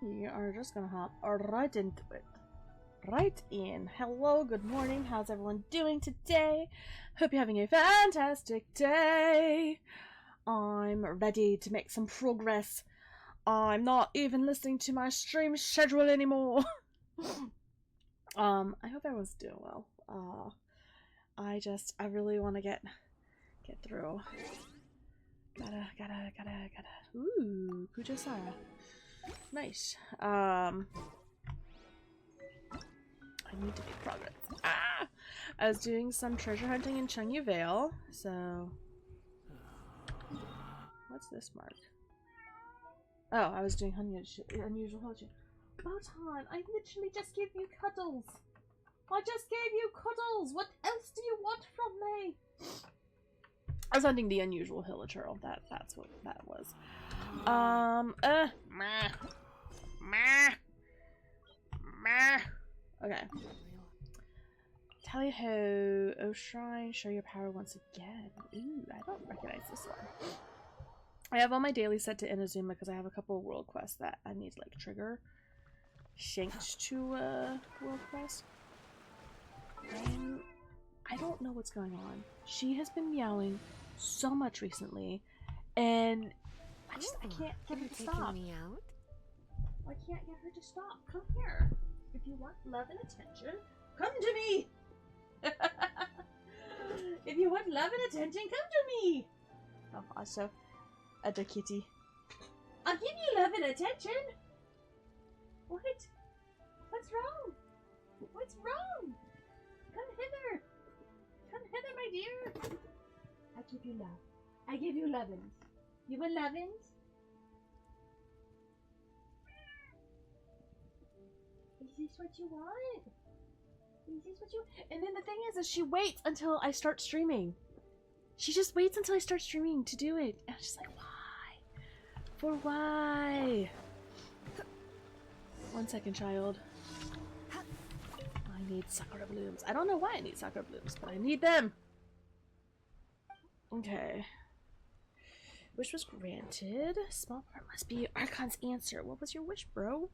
We are just gonna hop right into it. Right in. Hello, good morning. How's everyone doing today? Hope you're having a fantastic day. I'm ready to make some progress. I'm not even listening to my stream schedule anymore. I hope everyone's doing well. I really want to get through. Gotta. Ooh, Kujasara. Nice. I need to make progress. Ah! I was doing some treasure hunting in Chengyu Vale, so... What's this mark? Oh, I was doing unusual hunting. Botan, I literally just gave you cuddles! I just gave you cuddles! What else do you want from me? I was hunting the unusual hillaturl. That's what that was. Okay. Tally ho, oh shrine, show your power once again. Ooh, I don't recognize this one. I have all my daily set to Inazuma because I have a couple of world quests that I need to like trigger. Shanked to world quest. And I don't know what's going on. She has been meowing so much recently, and I can't get her to stop. Me out? I can't get her to stop. Come here. If you want love and attention, come to me. If you want love and attention, come to me. Oh, also, a kitty. I'll give you love and attention. What? What's wrong? What's wrong? Come hither. Come hither, my dear. I give you love. I give you lovins. You want lovins? Is this what you want? Is this what you... And then the thing is she waits until I start streaming. She just waits until I start streaming to do it. And I'm just like, why? For why? 1 second, child. I need sakura blooms. I don't know why I need sakura blooms, but I need them. Okay. Wish was granted. Small part must be Archon's answer. What was your wish, bro?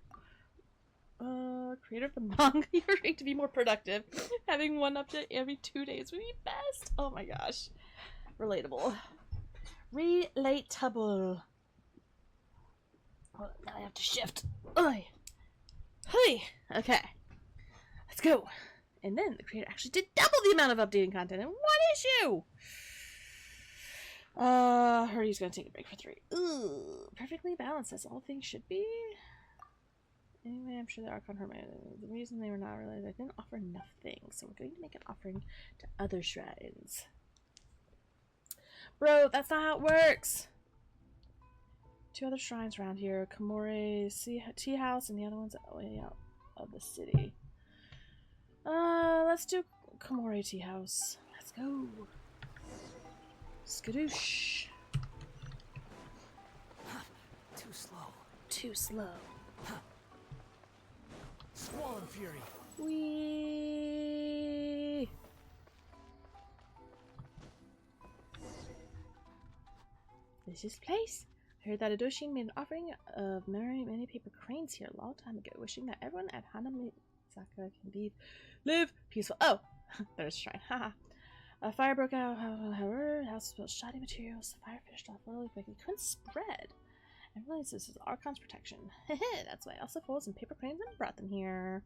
Creator of the manga. You're trying to be more productive. Having one update every 2 days would be best. Oh my gosh. Relatable. Relatable. Hold on, now I have to shift. Oi. Hey. Okay. Let's go. And then the creator actually did double the amount of updating content in one issue. Hurdy's gonna take a break for 3. Ooh, perfectly balanced as all things should be. Anyway, I'm sure the Archon heard the reason they were not realized I didn't offer enough things, so we're going to make an offering to other shrines. Bro, that's not how it works. 2 other shrines around here, Kamore's tea house, and the other one's way out of the city. Let's do Komore tea house. Let's go. Skadoosh. Too slow. Too slow. Squall and fury. Wee. This is the place. I heard that Adoshin made an offering of many paper cranes here a long time ago, wishing that everyone at Hanamizaka can live peaceful. Oh, there's a shrine. Haha. A fire broke out, however, the house spilled shoddy materials. The fire finished off really quick. It couldn't spread. I realized this is Archon's protection. That's why I also folded some paper cranes and brought them here.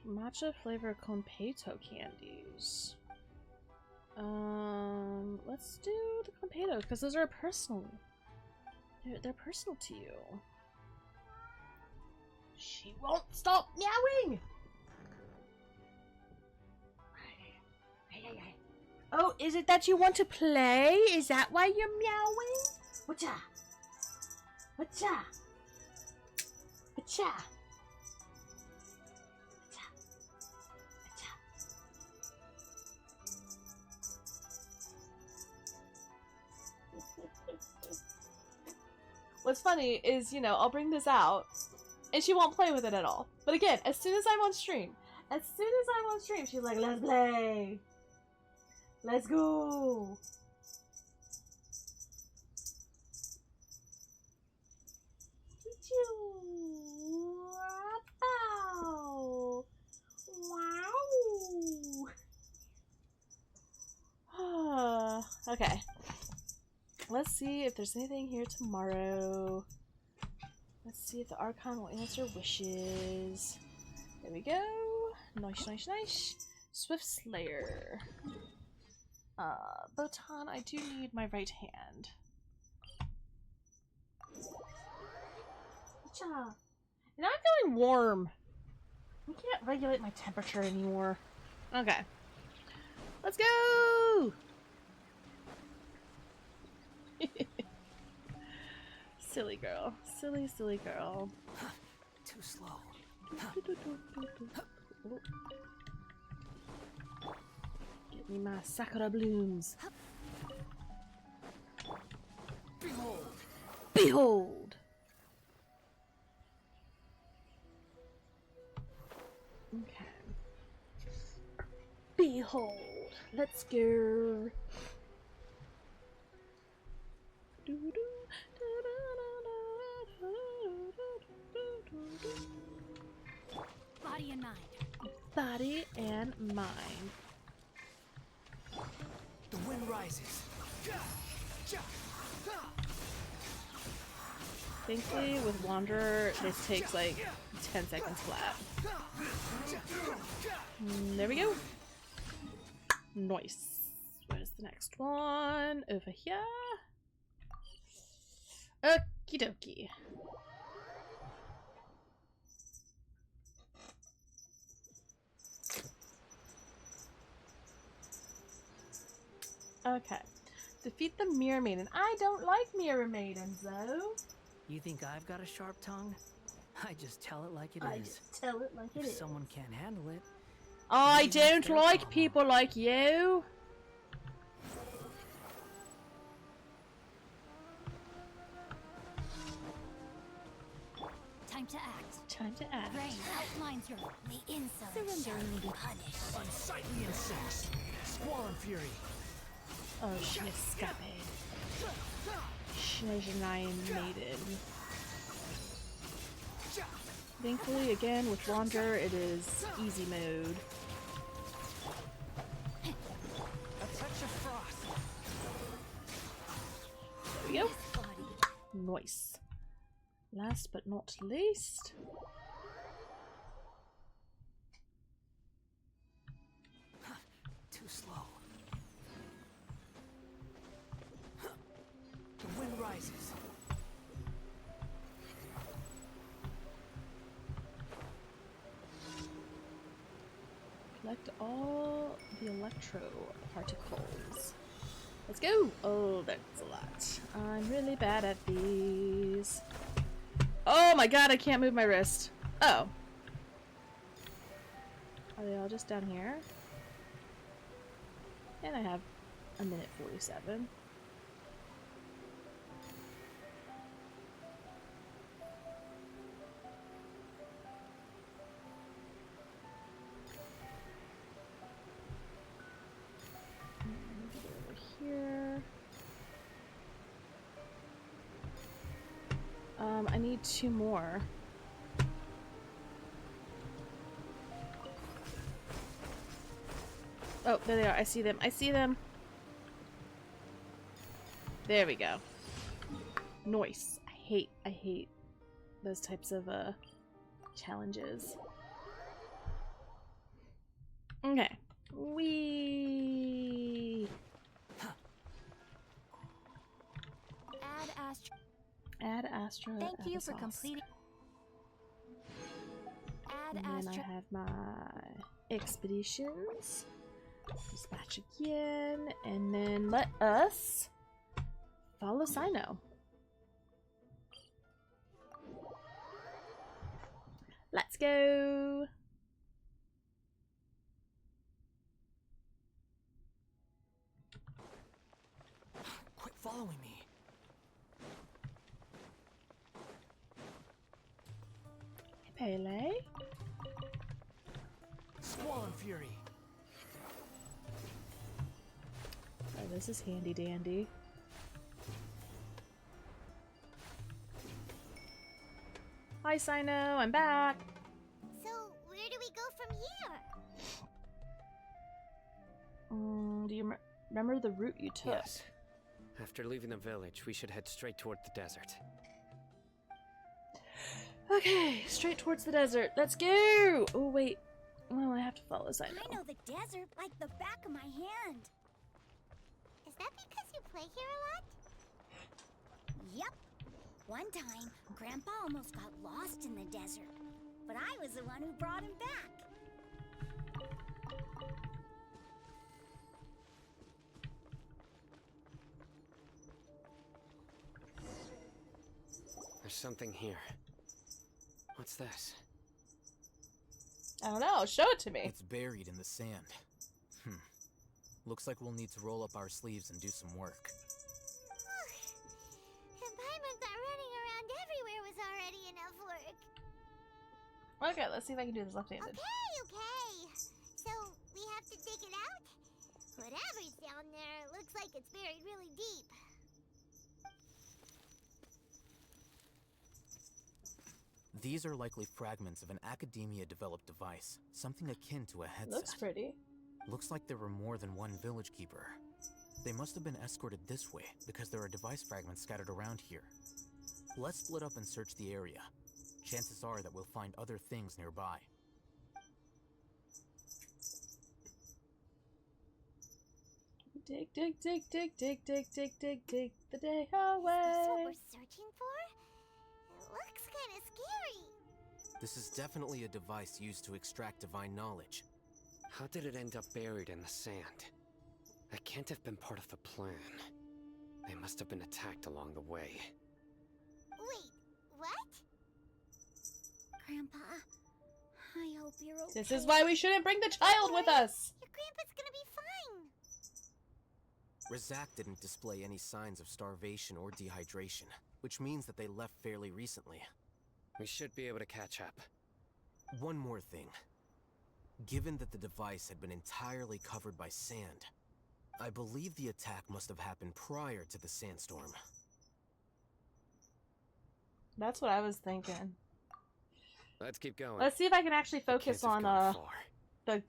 Matcha flavor Konpeito candies. Let's do the Konpeito because those are personal. They're personal to you. She won't stop meowing! Oh, is it that you want to play? Is that why you're meowing? Whatcha? Whatcha? Whatcha? What's funny is, you know, I'll bring this out and she won't play with it at all. But again, as soon as I'm on stream, she's like, let's play. Let's go. Oh. Wow. Okay. Let's see if there's anything here tomorrow. Let's see if the Archon will answer wishes. There we go. Nice, nice, nice. Swift Slayer. Botan, I do need my right hand. And I'm feeling warm. I can't regulate my temperature anymore. Okay. Let's go! Silly girl. Silly, silly girl. Too slow. Get me my sakura blooms. Behold! Behold! Okay. Behold! Let's go! Body and mind. Body and mind. The wind rises. Thankfully, with Wanderer, this takes like 10 seconds flat. There we go. Nice. Where's the next one? Over here. Okie dokie. Okay. Defeat the Mirror Maiden. I don't like Mirror Maidens, though. You think I've got a sharp tongue? I just tell it like it I is. just tell it like it If is. someone can't handle it, I maybe that's don't their like problem. people like you. Time to act. Time to act. Rain outlines your the insolent shall be punished. unsightly insects, squall and fury. Oh, she escaped. Schneiderlein Maiden. Thankfully, again, with Wanderer, it is easy mode. A touch of frost. There we go. Body. Nice. Last but not least. Too slow. The wind rises. Collect all the electro particles. Let's go! Oh, that's a lot. I'm really bad at these. Oh my god, I can't move my wrist. Oh. Are they all just down here? And I have a minute 47. Get over here. I need 2 more. Oh, there they are. I see them. I see them. There we go. Nice. I hate those types of challenges. Okay. Wee. Add Astra. Add Astra. Thank you for applesauce. completing. Add And then I Astra. have my expeditions. Dispatch again, and then let us follow Sino. Let's go. Quit following me. Hey, Pele. Squall and fury. Oh, this is handy dandy. Hi, Sino. I'm back. So, where do we go from here? Do you remember the route you took? Yes. After leaving the village, we should head straight toward the desert. Okay, straight towards the desert. Let's go! Oh, wait. Well, I have to follow Sino. I know the desert like the back of my hand. Is that because you play here a lot? Yep. One time, Grandpa almost got lost in the desert, but I was the one who brought him back. There's something here. What's this? I don't know. Show it to me. It's buried in the sand. Looks like we'll need to roll up our sleeves and do some work. And Paimon thought running around everywhere was already enough work. Okay, let's see if I can do this left-handed. Okay. So, we have to dig it out? Whatever's down there looks like it's buried really deep. These are likely fragments of an academia-developed device, something akin to a headset. Looks pretty. Looks like there were more than one village keeper. They must have been escorted this way because there are device fragments scattered around here. Let's split up and search the area. Chances are that we'll find other things nearby. Dig, dig, dig, dig, dig, dig, dig, dig, dig the day Is this what away. we're searching for? It looks kind of scary. This is definitely a device used to extract divine knowledge. How did it end up buried in the sand? That can't have been part of the plan. They must have been attacked along the way. Wait, what? Grandpa, I hope you're okay. This is why we shouldn't bring the child with us. Your grandpa's gonna be fine. Razak didn't display any signs of starvation or dehydration, which means that they left fairly recently. We should be able to catch up. One more thing. Given that the device had been entirely covered by sand, I believe the attack must have happened prior to the sandstorm. That's what I was thinking. Let's keep going. Let's see if I can actually The focus kids have on gone far.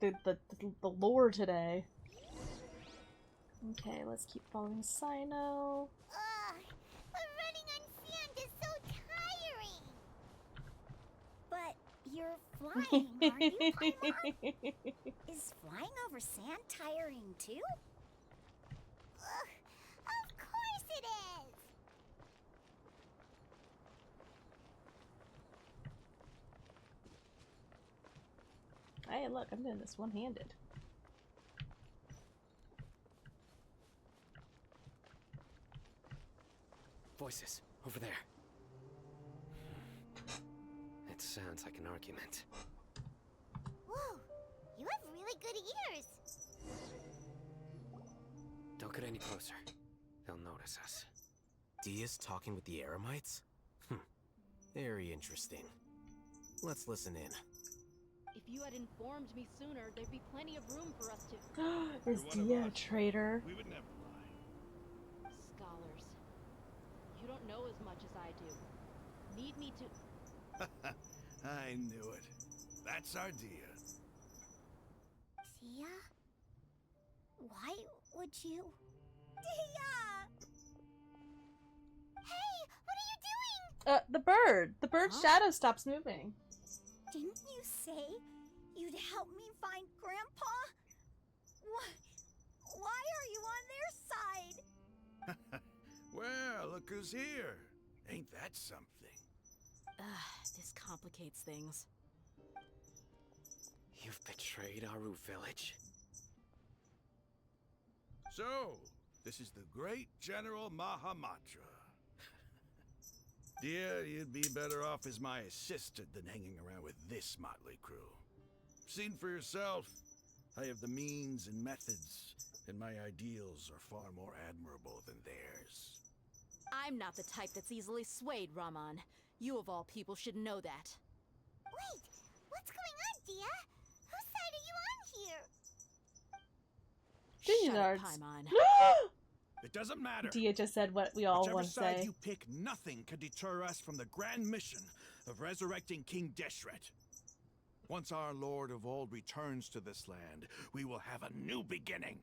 the lore today. Okay, let's keep following Sino. Ugh, but running on sand is so tiring. But you're flying, aren't you, Paimon? Is flying over sand tiring too? Ugh, of course it is. Hey, look, I'm doing this one-handed. Voices, over there. It sounds like an argument. Whoa, you have really good ears. Don't get any closer. They'll notice us. Dia's talking with the Eremites? Very interesting. Let's listen in. If you had informed me sooner, there'd be plenty of room for us to... Is Dia a traitor? We would never lie. Scholars. You don't know as much as I do. Need me to... I knew it. That's our Dia. Dia? Why would you? Dia! Hey, what are you doing? The bird! The bird's Huh? shadow stops moving. Didn't you say you'd help me find Grandpa? Why are you on their side? Well, look who's here. Ain't that something? This complicates things. You've betrayed Aru village. So, this is the great General Mahamatra. Dear, you'd be better off as my assistant than hanging around with this motley crew. Seen for yourself, I have the means and methods, and my ideals are far more admirable than theirs. I'm not the type that's easily swayed, Raman. You of all people should know that. Wait, what's going on, Dia? Whose side are you on here? These Shut are- it, Paimon. It doesn't matter. Dia just said what we all Whichever want to side say. you pick, nothing can deter us from the grand mission of resurrecting King Deshret. Once our Lord of Old returns to this land, we will have a new beginning.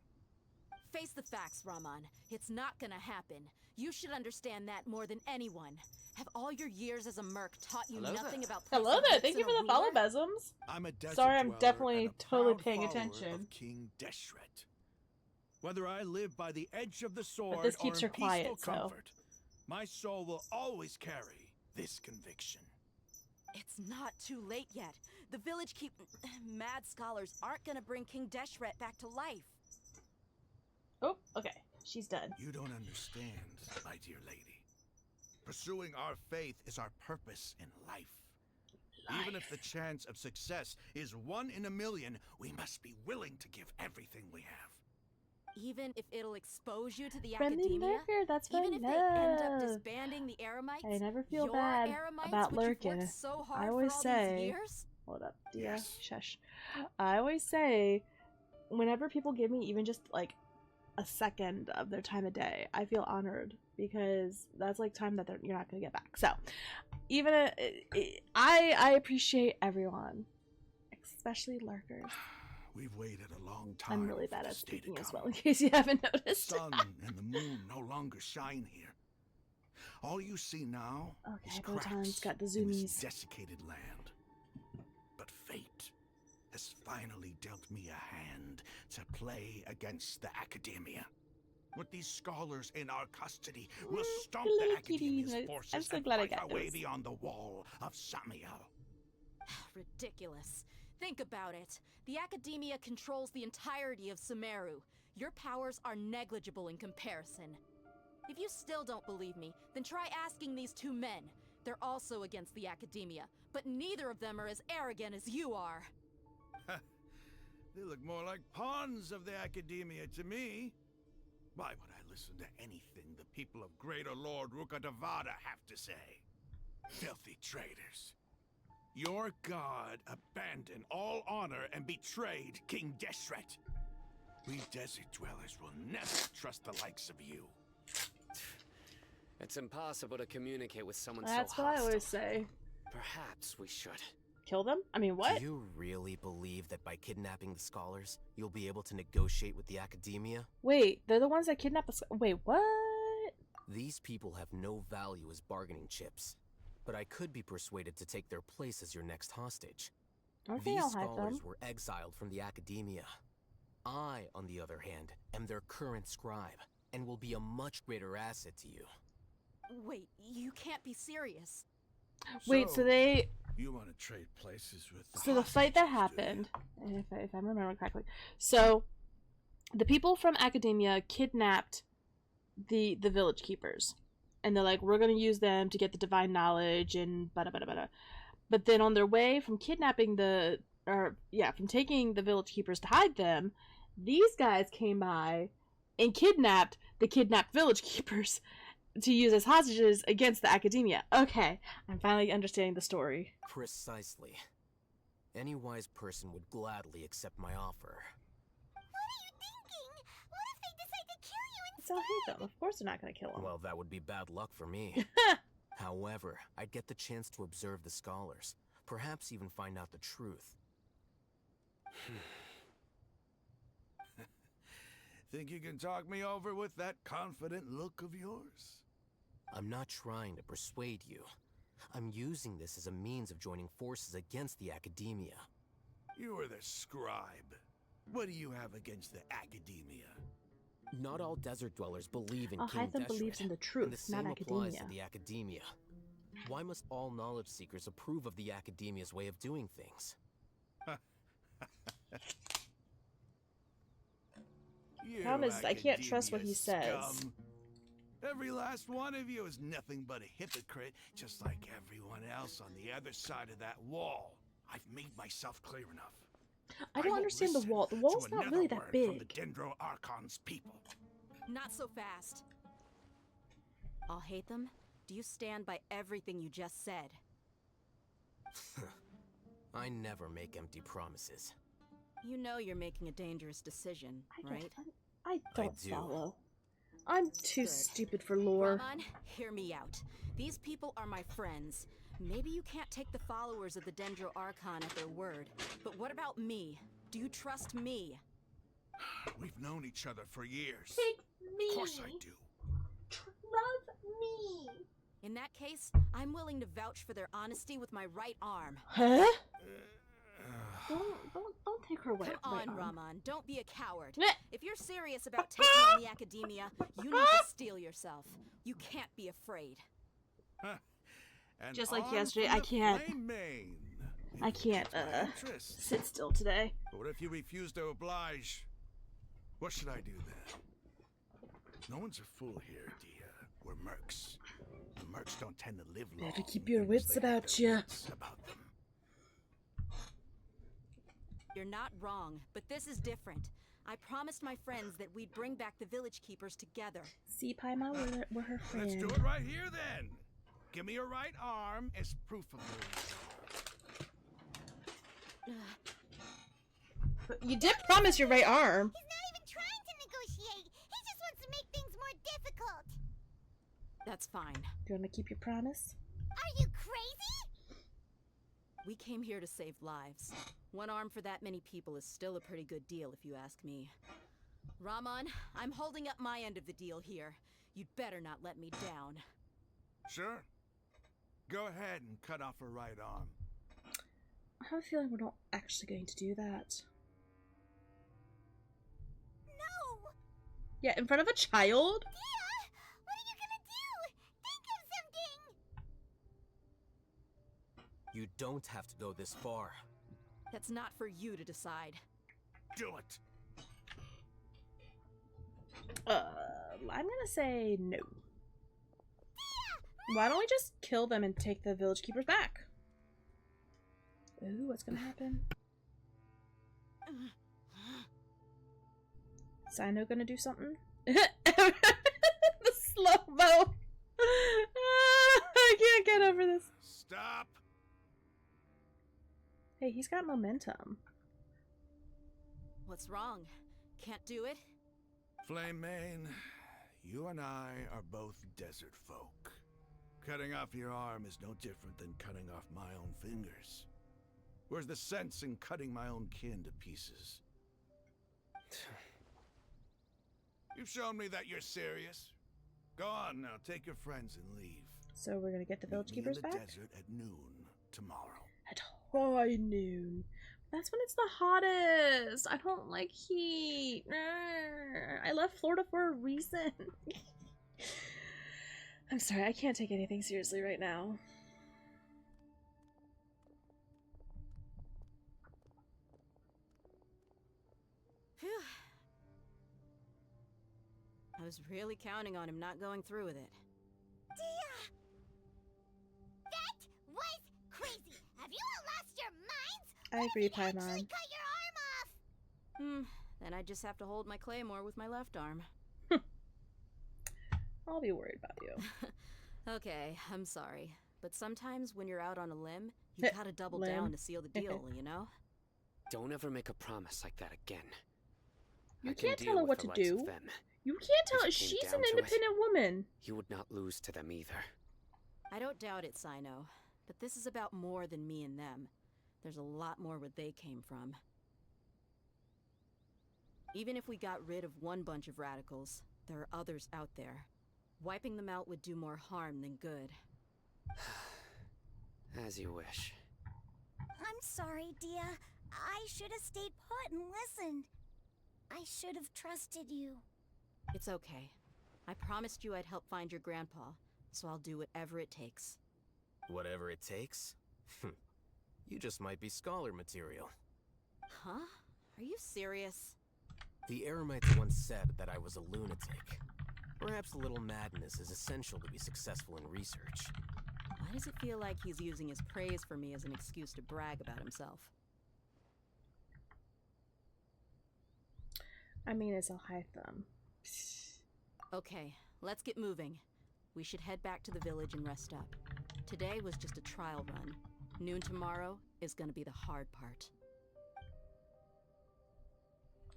Face the facts, Raman. It's not gonna happen. You should understand that more than anyone. Have all your years as a merc taught you Hello nothing there. about Hello placing there. boots Thank you in for a the follow, wheeler? Besums. I'm a desert Sorry, I'm dweller definitely and a totally proud paying follower attention. of King Deshret. Whether I live by the edge of the sword this or keeps in her quiet, peaceful so- comfort, my soul will always carry this conviction. It's not too late yet. The village mad scholars aren't gonna bring King Deshret back to life. Oh, okay. She's done. You don't understand, my dear lady. Pursuing our faith is our purpose in life. Even if the chance of success is 1 in a million, we must be willing to give everything we have. Even if it'll expose you to the Friendly academia? lurker, that's my Even if they end up love. disbanding the Eremites? I never feel your bad Eremites, about which you've lurking. worked so hard I always for all say, these years? hold up, Dia, Yes. shush. I always say, whenever people give me even just like a second of their time a day, I feel honored because that's like time that you're not gonna get back. So, even I appreciate everyone, especially lurkers. We've waited a long time. I'm really for bad at this day to speaking as come. well, in case you haven't The noticed. sun and the moon no longer shine here. All you see now is Okay, cracks Botan's got the in this zoomies. desiccated land. But fate has finally dealt me a hand to play against the academia. With these scholars in our custody, we'll stomp the Little academia's kitties. forces I'm so and glad I fight got our way those. beyond the wall of Samiel. Ridiculous. Think about it. The academia controls the entirety of Sumeru. Your powers are negligible in comparison. If you still don't believe me, then try asking these 2 men. They're also against the academia, but neither of them are as arrogant as you are. They look more like pawns of the academia to me. Why would I listen to anything the people of Greater Lord Rukadavada have to say? Filthy traitors. Your god abandoned all honor and betrayed King Deshret. We desert dwellers will never trust the likes of you. It's impossible to communicate with someone That's so what I hostile. always say. Perhaps we should. Kill them? I mean, what? Do you really believe that by kidnapping the scholars, you'll be able to negotiate with the academia? Wait, they're the ones that kidnapped us. Wait, what? These people have no value as bargaining chips, but I could be persuaded to take their place as your next hostage. Okay, These I'll have scholars them. were exiled from the academia. I, on the other hand, am their current scribe, and will be a much greater asset to you. Wait, you can't be serious. Wait, so they. You want to trade places with the So the fight that hostages, do you? happened, if I remember correctly, so the people from academia kidnapped the village keepers, and they're like, we're gonna use them to get the divine knowledge and bada bada bada. But then on their way from kidnapping from taking the village keepers to hide them, these guys came by and kidnapped the kidnapped village keepers to use as hostages against the academia. Okay, I'm finally understanding the story. Precisely. Any wise person would gladly accept my offer. What are you thinking? What if they decide to kill you So I hate them. Of course they're not gonna kill them. Well, that would be bad luck for me. However, I'd get the chance to observe the scholars, perhaps even find out the truth. Think you can talk me over with that confident look of yours? I'm not trying to persuade you. I'm using this as a means of joining forces against the academia. You are the scribe. What do you have against the academia? Not all desert dwellers believe in Oh, King Hytham Deshret, believes in the and the truth, same not applies academia. to the academia. Why must all knowledge seekers approve of the academia's way of doing things? You Problem is, I can't trust what he academia says. scum. Every last one of you is nothing but a hypocrite, just like everyone else on the other side of that wall. I've made myself clear enough. I don't won't understand the listen wall. The to wall's not another really that word From the big. Dendro Archon's people. Not so fast. I'll hate them. Do you stand by everything you just said? I never make empty promises. You know you're making a dangerous decision, I don't, right? I don't do. follow. I'm too Good. stupid for lore. Raman, hear me out. These people are my friends. Maybe you can't take the followers of the Dendro Archon at their word, but what about me? Do you trust me? We've known each other for years. Take me. Of course I do. Love me. In that case, I'm willing to vouch for their honesty with my right arm. Huh? Don't take her away. Come on, arm. Raman, don't be a coward. Meh. If you're serious about taking on the academia, you need to steel yourself. You can't be afraid. And Just like on yesterday, from I the can't- flame mane. I can't, It's my interest. sit still today. But what if you refuse to oblige? What should I do then? No one's a fool here, Dia. We're mercs. The mercs don't tend to live long. Better keep your unless wits they have about their ya. wits about them. You're not wrong, but this is different. I promised my friends that we'd bring back the village keepers together. See, Paimon, we're her friend. Let's do it right here then. Give me your right arm as proof of this. But you did promise your right arm. He's not even trying to negotiate. He just wants to make things more difficult. That's fine. You want to keep your promise? Are you crazy? We came here to save lives. One arm for that many people is still a pretty good deal, if you ask me. Raman, I'm holding up my end of the deal here. You'd better not let me down. Sure. Go ahead and cut off her right arm. I have a feeling we're not actually going to do that. No! Yeah, in front of a child? Dia! What are you gonna do? Think of something! You don't have to go this far. That's not for you to decide. Do it. I'm gonna say no. Why don't we just kill them and take the village keepers back? Ooh, what's gonna happen? Sino gonna do something? The slow-mo! I can't get over this. Stop. Hey, he's got momentum. What's wrong? Can't do it? Flame Mane, you and I are both desert folk. Cutting off your arm is no different than cutting off my own fingers. Where's the sense in cutting my own kin to pieces? You've shown me that you're serious. Go on now, take your friends and leave. So we're gonna get the village Meet me keepers in the back? desert at noon tomorrow. At high noon. That's when it's the hottest. I don't like heat. I left Florida for a reason. I'm sorry, I can't take anything seriously right now. Phew. I was really counting on him not going through with it. Dia! That was crazy! Have you all lost your minds? I What if agree, he'd actually Paimon. cut your arm off? Then I just have to hold my claymore with my left arm. I'll be worried about you. Okay, I'm sorry. But sometimes when you're out on a limb, you gotta double Limb. down to seal the deal, you know? Don't ever make a promise like that again. You I can can't deal tell her with what the to likes of do. them. You can't tell her. If it came She's down an to it. independent woman. You would not lose to them either. I don't doubt it, Sino. But this is about more than me and them. There's a lot more where they came from. Even if we got rid of one bunch of radicals, there are others out there. Wiping them out would do more harm than good. As you wish. I'm sorry, Dia. I should have stayed put and listened. I should have trusted you. It's okay. I promised you I'd help find your grandpa, so I'll do whatever it takes. Whatever it takes? You just might be scholar material. Huh? Are you serious? The Eremites once said that I was a lunatic. Perhaps a little madness is essential to be successful in research. Why does it feel like he's using his praise for me as an excuse to brag about himself? I mean, it's a high thumb. Okay, let's get moving. We should head back to the village and rest up. Today was just a trial run. Noon tomorrow is gonna be the hard part.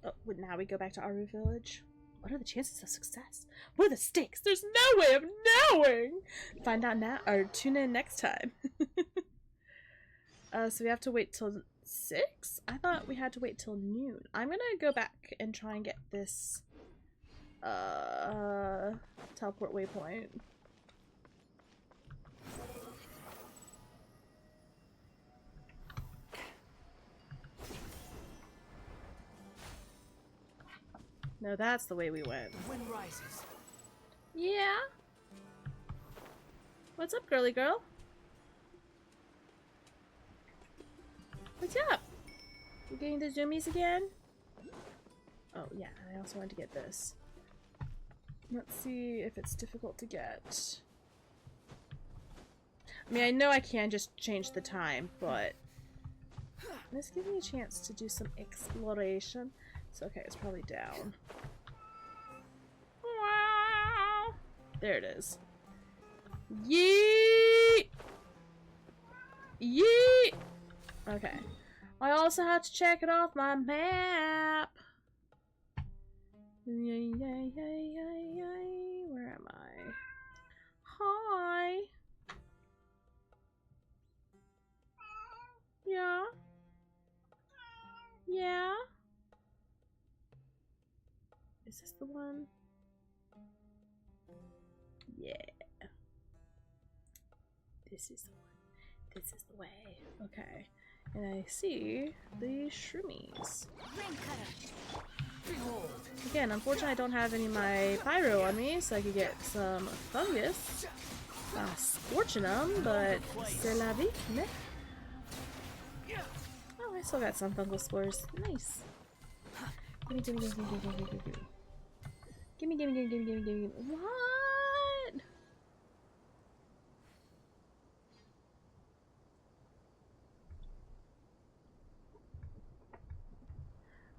Oh, now we go back to Aru Village. What are the chances of success? What are the stakes? There's no way of knowing! Find out now, or tune in next time. So we have to wait till 6? I thought we had to wait till noon. I'm gonna go back and try and get this teleport waypoint. No, that's the way we went. The wind rises. Yeah? What's up, girly girl? What's up? You getting the zoomies again? Oh, yeah, I also wanted to get this. Let's see if it's difficult to get. I mean, I know I can just change the time, but this gives me a chance to do some exploration. So, okay, it's probably down. Wow. There it is. Yeet! Yeet! Okay. I also have to check it off my map. Yay, yay, yay, yay, yay. Where am I? Hi. Yeah. Yeah. Is this the one? Yeah. This is the one. This is the way. Okay. And I see the shroomies. Again, unfortunately I don't have any of my pyro on me, so I could get some fungus. Scorching them, but c'est la vie, ne? Oh, I still got some fungal spores. Nice. Gimme, gimme, gimme, gimme, gimme, gimme, gimme. Gimme, gimme, gimme, gimme, gimme, gimme. What?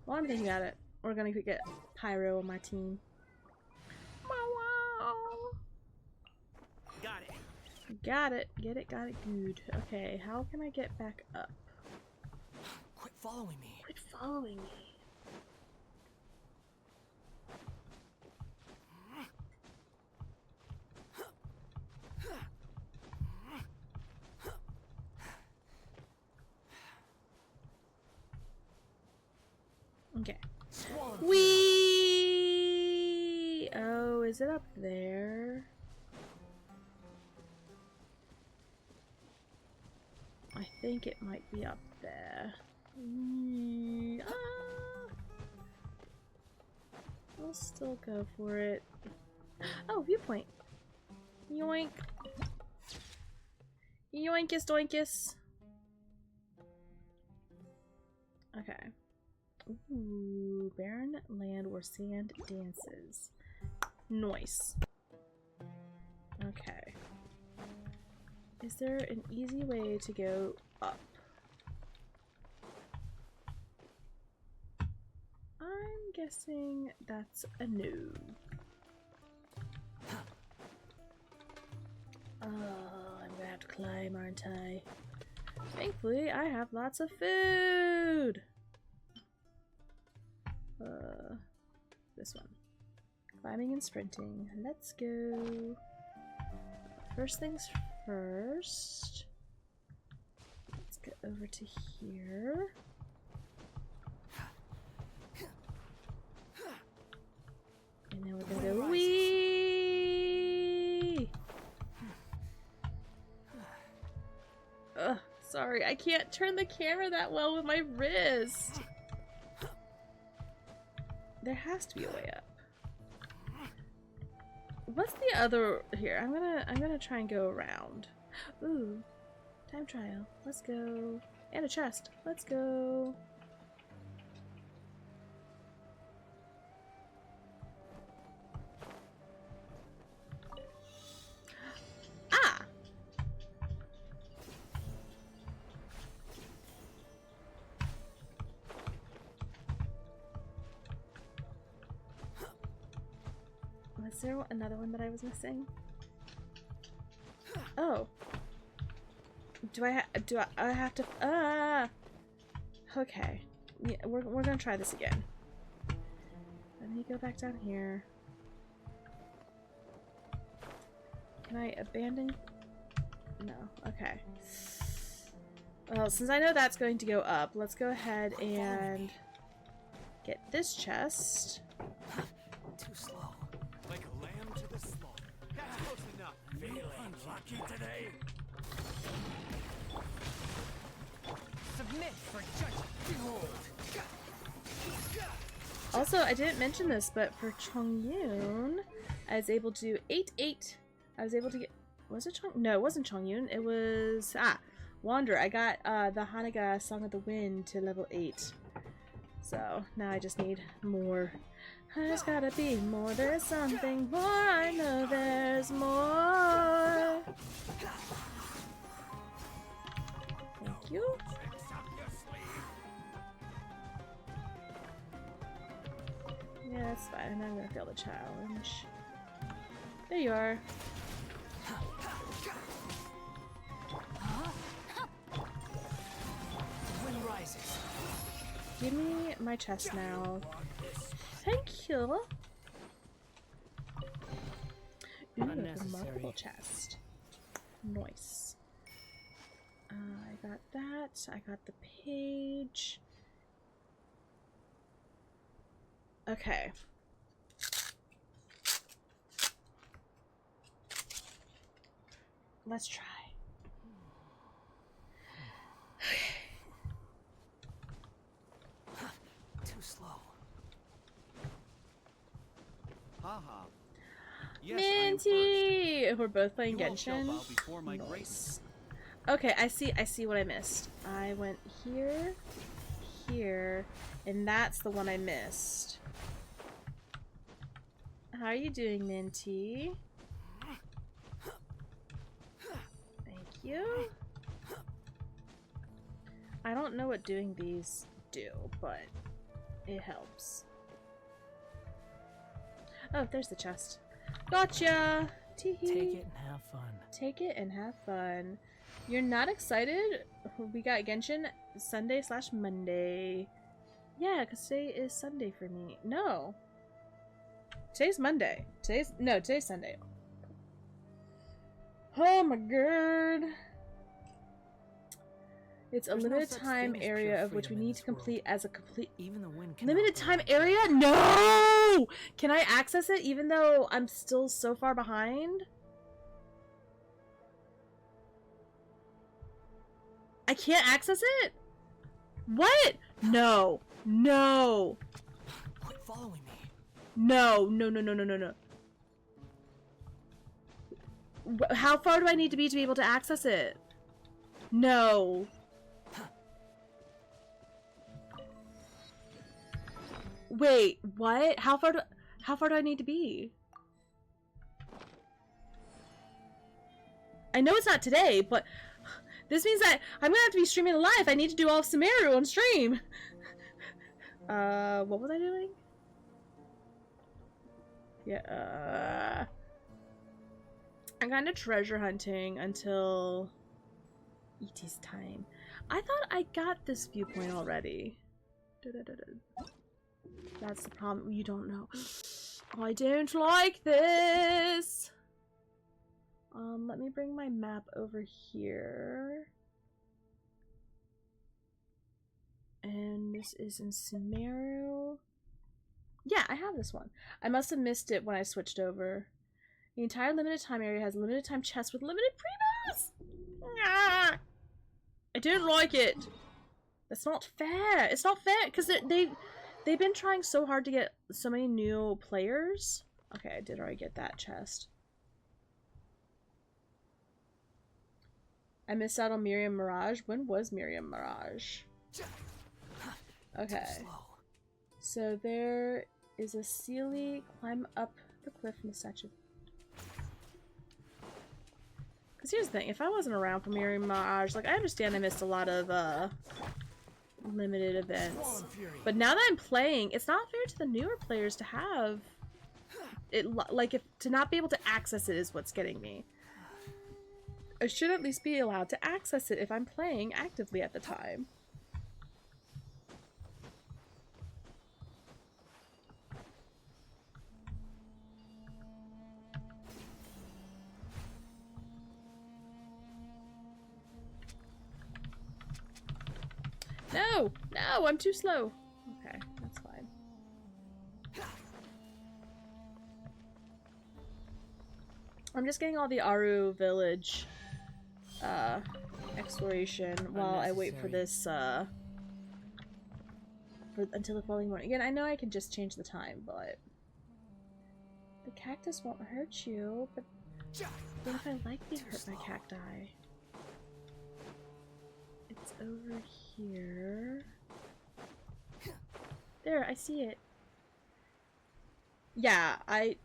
Well, I'm thinking about it. We're gonna get Pyro on my team. Wow. Got it. Got it. Get it. Got it. Good. Okay, how can I get back up? Quit following me. Quit following me. Okay. Whee! Oh, is it up there? I think it might be up there. I'll still go for it. Oh, viewpoint. Yoink. Yoinkus doinkus. Okay. Ooh, barren land where sand dances. Nice. Okay. Is there an easy way to go up? I'm guessing that's a no. Oh, I'm gonna have to climb, aren't I? Thankfully, I have lots of food! This one. Climbing and sprinting. Let's go. First things first. Let's get over to here. And then we're gonna go wee. Ugh, sorry, I can't turn the camera that well with my wrist. There has to be a way up. What's the other here? I'm gonna try and go around. Ooh, time trial. Let's go. And a chest. Let's go. Ah! Was there another one that I was missing? Oh. Do I have to okay. Yeah, we're gonna try this again. Let me go back down here. Can I abandon? No. Okay. Well, since I know that's going to go up, let's go ahead and get this chest. Too slow. Like a lamb to the slaughter. That's close enough. Feeling lucky today. Submit for judgment. Behold. Also, I didn't mention this, but for Chongyun, I was able to do 8-8. I was able to get... Was it Chong? No, it wasn't Chongyun. It was... Wander. I got the Hanaga Song of the Wind to level 8. So, now I just need more. There's gotta be more. There's something more. I know there's more. Thank you. Yeah, that's fine. I'm gonna fail the challenge. There you are. Wind rises. Give me my chest now. Thank you. Ooh, a remarkable chest. Nice. I got that. I got the page. Okay. Let's try. Too slow. Haha. Yes, Minty! We're both playing You all shall Genshin. bow before my Nice. greatness. Okay, I see what I missed. I went here, here, and that's the one I missed. How are you doing, Minty? Thank you. I don't know what doing these do, but it helps. Oh, there's the chest. Gotcha! Teehee. Take it and have fun. Take it and have fun. You're not excited? We got Genshin Sunday/Monday. Yeah, because today is Sunday for me. No. Today's Monday. Today's Sunday. Oh my god. It's a There's no limited such time thing as area pure of which we freedom in need this to complete as a complete Even the wind can limited time area? No! Can I access it even though I'm still so far behind? I can't access it? What? No. No. Quit following me. No. How far do I need to be able to access it? No. Wait, what? How far do I need to be? I know it's not today, but this means that I'm gonna have to be streaming live. I need to do all of Sumeru on stream. What was I doing? Yeah, I'm kind of treasure hunting until E.T.'s time. I thought I got this viewpoint already. That's the problem. You don't know. I don't like this. Let me bring my map over here. And this is in Sumeru. Yeah, I have this one. I must have missed it when I switched over. The entire limited time area has a limited time chest with limited premos! Ah! I don't like it. That's not fair. It's not fair because they've been trying so hard to get so many new players. Okay, I did already get that chest. I missed out on Miriam Mirage. When was Miriam Mirage? Okay. So there is a Sealy. Climb up the cliff from the statue. Because here's the thing. If I wasn't around for Miriam Mirage, like, I understand I missed a lot of limited events. But now that I'm playing, it's not fair to the newer players to have it, like, to not be able to access it is what's getting me. I should at least be allowed to access it if I'm playing actively at the time. No! No, I'm too slow. Okay, that's fine. I'm just getting all the Aru village exploration while I wait for this until the following morning. Again, I know I can just change the time, but the cactus won't hurt you. But what if I like being hurt by cacti? It's over here. There, I see it. Yeah, I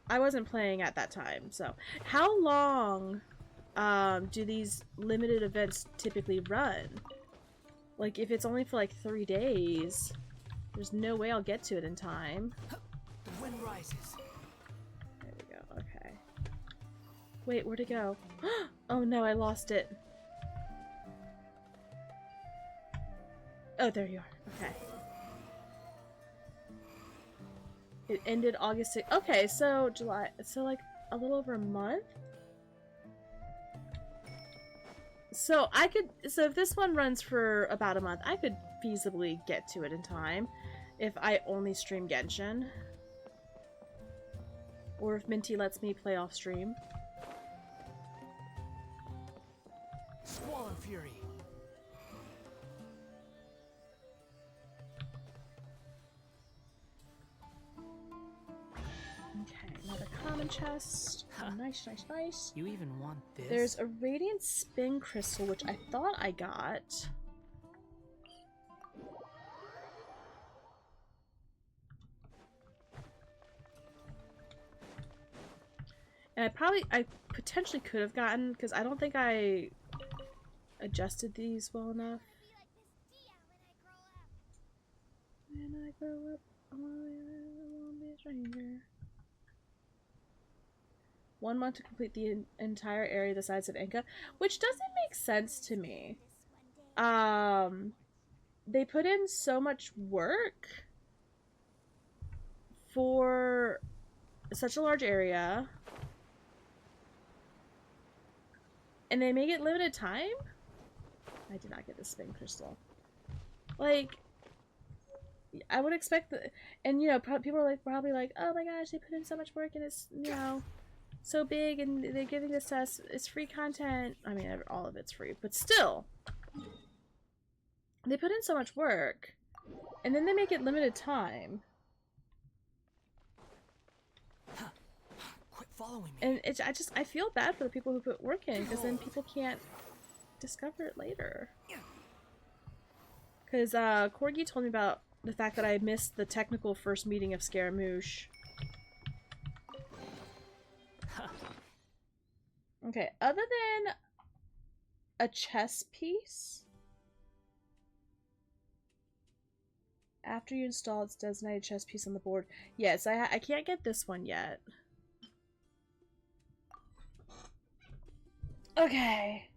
wasn't playing at that time, so. How long do these limited events typically run? Like, if it's only for like 3 days, there's no way I'll get to it in time. The wind rises. There we go, okay. Wait, where'd it go? Oh no, I lost it. Oh, there you are. Okay. It ended August 6th. Okay, so July. So like a little over a month? So I could. So if this one runs for about a month, I could feasibly get to it in time if I only stream Genshin. Or if Minty lets me play off stream. Squall Fury. Okay, another common chest. Oh, nice, nice, nice. You even want this? There's a radiant spin crystal, which I thought I got. And I potentially could have gotten, because I don't think I adjusted these well enough. When I grow up, I won't be a stranger. 1 month to complete the entire area the size of Inca, which doesn't make sense to me. They put in so much work for such a large area, and they make it limited time? I did not get the spin crystal. Like, I would expect that, and you know, people are like probably like, oh my gosh, they put in so much work and it's, you know, so big and they're giving this to us. It's free content. I mean, all of it's free, but still, they put in so much work, and then they make it limited time. Quit following me. And I feel bad for the people who put work in, because then people can't discover it later. Because Corgi told me about the fact that I missed the technical first meeting of Scaramouche. Okay, other than a chess piece, after you install its designated chess piece on the board. Yes, I can't get this one yet. Okay.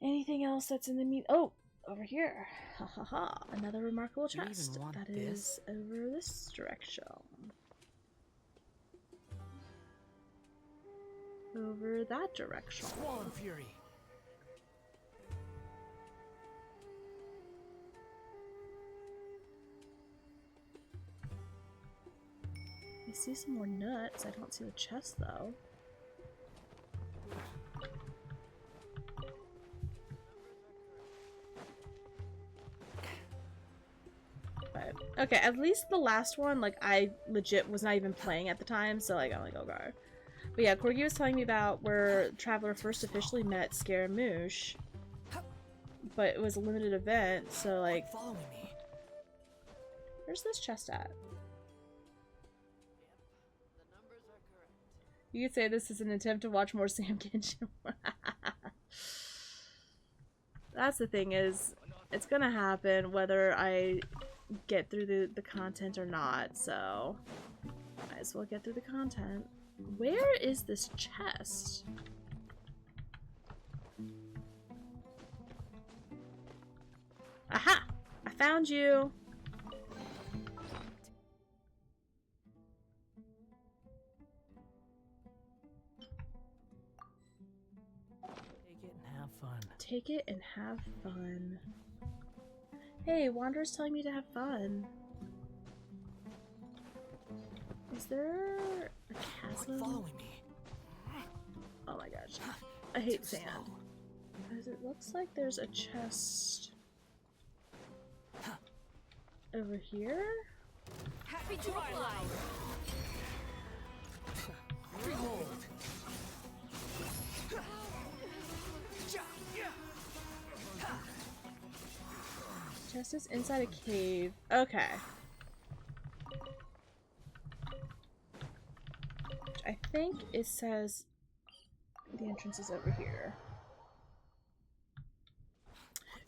Anything else that's in the meat? Oh, over here. Ha ha ha. Another remarkable You even chest. want That this? is over this direction. Over that direction. Squall Fury. I see some more nuts. I don't see the chest though. But, okay, at least the last one, like, I legit was not even playing at the time, so like I'm like, okay. But yeah, Corgi was telling me about where Traveler first officially met Scaramouche, but it was a limited event, so like, Quit following me. where's this chest at? You could say this is an attempt to watch more Sam Genshin. That's the thing, is it's gonna happen whether I get through the content or not, so might as well get through the content. Where is this chest? Aha! I found you! Take it and have fun. Take it and have fun. Hey, Wanderer's telling me to have fun. Is there a chasm? Following me. Oh my gosh. I hate Too sand. slow. Because it looks like there's a chest over here? Happy to fly. Behold. Chest is inside a cave. Okay. I think it says the entrance is over here.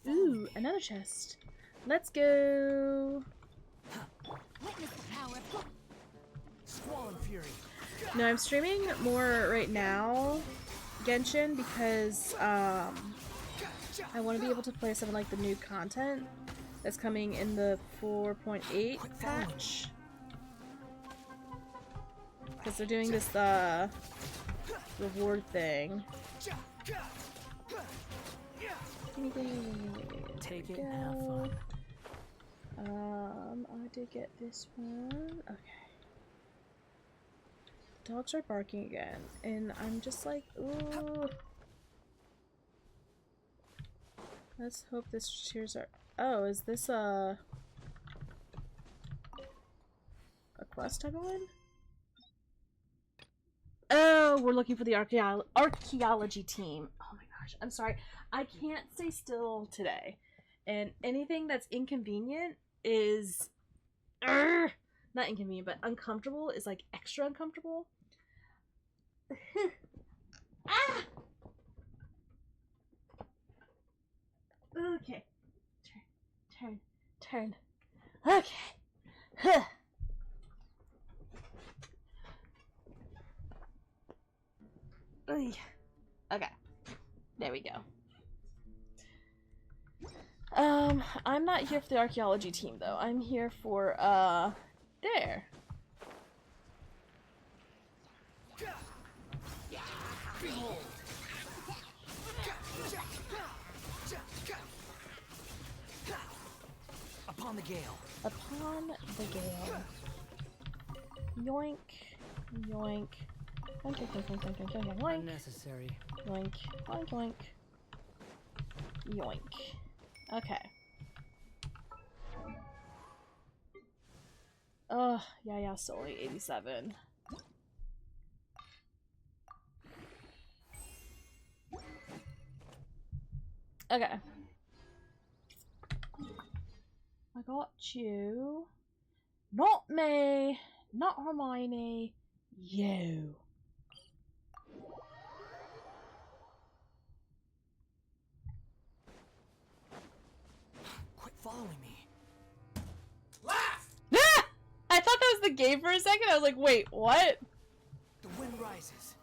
Ooh, another chest. Let's go. Witness the power of Squall and Fury. No, I'm streaming more right now, Genshin, because I want to be able to play some of like the new content that's coming in the 4.8 patch. Because they're doing this reward thing. Take it and have fun. I did get this one. Okay. Dogs are barking again, and I'm just like, ooh. Let's hope this cheers are. Oh, is this a quest type of one? Oh, we're looking for the archaeology team. Oh my gosh, I'm sorry. I can't stay still today. And anything that's inconvenient is... not inconvenient, but uncomfortable is like extra uncomfortable. Ah! Okay. Turn. Okay. Huh. Okay. There we go. I'm not here for the archaeology team though. I'm here for there. Upon the gale. Upon the gale. Yoink. Yoink. Yoink, yoink, yoink, yoink, yoink, yoink, yoink. Unnecessary. Yoink. Yoink, yoink. Yoink. Okay. Yeah, still only 87. Okay. I got you. Not me. Not Hermione. You. Quit following me. Ah! I thought that was the game for a second. I was like, wait, what? The wind rises.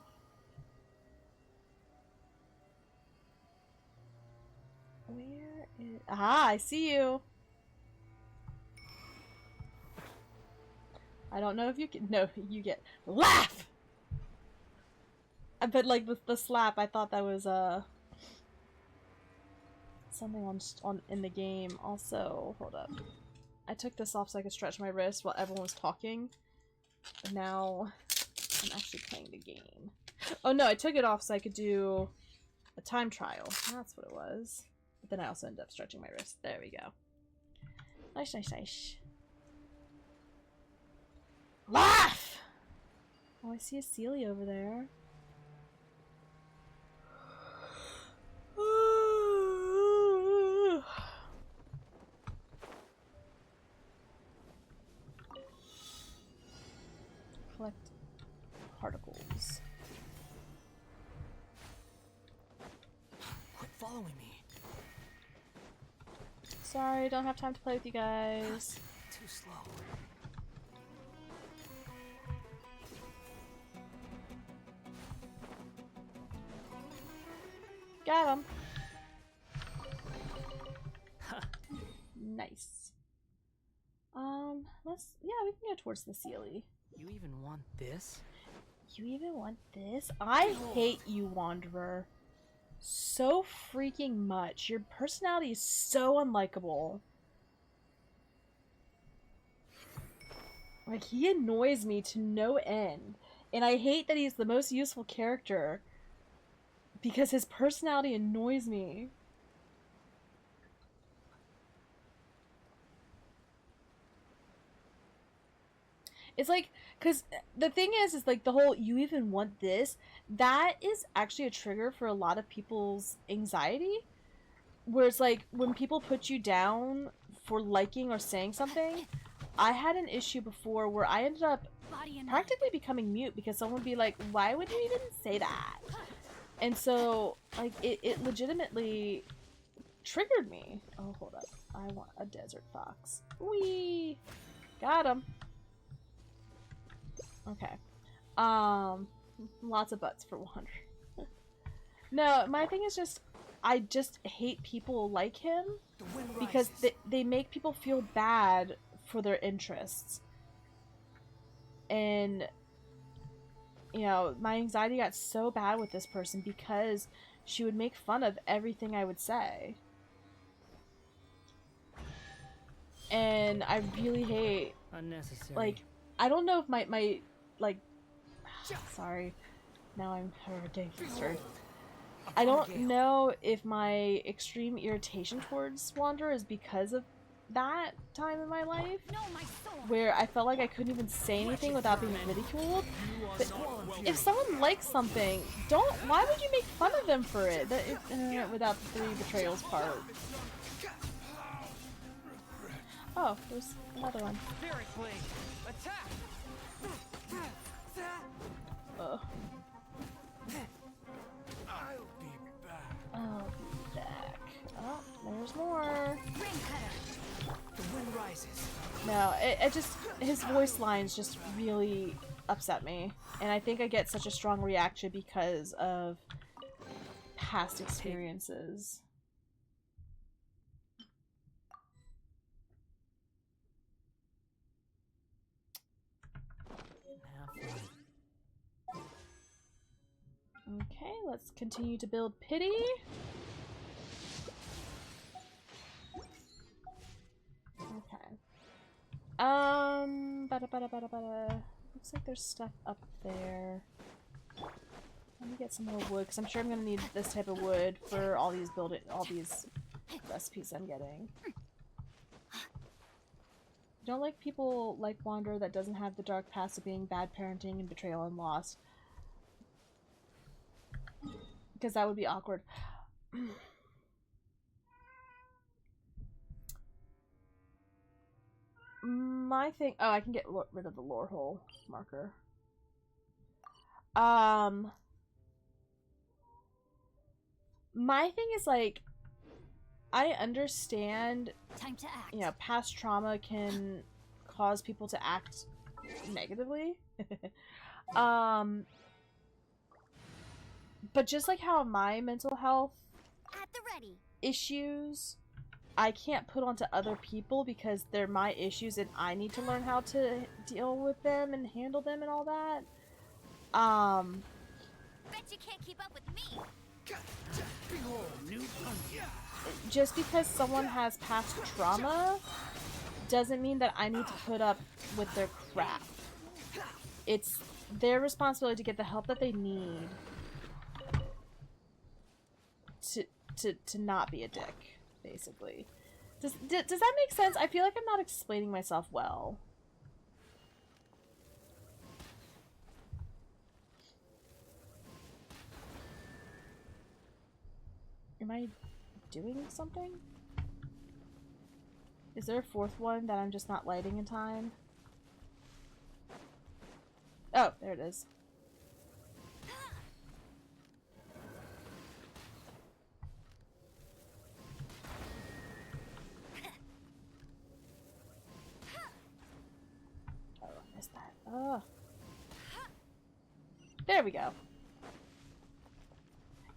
Where is... Aha, I see you. I don't know if you can... No, you get... Laugh! But like the slap, I thought that was something on in the game. Also, hold up. I took this off so I could stretch my wrist while everyone was talking. But now I'm actually playing the game. Oh no, I took it off so I could do a time trial. That's what it was. But then I also ended up stretching my wrist. There we go. Nice, nice, nice. Laugh! Oh, I see a Celia over there. Collect particles. Quit following me. Sorry, don't have time to play with you guys. Too slow. Got him. Nice. Yeah, we can go towards the Sealy. You even want this? You even want this? I hate you, Wanderer. So freaking much. Your personality is so unlikable. Like, he annoys me to no end. And I hate that he's the most useful character because his personality annoys me. It's like, because the thing is like the whole "you even want this," that is actually a trigger for a lot of people's anxiety. Where it's like, when people put you down for liking or saying something, I had an issue before where I ended up practically becoming mute because someone would be like, why would you even say that? And so, like, it legitimately triggered me. Oh, hold up. I want a desert fox. Whee! Got him. Okay. Lots of butts for Wander. No, my thing is just, I just hate people like him because they make people feel bad for their interests. And, you know, my anxiety got so bad with this person because she would make fun of everything I would say. And I really hate, Unnecessary. like, I don't know if my like, sorry, now I'm getting flustered. I don't know if my extreme irritation towards Wander is because of that time in my life where I felt like I couldn't even say anything without being ridiculed. But if someone likes something, why would you make fun of them for it? Without the 3 betrayals part. Oh, there's another one. Ugh. I'll be back. Oh, there's more. The wind rises. No, it just, his voice lines just really upset me. And I think I get such a strong reaction because of past experiences. Okay, let's continue to build pity. Okay. Looks like there's stuff up there. Let me get some more wood, because I'm sure I'm gonna need this type of wood for all these recipes I'm getting. Don't like people like Wander that doesn't have the dark past of being bad parenting and betrayal and loss. Because that would be awkward. My thing... Oh, I can get rid of the lore hole marker. My thing is, like, I understand, Time to act. you know, past trauma can cause people to act negatively. But just like how my mental health At the ready. issues I can't put onto other people because they're my issues and I need to learn how to deal with them and handle them and all that. Bet you can't keep up with me. Just because someone has past trauma doesn't mean that I need to put up with their crap. It's their responsibility to get the help that they need to not be a dick, basically. Does that make sense? I feel like I'm not explaining myself well. Am I doing something? Is there a 4th one that I'm just not lighting in time? Oh, there it is. Oh, I missed that. Oh. There we go.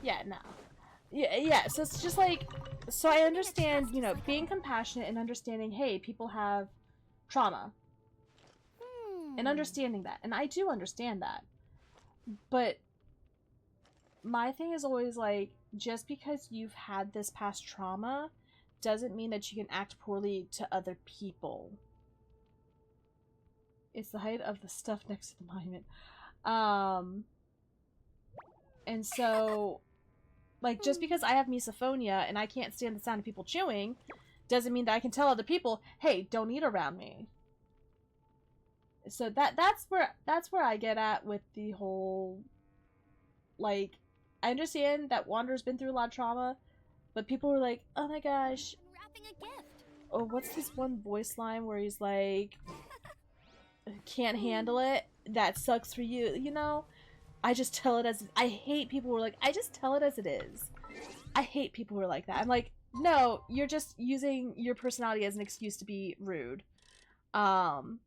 Yeah, no. Yeah, so it's just like, so I understand, you know, being compassionate and understanding, hey, people have trauma. And understanding that. And I do understand that. But my thing is always like, just because you've had this past trauma doesn't mean that you can act poorly to other people. It's the height of the stuff next to the monument. And so, like, just because I have misophonia and I can't stand the sound of people chewing, doesn't mean that I can tell other people, hey, don't eat around me. So that's where I get at with the whole, like, I understand that Wander's been through a lot of trauma, but people were like, oh my gosh. Wrapping a gift. Oh, what's this one voice line where he's like, can't handle it? That sucks for you, you know? I just tell it as, I hate people who are like, I just tell it as it is. I hate people who are like that. I'm like, no, you're just using your personality as an excuse to be rude. And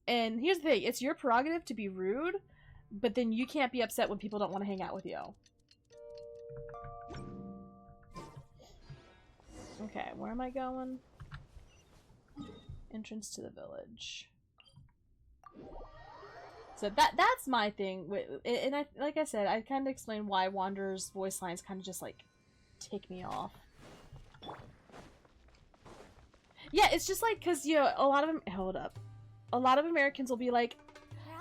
here's the thing, it's your prerogative to be rude, but then you can't be upset when people don't want to hang out with you. Okay, where am I going? Entrance to the village. So that's my thing. And I, like I said, I kind of explained why Wander's voice lines kind of just like tick me off. Yeah, it's just like, because, you know, a lot of them, hold up. A lot of Americans will be like,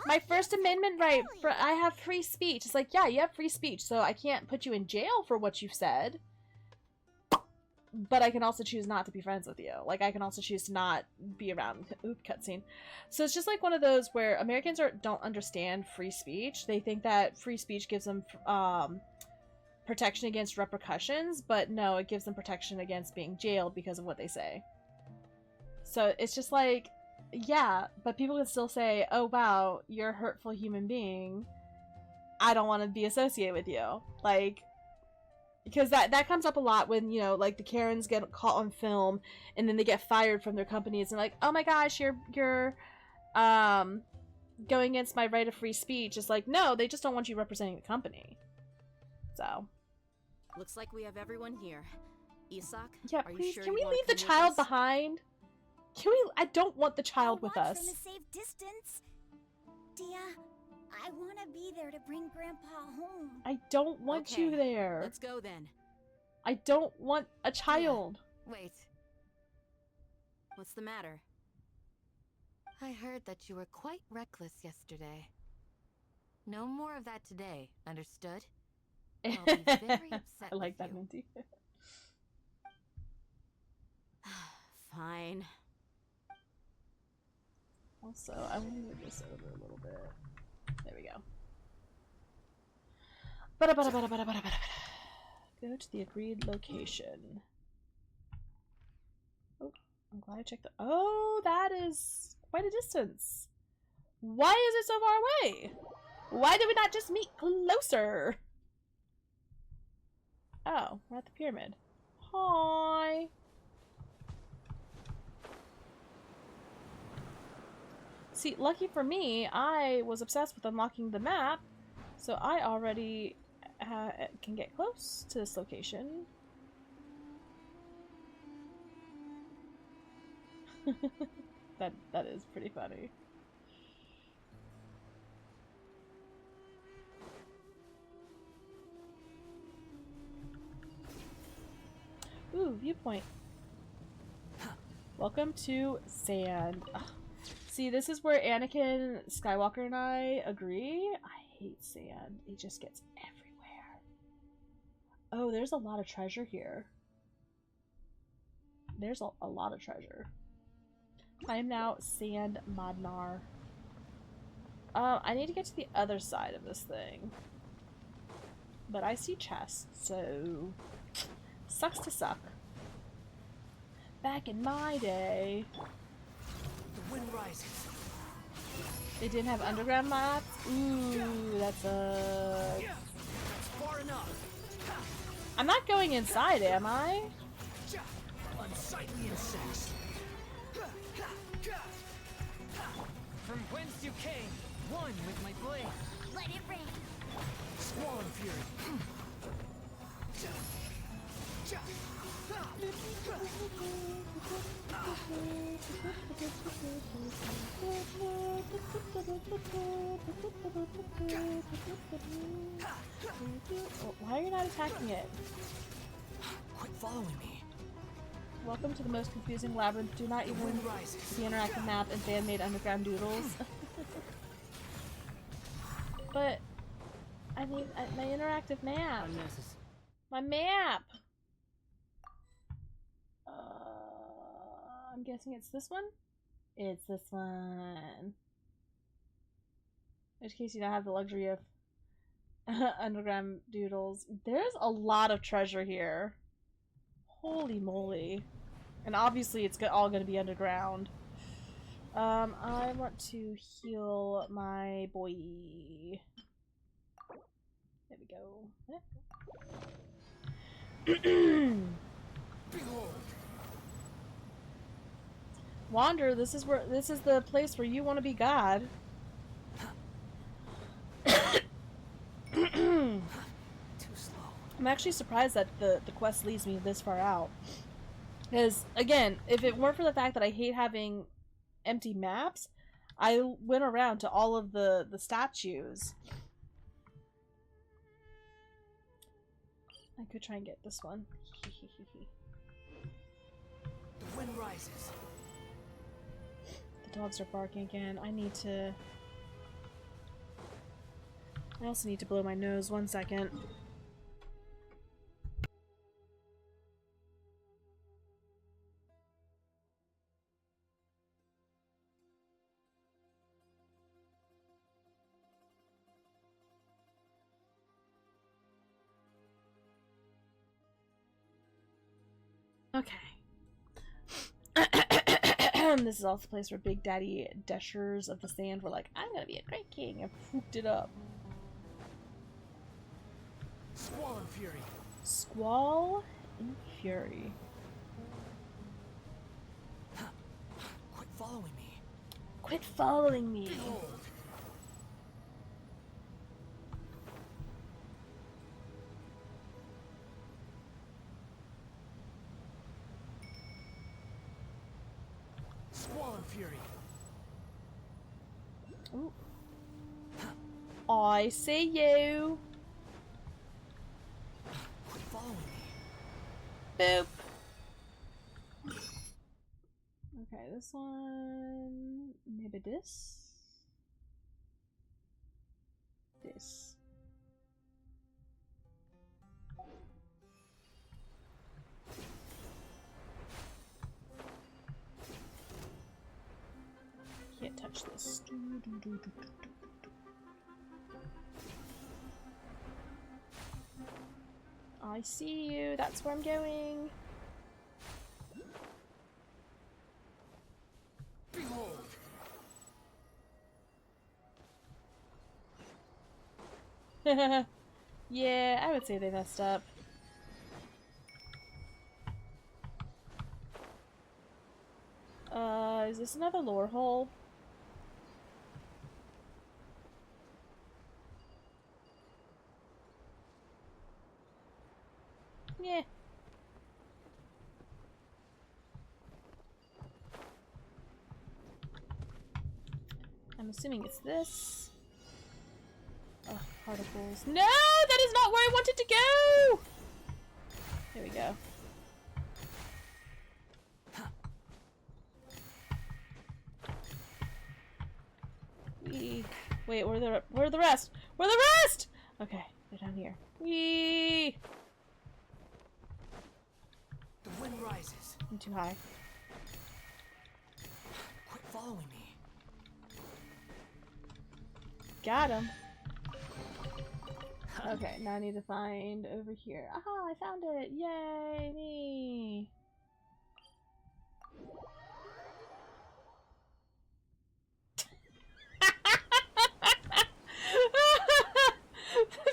my First Amendment right, I have free speech. It's like, yeah, you have free speech, so I can't put you in jail for what you've said. But I can also choose not to be friends with you. Like, I can also choose to not be around. Oop, cutscene. So it's just like one of those where Americans don't understand free speech. They think that free speech gives them protection against repercussions, but no, it gives them protection against being jailed because of what they say. So it's just like, yeah, but people can still say, oh wow, you're a hurtful human being. I don't want to be associated with you. Like, because that comes up a lot when, you know, like the Karens get caught on film and then they get fired from their companies and like, oh my gosh, you're going against my right of free speech. It's like, no, they just don't want you representing the company. So Looks like we have everyone here. Isak, yeah, are please, you sure can you we wanna leave the come with child us? behind? Can we? I don't want the child I'll with watch us. from a safe distance. Dia, I want to be there to bring Grandpa home. I don't want you Okay, there. Let's go then. I don't want a child. Wait. What's the matter? I heard that you were quite reckless yesterday. No more of that today, understood? I'll be very upset I like with that, you. Minty. Fine. Also, I want to move this over a little bit. There we go. Go to the agreed location. Oh, I'm glad I checked the— oh, that is quite a distance. Why is it so far away? Why did we not just meet closer? Oh, we're at the pyramid. Hi. See, lucky for me, I was obsessed with unlocking the map, so I already can get close to this location. that is pretty funny. Ooh, viewpoint. Welcome to sand. Ugh. See, this is where Anakin Skywalker and I agree. I hate sand. It just gets everywhere. Oh, there's a lot of treasure here. There's a lot of treasure. I am now Sand Madnar. I need to get to the other side of this thing. But I see chests, so sucks to suck. Back in my day, The wind rises. they didn't have underground maps. Ooh, that's a... That's far enough. I'm not going inside, am I? Unsightly insects. From whence you came, one with my blade. Let it rain. Squall and fury. Why are you not attacking it? Quit following me. Welcome to the most confusing labyrinth. Do not even the interactive map and fan-made underground doodles. But I need my interactive map. My map. I'm guessing it's this one. It's this one. In case you don't have the luxury of underground doodles. There's a lot of treasure here. Holy moly. And obviously it's all going to be underground. I want to heal my boy. There we go. Wander, this is the place where you want to be God. Too slow. I'm actually surprised that the quest leads me this far out. Because, again, if it weren't for the fact that I hate having empty maps, I went around to all of the statues. I could try and get this one. The wind rises. The dogs are barking again. I also need to blow my nose. 1 second. Okay. This is also the place where Big Daddy Deshers of the Sand were like, I'm gonna be a great king, and pooped it up. Squall and fury. Squall and fury. Quit following me. Quit following me. Behold. Squall and fury. Ooh. I see you. Quit following me. Boop. Okay, this one. Maybe this. This. Can't touch this. I see you. That's where I'm going. Behold. Yeah, I would say they messed up. Is this another lore hole? Yeah. I'm assuming it's this. Oh, particles. No! That is not where I wanted to go! There we go. Wait, where are the rest? Where are the rest? Okay, they're down here. Whee! The wind rises. I'm too high. Quit following me. Got him. Okay, now I need to find over here. Aha, I found it! Yay, me!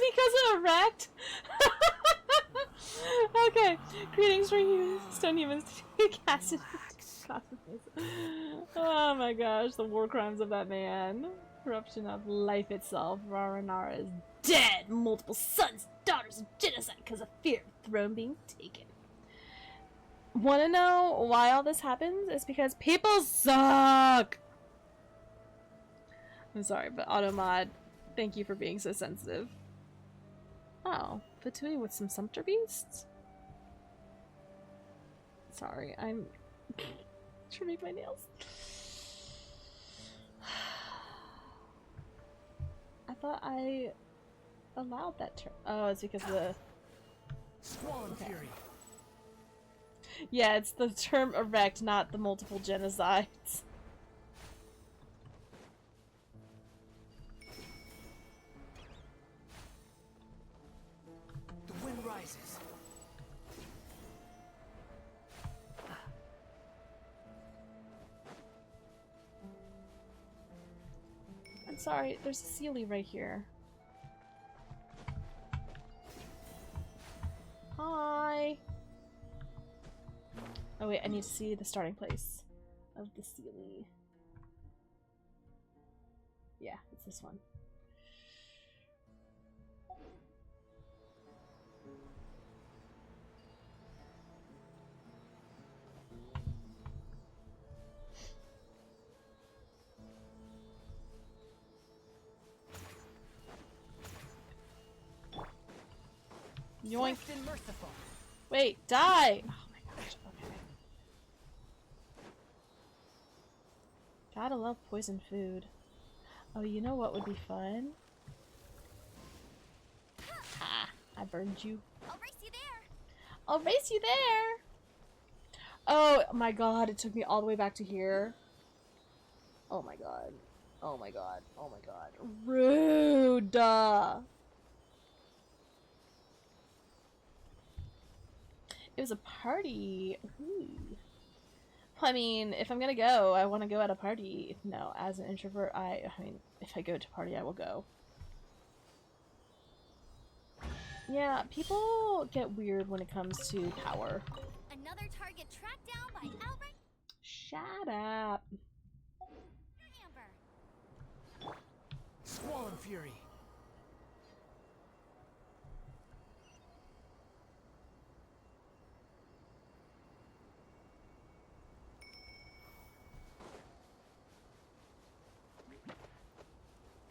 Because it wrecked? Okay, greetings from humans, stone humans, Cassidy. Oh my gosh, the war crimes of that man. Corruption of life itself. Raranara is dead! Multiple sons, daughters, of genocide because of fear of the throne being taken. Wanna know why all this happens? It's because people suck! I'm sorry, but Automod, thank you for being so sensitive. Oh, Fatui with some sumpter beasts? Sorry, I'm trimming my nails. I thought I allowed that term. Oh, it's because of the Squall Okay. Fury. Yeah, it's the term erect, not the multiple genocides. The wind rises. I'm sorry, there's a Sealy right here. Hi! Oh wait, I need to see the starting place of the Sealy. Yeah, it's this one. Yoink. Swift and merciful. Wait, die! Oh my gosh, okay. Gotta love poison food. Oh, you know what would be fun? Ah, I burned you. I'll race you there. I'll race you there! Oh my god, it took me all the way back to here. Oh my god. Oh my god. Oh my god. Rude! It was a party. Ooh. I mean, if I'm gonna go, I want to go at a party. No, as an introvert, I mean, if I go to a party, I will go. Yeah, people get weird when it comes to power. Another target tracked down by outright Shut up. Amber. Squall and Fury.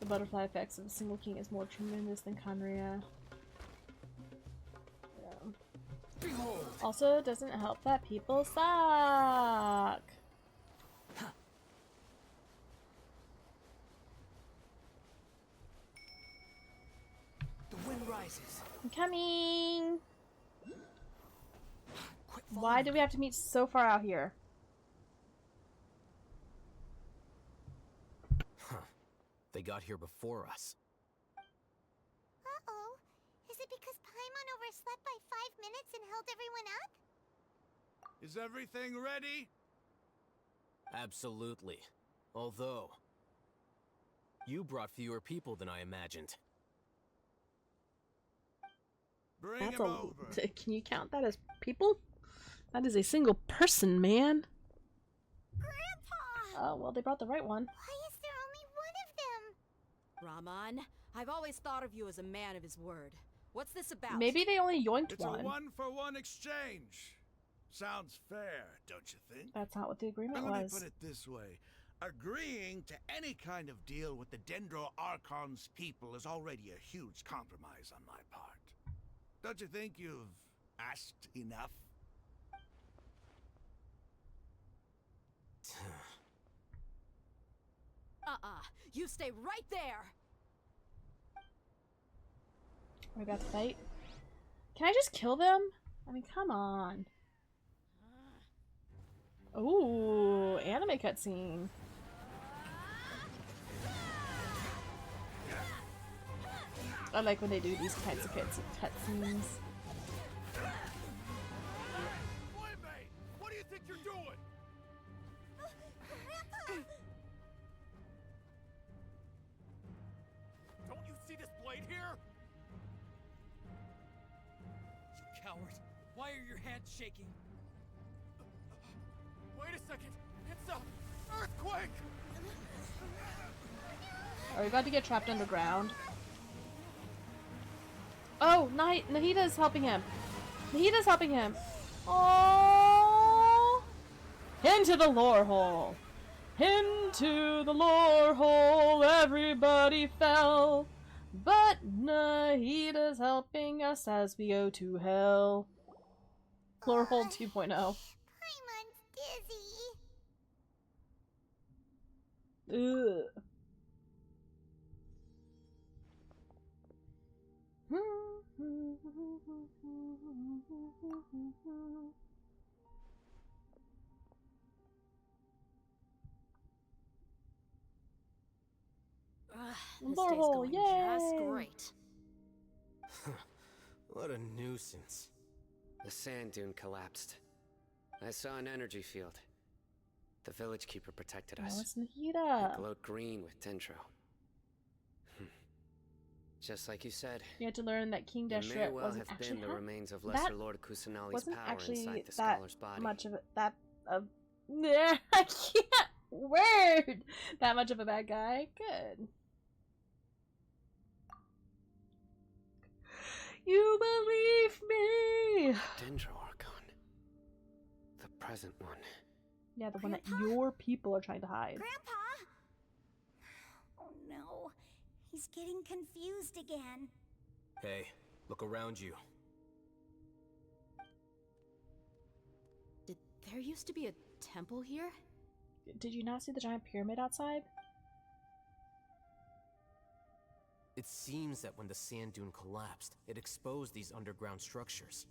The butterfly effects of a single king is more tremendous than Conria. Yeah. Behold. Also, it doesn't help that people suck. The wind rises. I'm coming. Quit Why following do we have to meet so far out here? They got here before us. Uh-oh. Is it because Paimon overslept by 5 minutes and held everyone up? Is everything ready? Absolutely. Although, you brought fewer people than I imagined. Bring That's him a. over. Can you count that as people? That is a single person, man. Grandpa! Oh well, they brought the right one. Why is there only one of them? Raman, I've always thought of you as a man of his word. What's this about? Maybe they only yoinked It's one. a one-for-one exchange. Sounds fair, don't you think? That's not what the agreement Let me was. put it this way. Agreeing to any kind of deal with the Dendro Archon's people is already a huge compromise on my part. Don't you think you've asked enough? You stay right there! Are we about to fight? Can I just kill them? I mean, come on. Ooh, anime cutscene. I like when they do these kinds of cutscenes. Playmate! What do you think you're doing? Don't you see this blade here? You coward. Why are your hands shaking? Wait a second. It's a earthquake! Are we about to get trapped underground? Oh, Nahida's helping him. Nahida's helping him. Oh! Into the lore hole. Into the lore hole. Everybody fell. But Nahida's helping us as we go to hell. Lore hole 2.0. Paimon, Paimon's dizzy. Ugh. This Lore day's hole, going just yay! great. What a nuisance. The sand dune collapsed. I saw an energy field. The village keeper protected Oh, us. it's It Nahida. glowed green with dendro. Just like you said, You had to learn that King it may Deshret well wasn't have actually been the remains of that Lesser Lord Kusanali's wasn't power actually inside the that scholar's body. much of it. That I can't word that much of a bad guy. Good. You believe me. Dendro Archon. The present one. Yeah, the one that Grandpa? your people are trying to hide. Grandpa! Oh no. He's getting confused again. Hey, look around you. There used to be a temple here? Did you not see the giant pyramid outside? It seems that when the sand dune collapsed, it exposed these underground structures.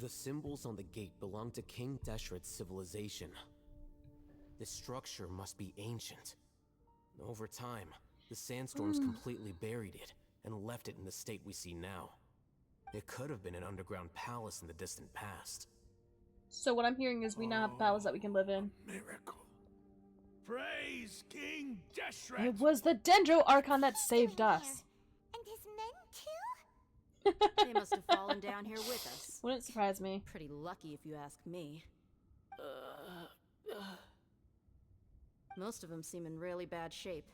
The symbols on the gate belong to King Deshret's civilization. This structure must be ancient. Over time, the sandstorms completely buried it and left it in the state we see now. It could have been an underground palace in the distant past. So what I'm hearing is we now have palace that we can live in. Miracle. Praise King Deshret. It was the Dendro Archon that saved us. And his men too? They must have fallen down here with us. Wouldn't surprise me. Pretty lucky if you ask me. Most of them seem in really bad shape.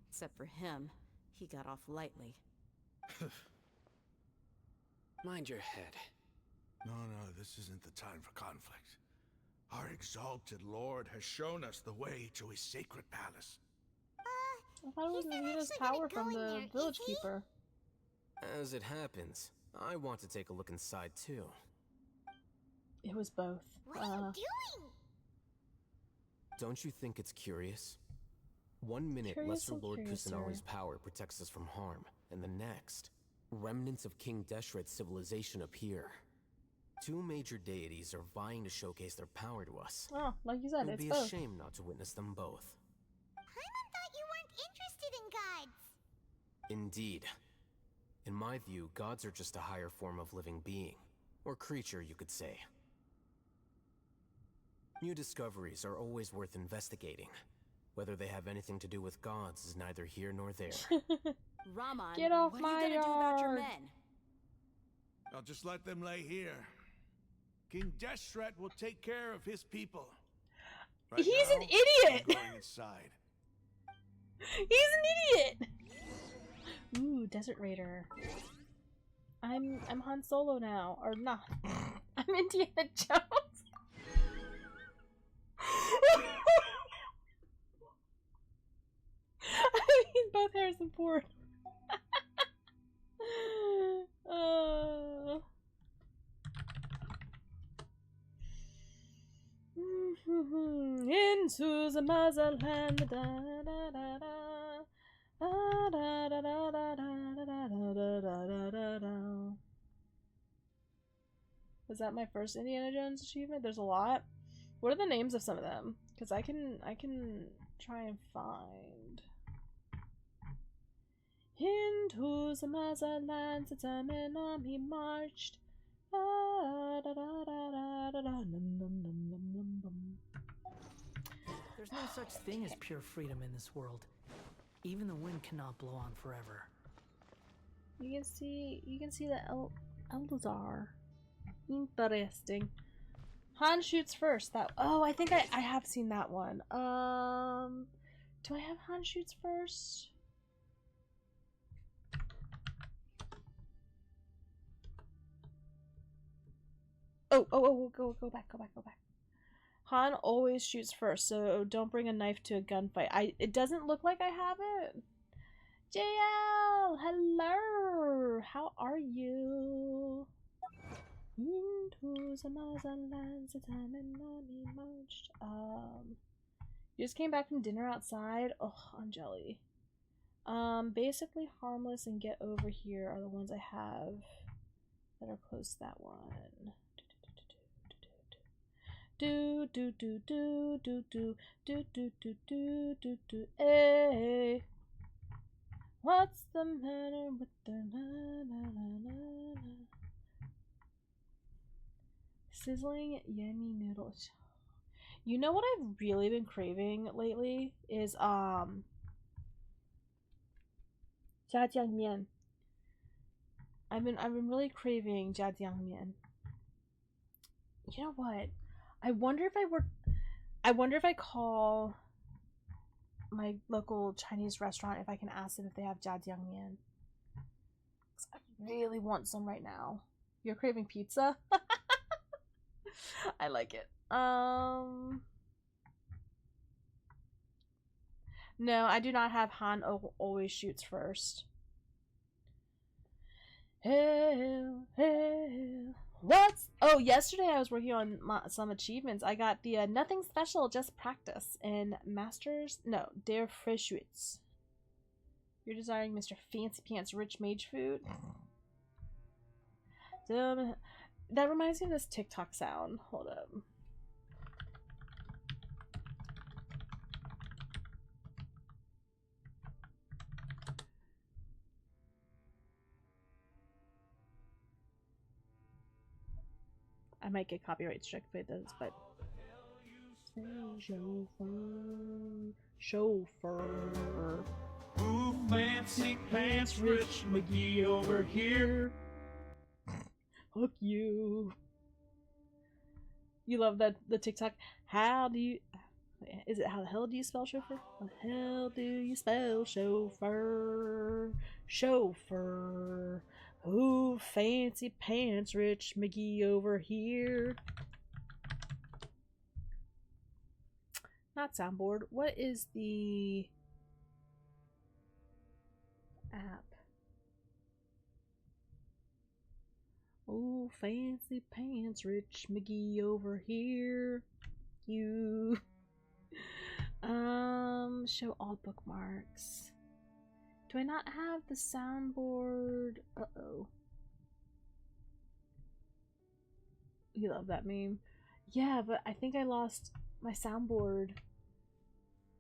Except for him. He got off lightly. Mind your head. No, this isn't the time for conflict. Our exalted lord has shown us the way to his sacred palace. I thought it was He's not Nahita's actually gonna power go from in the there, village is he? keeper. As it happens, I want to take a look inside too. It was both. What are you doing? Don't you think it's curious? One minute, Curious Lesser and Lord curiouser. Kusanali's power protects us from harm, and the next, remnants of King Deshret's civilization appear. Two major deities are vying to showcase their power to us. Oh, like you It said, would it's be both. a shame not to witness them both. Paimon thought you weren't interested in gods. Indeed. In my view, gods are just a higher form of living being. Or creature, you could say. New discoveries are always worth investigating. Whether they have anything to do with gods is neither here nor there. Raman, Get off what my are you gonna do about your yard. men? I'll just let them lay here. King Deshret will take care of his people. Right He's now, an idiot! I'm going inside. He's an idiot! Ooh, Desert Raider. I'm Han Solo now. Or not. I'm Indiana Jones. I mean, both Harrison Ford. Into the motherland. Da, da, da, da. Da, da, da, da, da, da, da, da, da, da, da, da. Was that my first Indiana Jones achievement? There's a lot. What are the names of some of them? Because I can try and find. Into the motherland, the German army marched. Da, da, da, da, da, da, da, num, num, num, num, num, num. There's no such thing as pure freedom in this world. Even the wind cannot blow on forever. You can see the Eldazar. Interesting. Han shoots first. I think I have seen that one. Do I have Han shoots first? Oh, go back. Han always shoots first, so don't bring a knife to a gunfight. It doesn't look like I have it. JL, hello. How are you? Into the motherlands, the time and mommy marched. You just came back from dinner outside? Oh, I'm jelly. Basically harmless and get over here are the ones I have that are close to that one. Do do do do do do do do do do do do. Hey, what's the matter with the na na na na na? Sizzling yummy noodles. You know what I've really been craving lately is jjajangmyeon. I've been really craving jjajangmyeon. You know what? I wonder if I call my local Chinese restaurant if I can ask them if they have jjajangmyeon. I really want some right now. You're craving pizza? I like it. No, I do not have Han always shoots first. Hell, hell. What's... Oh, yesterday I was working on some achievements. I got the nothing special, just practice in Masters... No, Der Frischwitz. You're desiring Mr. Fancy Pants Rich Mage Food? That reminds me of this TikTok sound. Hold up. I might get copyright struck by this, but... Chauffeur. Ooh, fancy pants, Rich McGee over here. Fuck you. You love that the TikTok. How do you... Is it how the hell do you spell chauffeur? How the hell do you spell chauffeur? Chauffeur. Ooh, fancy pants, Rich McGee over here. Not soundboard. What is the app? Ooh, fancy pants, Rich McGee over here. You. Show all bookmarks. Do I not have the soundboard? Uh-oh. You love that meme. Yeah, but I think I lost my soundboard.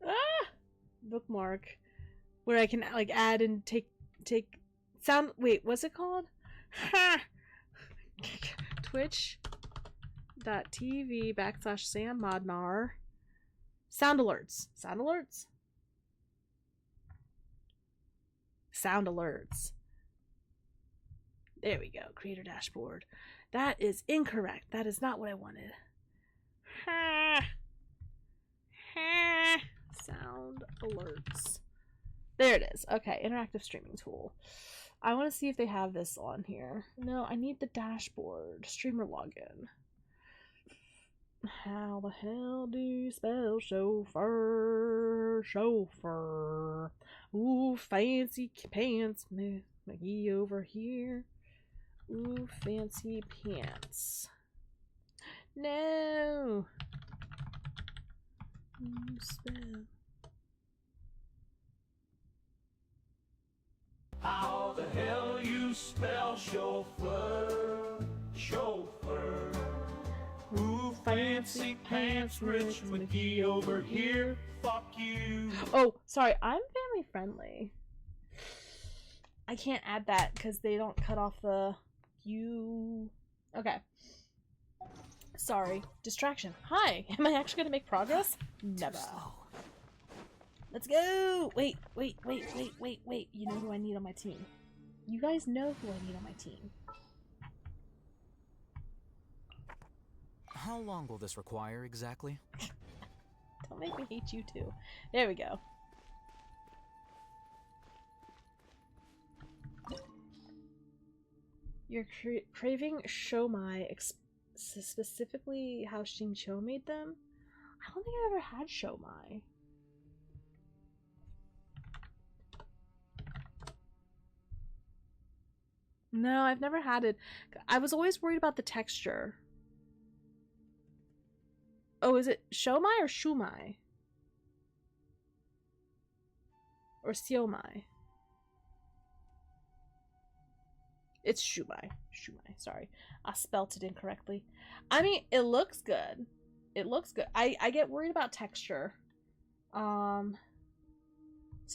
Ah! Bookmark. Where I can like add and take sound. Wait, what's it called? Ha! Twitch.tv/SamModnar. Sound alerts. Sound alerts? Sound alerts. There we go. Creator dashboard. That is incorrect. That is not what I wanted. Ha! Ha! Sound alerts. There it is. Okay, interactive streaming tool. I want to see if they have this on here. No, I need the dashboard. Streamer login. How the hell do you spell chauffeur? Chauffeur. Ooh, fancy pants. McGee over here. Ooh, fancy pants. No. Spell. How the hell you spell chauffeur? Chauffeur. Ooh, fancy pants, Rich McGee over here. Fuck you. Oh, sorry. I'm family friendly. I can't add that because they don't cut off the you. Okay. Sorry. Distraction. Hi. Am I actually going to make progress? Never. Let's go. Wait. You know who I need on my team. You guys know who I need on my team. How long will this require exactly? Don't make me hate you too. There we go. You're craving shomai, specifically how Xingqiu made them? I don't think I've ever had shomai. No, I've never had it. I was always worried about the texture. Oh, is it shomai or shumai? Or siomai? It's shumai. Shumai, sorry. I spelt it incorrectly. I mean, it looks good. It looks good. I get worried about texture. So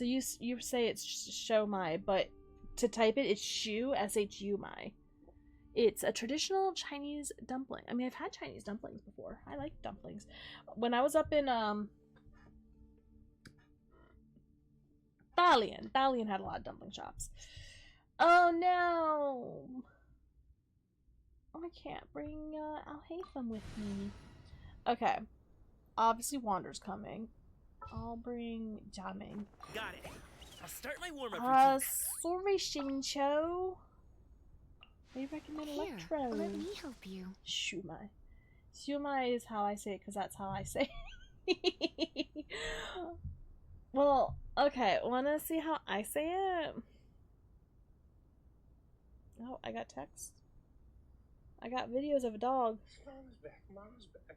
you say it's shomai, but to type it, it's shu, S-H-U-mai. It's a traditional Chinese dumpling. I mean, I've had Chinese dumplings before. I like dumplings. When I was up in Dalian had a lot of dumpling shops. Oh no! I can't bring Al-Haytham with me. Okay. Obviously Wander's coming. I'll bring Jiaming. Got it. I'll start my warm-up routine. Sorry, Shincho. They recommend Here, Electro. let me help you. Shumai. Shumai is how I say it because that's how I say it. Well, okay. Wanna see how I say it? Oh, I got text. I got videos of a dog. Mama's back. Mama's back.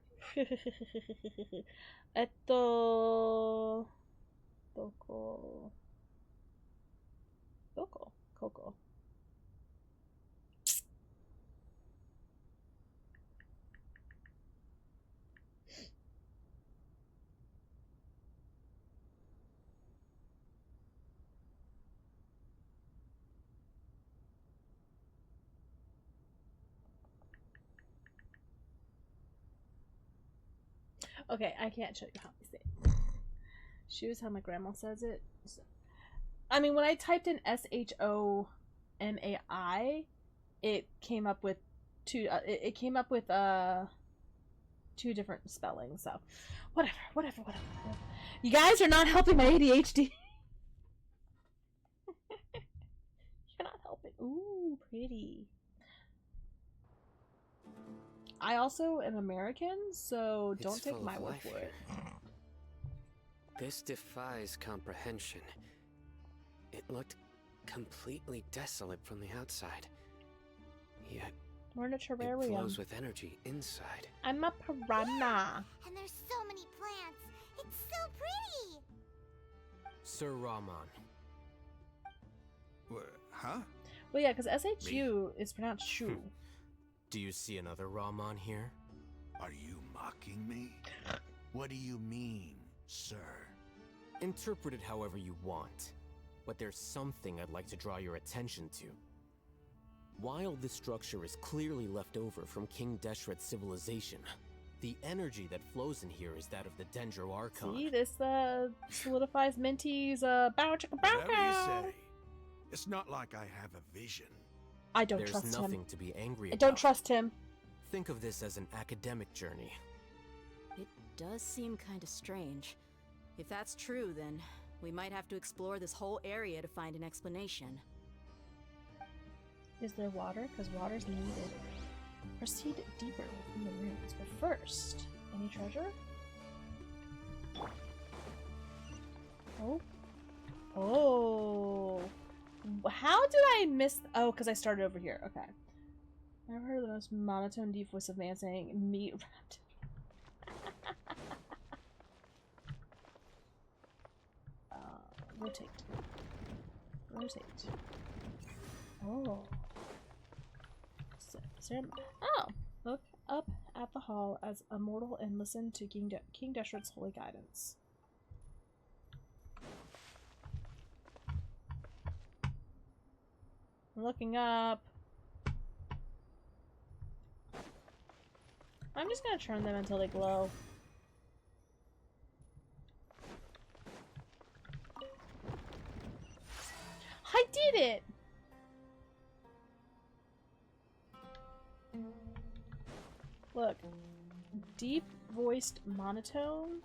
Coco. Okay, I can't show you how I say it. She was how my grandma says it. So, I mean, when I typed in SHOMAI, it came up with two. It came up with two different spellings. So, whatever. You guys are not helping my ADHD. You're not helping. Ooh, pretty. I also am American, so don't take my word for it. This defies comprehension. It looked completely desolate from the outside. Yet we're in a it terrarium. flows with energy inside. I'm a piranha. And there's so many plants. It's so pretty. Sir Rahman. Huh? Well, yeah, because SHU is pronounced shu. Do you see another Rahman here? Are you mocking me? What do you mean, sir? Interpret it however you want, but there's something I'd like to draw your attention to. While this structure is clearly left over from King Deshret's civilization, the energy that flows in here is that of the Dendro Archon. See, this solidifies Minty's bow chicka bow Whatever you cow. say. It's not like I have a vision. I don't There's trust him. nothing to be angry I about. don't trust him. Think of this as an academic journey. It does seem kind of strange. If that's true, then we might have to explore this whole area to find an explanation. Is there water? Because water's needed. Proceed deeper within the ruins. But first, any treasure? Oh. Oh. How did I miss... Oh, because I started over here. Okay. I've heard the most monotone deep voice of man saying meat wrapped. Rotate. Oh. Oh. Look up at the hall as a mortal and listen to King Deshret's holy guidance. Looking up. I'm just gonna turn them until they glow. I did it! Look. Deep voiced monotone.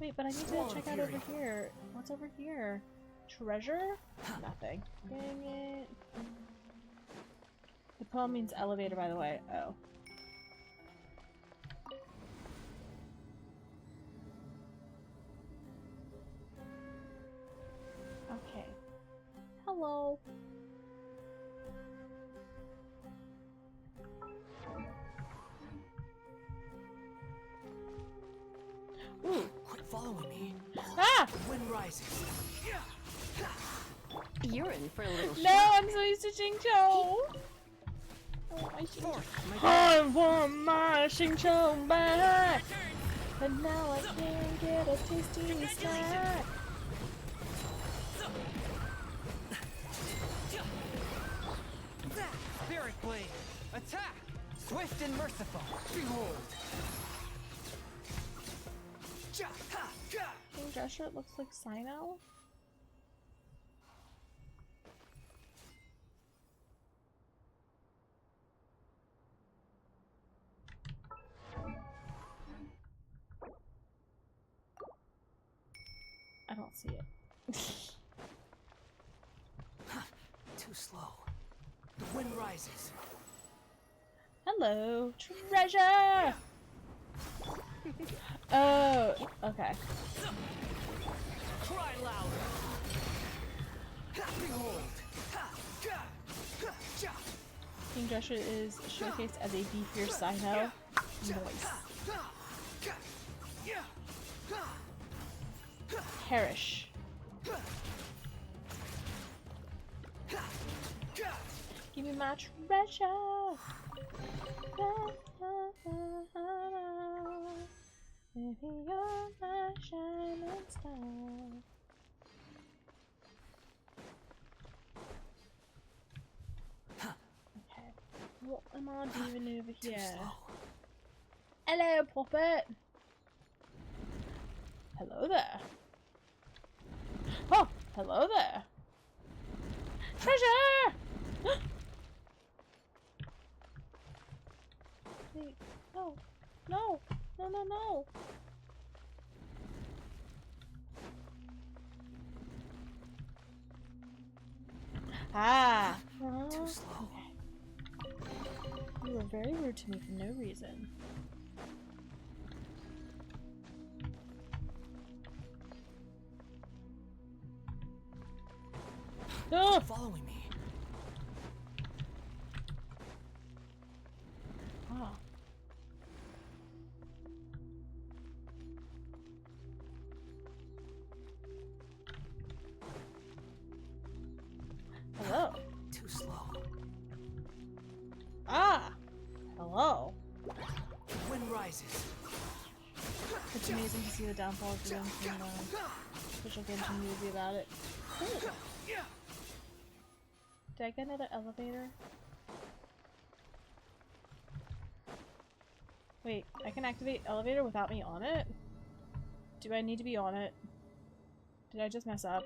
Wait, but I need to check out over here. What's over here? Treasure? Nothing. Dang it. The poem means elevator, by the way. Oh. Okay. go. Ooh. Quit following me. Ah! The wind rises. You're in for a little No, I'm so used to Xingqiu. I want my Xingqiu back. But now I can't get a tasty snack. Spirit Blade! Attack! Swift and merciful! Behold! King Drescher looks like Sino. I don't see it. Too slow. The wind rises. Hello, treasure! Oh, okay. Cry louder. Behold. King Drescher is showcased as a beefier Sino. Nice. Perish. Give me my treasure. Maybe you're my shining star. Okay. What am I doing over here? Hello, Puppet. Hello there. Oh, hello there. Treasure! Wait, no, no, no, no, no. Ah! Too slow. Okay. You were very rude to me for no reason. No! Following me. Ah. Hello. Too slow. Ah! Hello. The wind rises. It's amazing to see the downfall of the Genshin official Genshin movie about it. Ooh. Did I get another elevator? Wait, I can activate elevator without me on it? Do I need to be on it? Did I just mess up?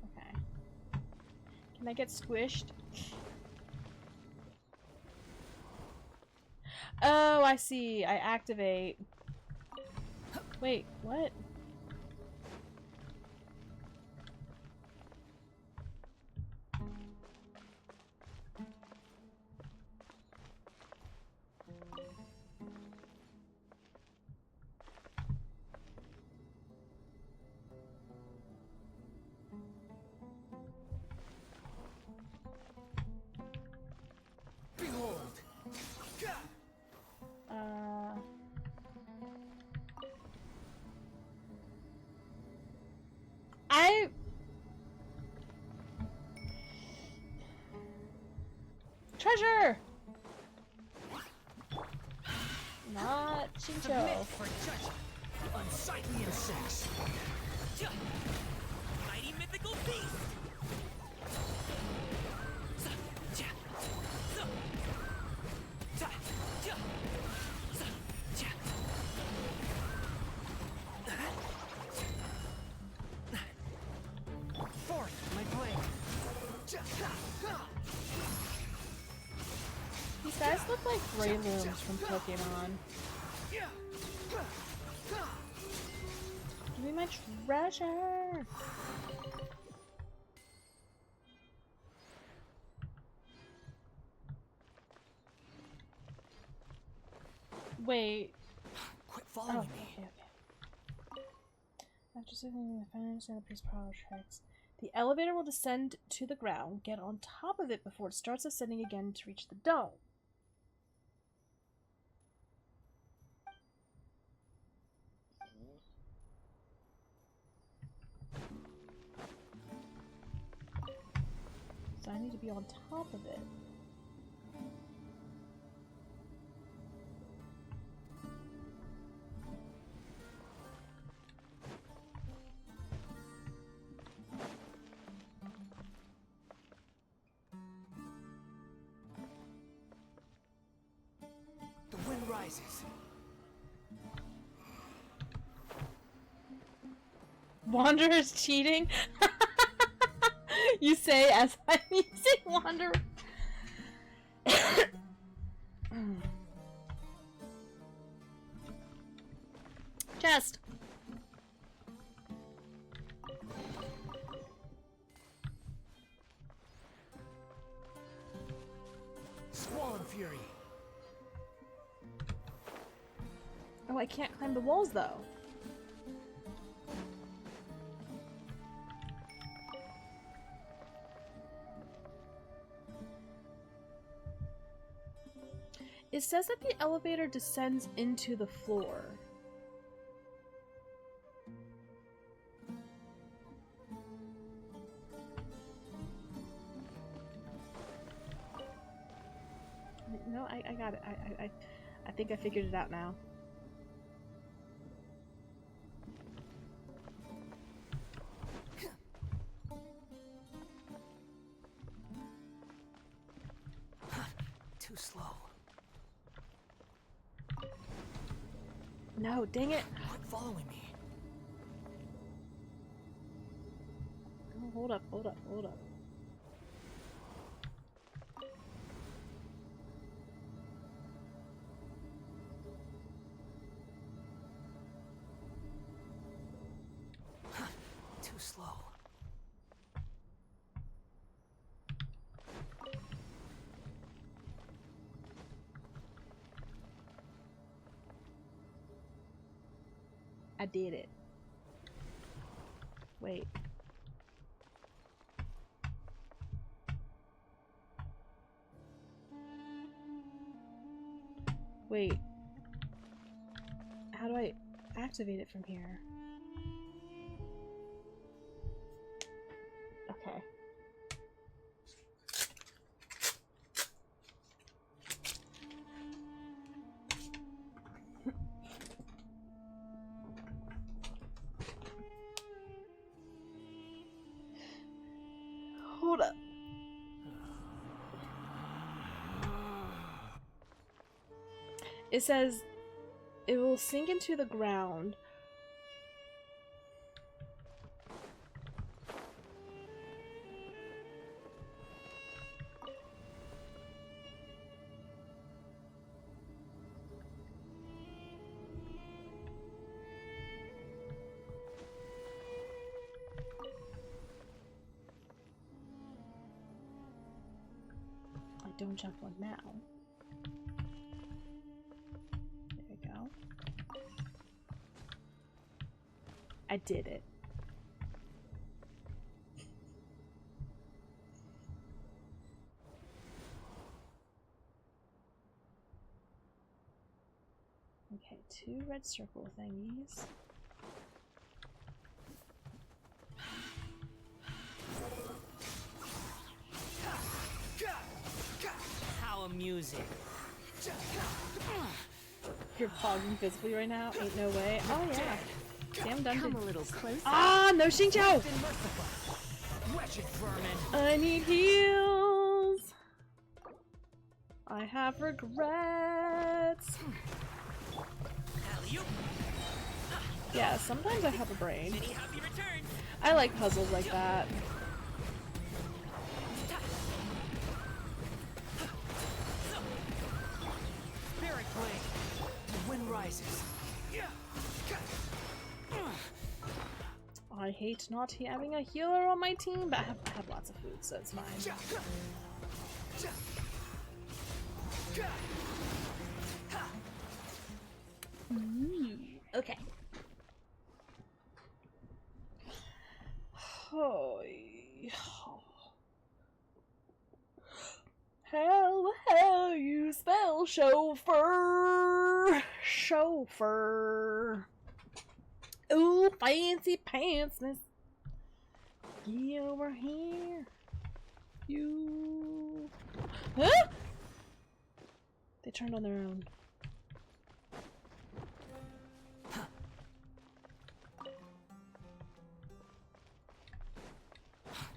Okay. Can I get squished? Oh, I see. I activate. Wait, what? Behold. Treasure! Not Xingqiu. Submit for judgment. Unsightly insects. Mighty mythical beast! Forth, my blade! These guys look like Greylooms from Pokemon. Give me my treasure! Wait. Quit following me. Okay. After something the finance and the priest power tracks, The elevator will descend to the ground. Get on top of it before it starts ascending again to reach the dome. So I need to be on top of it. The wind rises. Wanderer's cheating? You say as I'm using Wanderer. Chest. Squall and fury. Oh, I can't climb the walls though. It says that the elevator descends into the floor. No, I got it. I think I figured it out now. Too slow. No, dang it. Quit following me. Oh, hold up, hold up, hold up. Too slow. I did it. Wait. Wait. How do I activate it from here? Okay. Hold up. It says it will sink into the ground. Don't jump on now. There we go. I did it. Okay, 2 red circle thingies. How amusing. You're pogging physically right now? Ain't no way. Oh yeah. See, I'm done. Come a little closer. Ah, no Xingqiu! Wretched vermin. I need heals. I have regrets. Yeah, sometimes I have a brain. I like puzzles like that. Spirit blade. The wind rises. I hate not having a healer on my team, but I have lots of food, so it's fine. Okay. Oh, chauffeur. Chauffeur. Ooh, fancy pants, miss. Get over here. You. Huh? They turned on their own.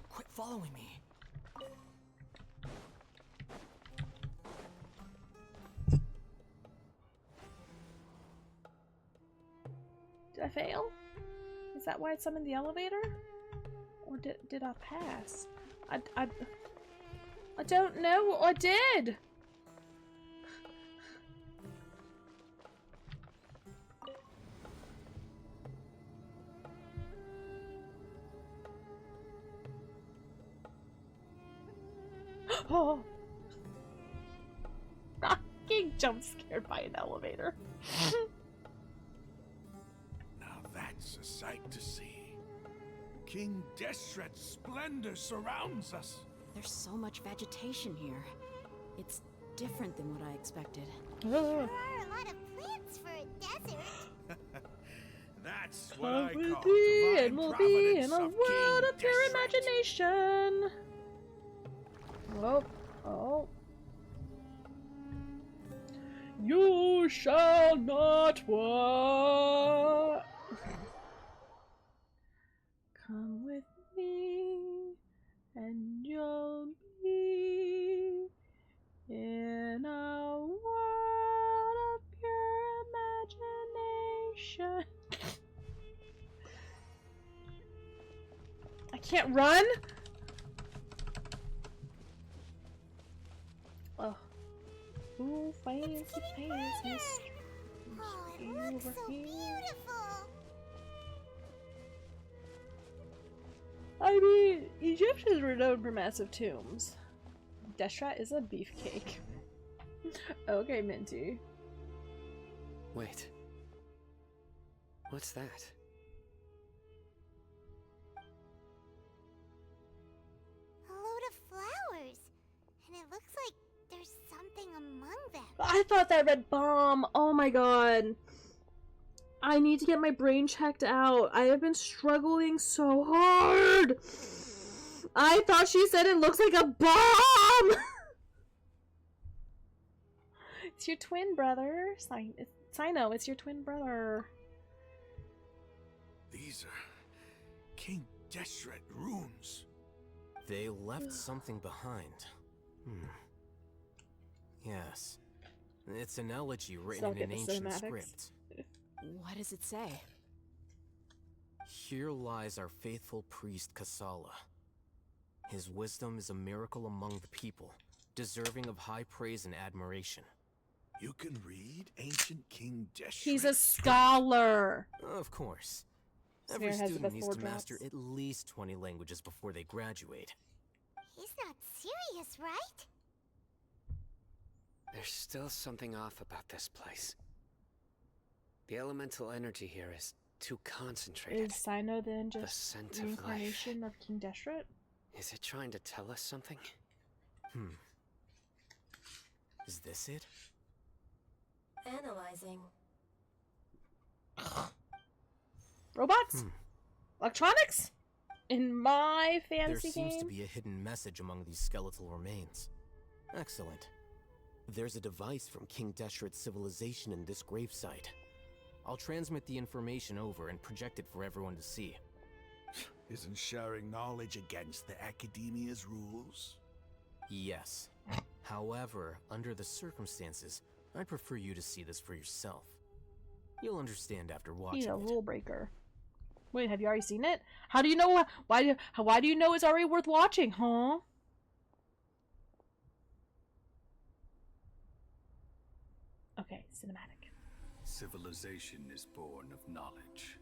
Quit following me. Did I fail? Is that why it's summoned the elevator? Or did I pass? I don't know what I did! Oh! I'm getting jump scared by an elevator. Now that's a sight to see. King Deshret's splendor surrounds us. There's so much vegetation here. It's different than what I expected. There are a lot of plants for a desert. That's what I Come call with me divine and we'll be in providence a of world King of pure Deshret. imagination. Oh, oh. You shall not walk. Come with me, and you'll be in a world of pure imagination. I can't run? Oh. Ooh, fancy pants, miss. Oh, it looks so beautiful. I mean, Egyptians were known for massive tombs. Deshret is a beefcake. Okay, Minty. Wait. What's that? A load of flowers. And it looks like there's something among them. I thought that read bomb. Oh my god. I need to get my brain checked out. I have been struggling so hard. I thought she said it looks like a bomb. It's your twin brother. Sino, it's your twin brother. These are King Deshret runes. They left something behind. Yes. It's an elegy written in an ancient script. What does it say? Here lies our faithful priest Kasala. His wisdom is a miracle among the people, deserving of high praise and admiration. You can read ancient King Deshret. He's a scholar. Of course. Smear Every has the student best needs four to master drops. at least 20 languages before they graduate. He's not serious, right? There's still something off about this place. The elemental energy here is too concentrated. Is Sino then The just scent the of life. incarnation of King Deshret? Is it trying to tell us something? Is this it? Analyzing. Robots? Electronics? In my There fancy seems to game? be a hidden message among these skeletal remains. Excellent. There's a device from King Deshret's civilization in this gravesite. I'll transmit the information over and project it for everyone to see. Isn't sharing knowledge against the Academia's rules? Yes. However, under the circumstances, I'd prefer you to see this for yourself. You'll understand after watching He's a it. rule breaker. Wait, have you already seen it? How do you know? Why do you know it's already worth watching, huh? Okay, cinematic. Civilization is born of knowledge,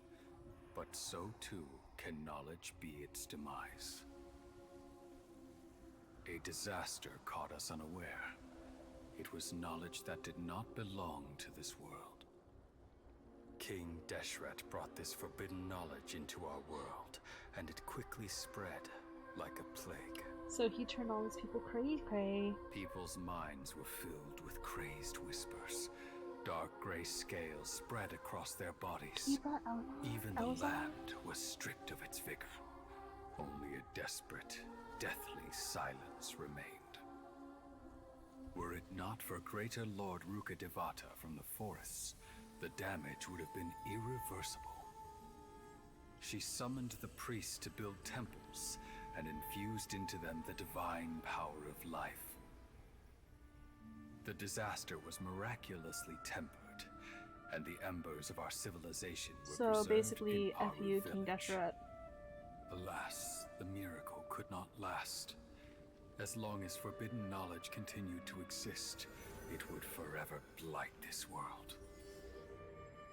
but so too can knowledge be its demise. A disaster caught us unaware. It was knowledge that did not belong to this world. King Deshret brought this forbidden knowledge into our world, and it quickly spread like a plague. So he turned all these people cray. People's minds were filled with crazed whispers. Dark gray scales spread across their bodies. Even the land was stripped of its vigor. Only a desperate, deathly silence remained. Were it not for Greater Lord Rukkhadevata from the forests, the damage would have been irreversible. She summoned the priests to build temples and infused into them the divine power of life. The disaster was miraculously tempered, and the embers of our civilization were so preserved basically, in F you, Aru King village. Deshret. Alas, the miracle could not last. As long as forbidden knowledge continued to exist, it would forever blight this world.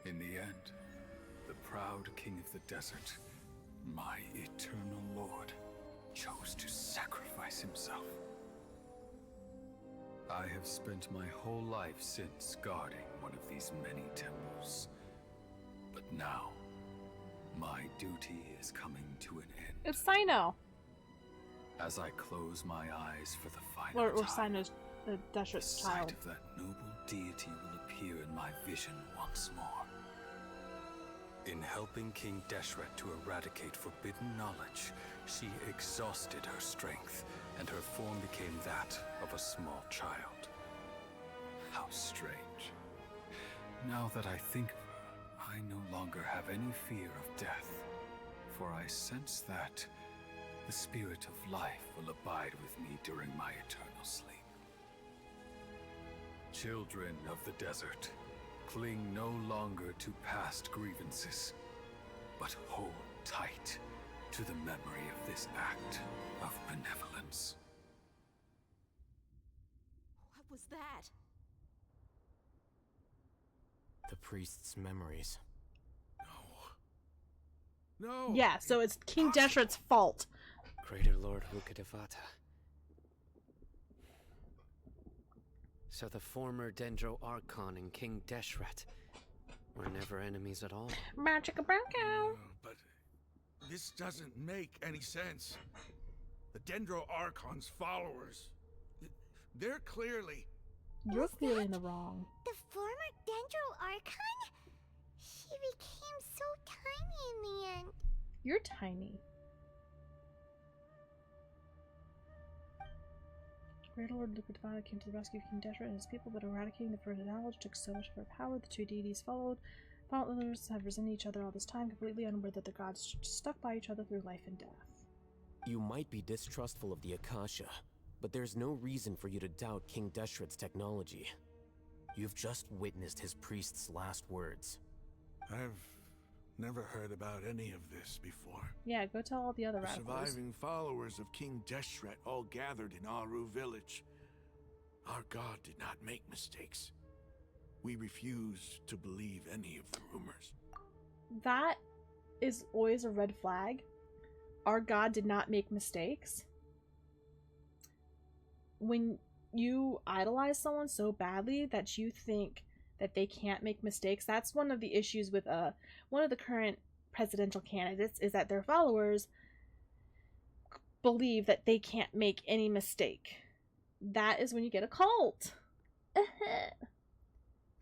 In the end, the proud king of the desert, my eternal lord, chose to sacrifice himself. I have spent my whole life since guarding one of these many temples. But now, my duty is coming to an end. It's Sino. As I close my eyes for the final Or time, Sino's Deshret's the child. sight of that noble deity will appear in my vision once more. In helping King Deshret to eradicate forbidden knowledge, she exhausted her strength, and her form became that of a small child. How strange. Now that I think of her, I no longer have any fear of death, for I sense that the spirit of life will abide with me during my eternal sleep. Children of the desert, cling no longer to past grievances, but hold tight to the memory of this act of benevolence. What was that? The priest's memories. No. Yeah, so it's King Deshret's fault. Greater Lord Rukkhadevata. So the former Dendro Archon and King Deshret were never enemies at all. Magic brown cow. But this doesn't make any sense. The Dendro Archon's followers, they're clearly... You're clearly in the wrong. The former Dendro Archon? She became so tiny in the end. You're tiny. Great Lord Rukkhadevata came to the rescue of King Deshret and his people, but eradicating the further knowledge took so much of her power. The two deities followed. Followers have resented each other all this time, completely unaware that the gods stuck by each other through life and death. You might be distrustful of the Akasha, but there's no reason for you to doubt King Deshret's technology. You've just witnessed his priest's last words. I've never heard about any of this before. Yeah, go tell all the other The radicals. surviving followers of King Deshret all gathered in Aru village. Our god did not make mistakes. We refuse to believe any of the rumors. That is always a red flag. Our God did not make mistakes. When you idolize someone so badly that you think that they can't make mistakes, that's one of the issues with one of the current presidential candidates, is that their followers believe that they can't make any mistake. That is when you get a cult.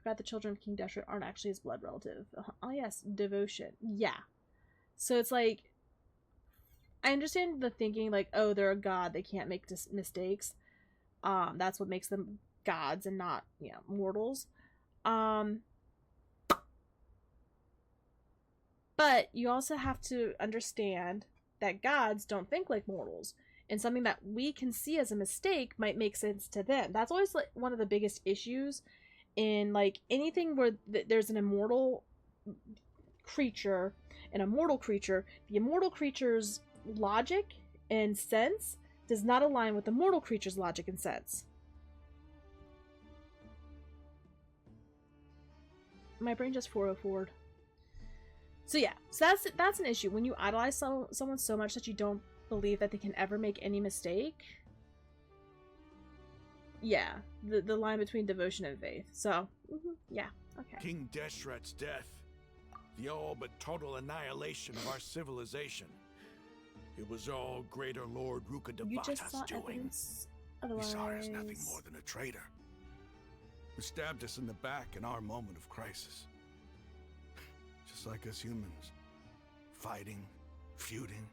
Forgot the children of King Deshret aren't actually his blood relative. Oh yes, devotion. Yeah. So it's like, I understand the thinking, like, oh, they're a god, they can't make mistakes. That's what makes them gods and not, you know, mortals. But you also have to understand that gods don't think like mortals, and something that we can see as a mistake might make sense to them. That's always like one of the biggest issues in like anything where there's an immortal creature and a mortal creature. The immortal creature's logic and sense does not align with the mortal creature's logic and sense. My brain just 404'd. So yeah, so that's an issue. When you idolize someone so much that you don't believe that they can ever make any mistake. Yeah, the line between devotion and faith. So, yeah, okay. King Deshret's death, the all but total annihilation of our civilization. It was all Greater Lord You just saw Rukkhadevata's doing. evidence. Otherwise, We saw her as nothing more than a traitor. who stabbed us in the back in our moment of crisis. Just like us humans. Fighting, feuding,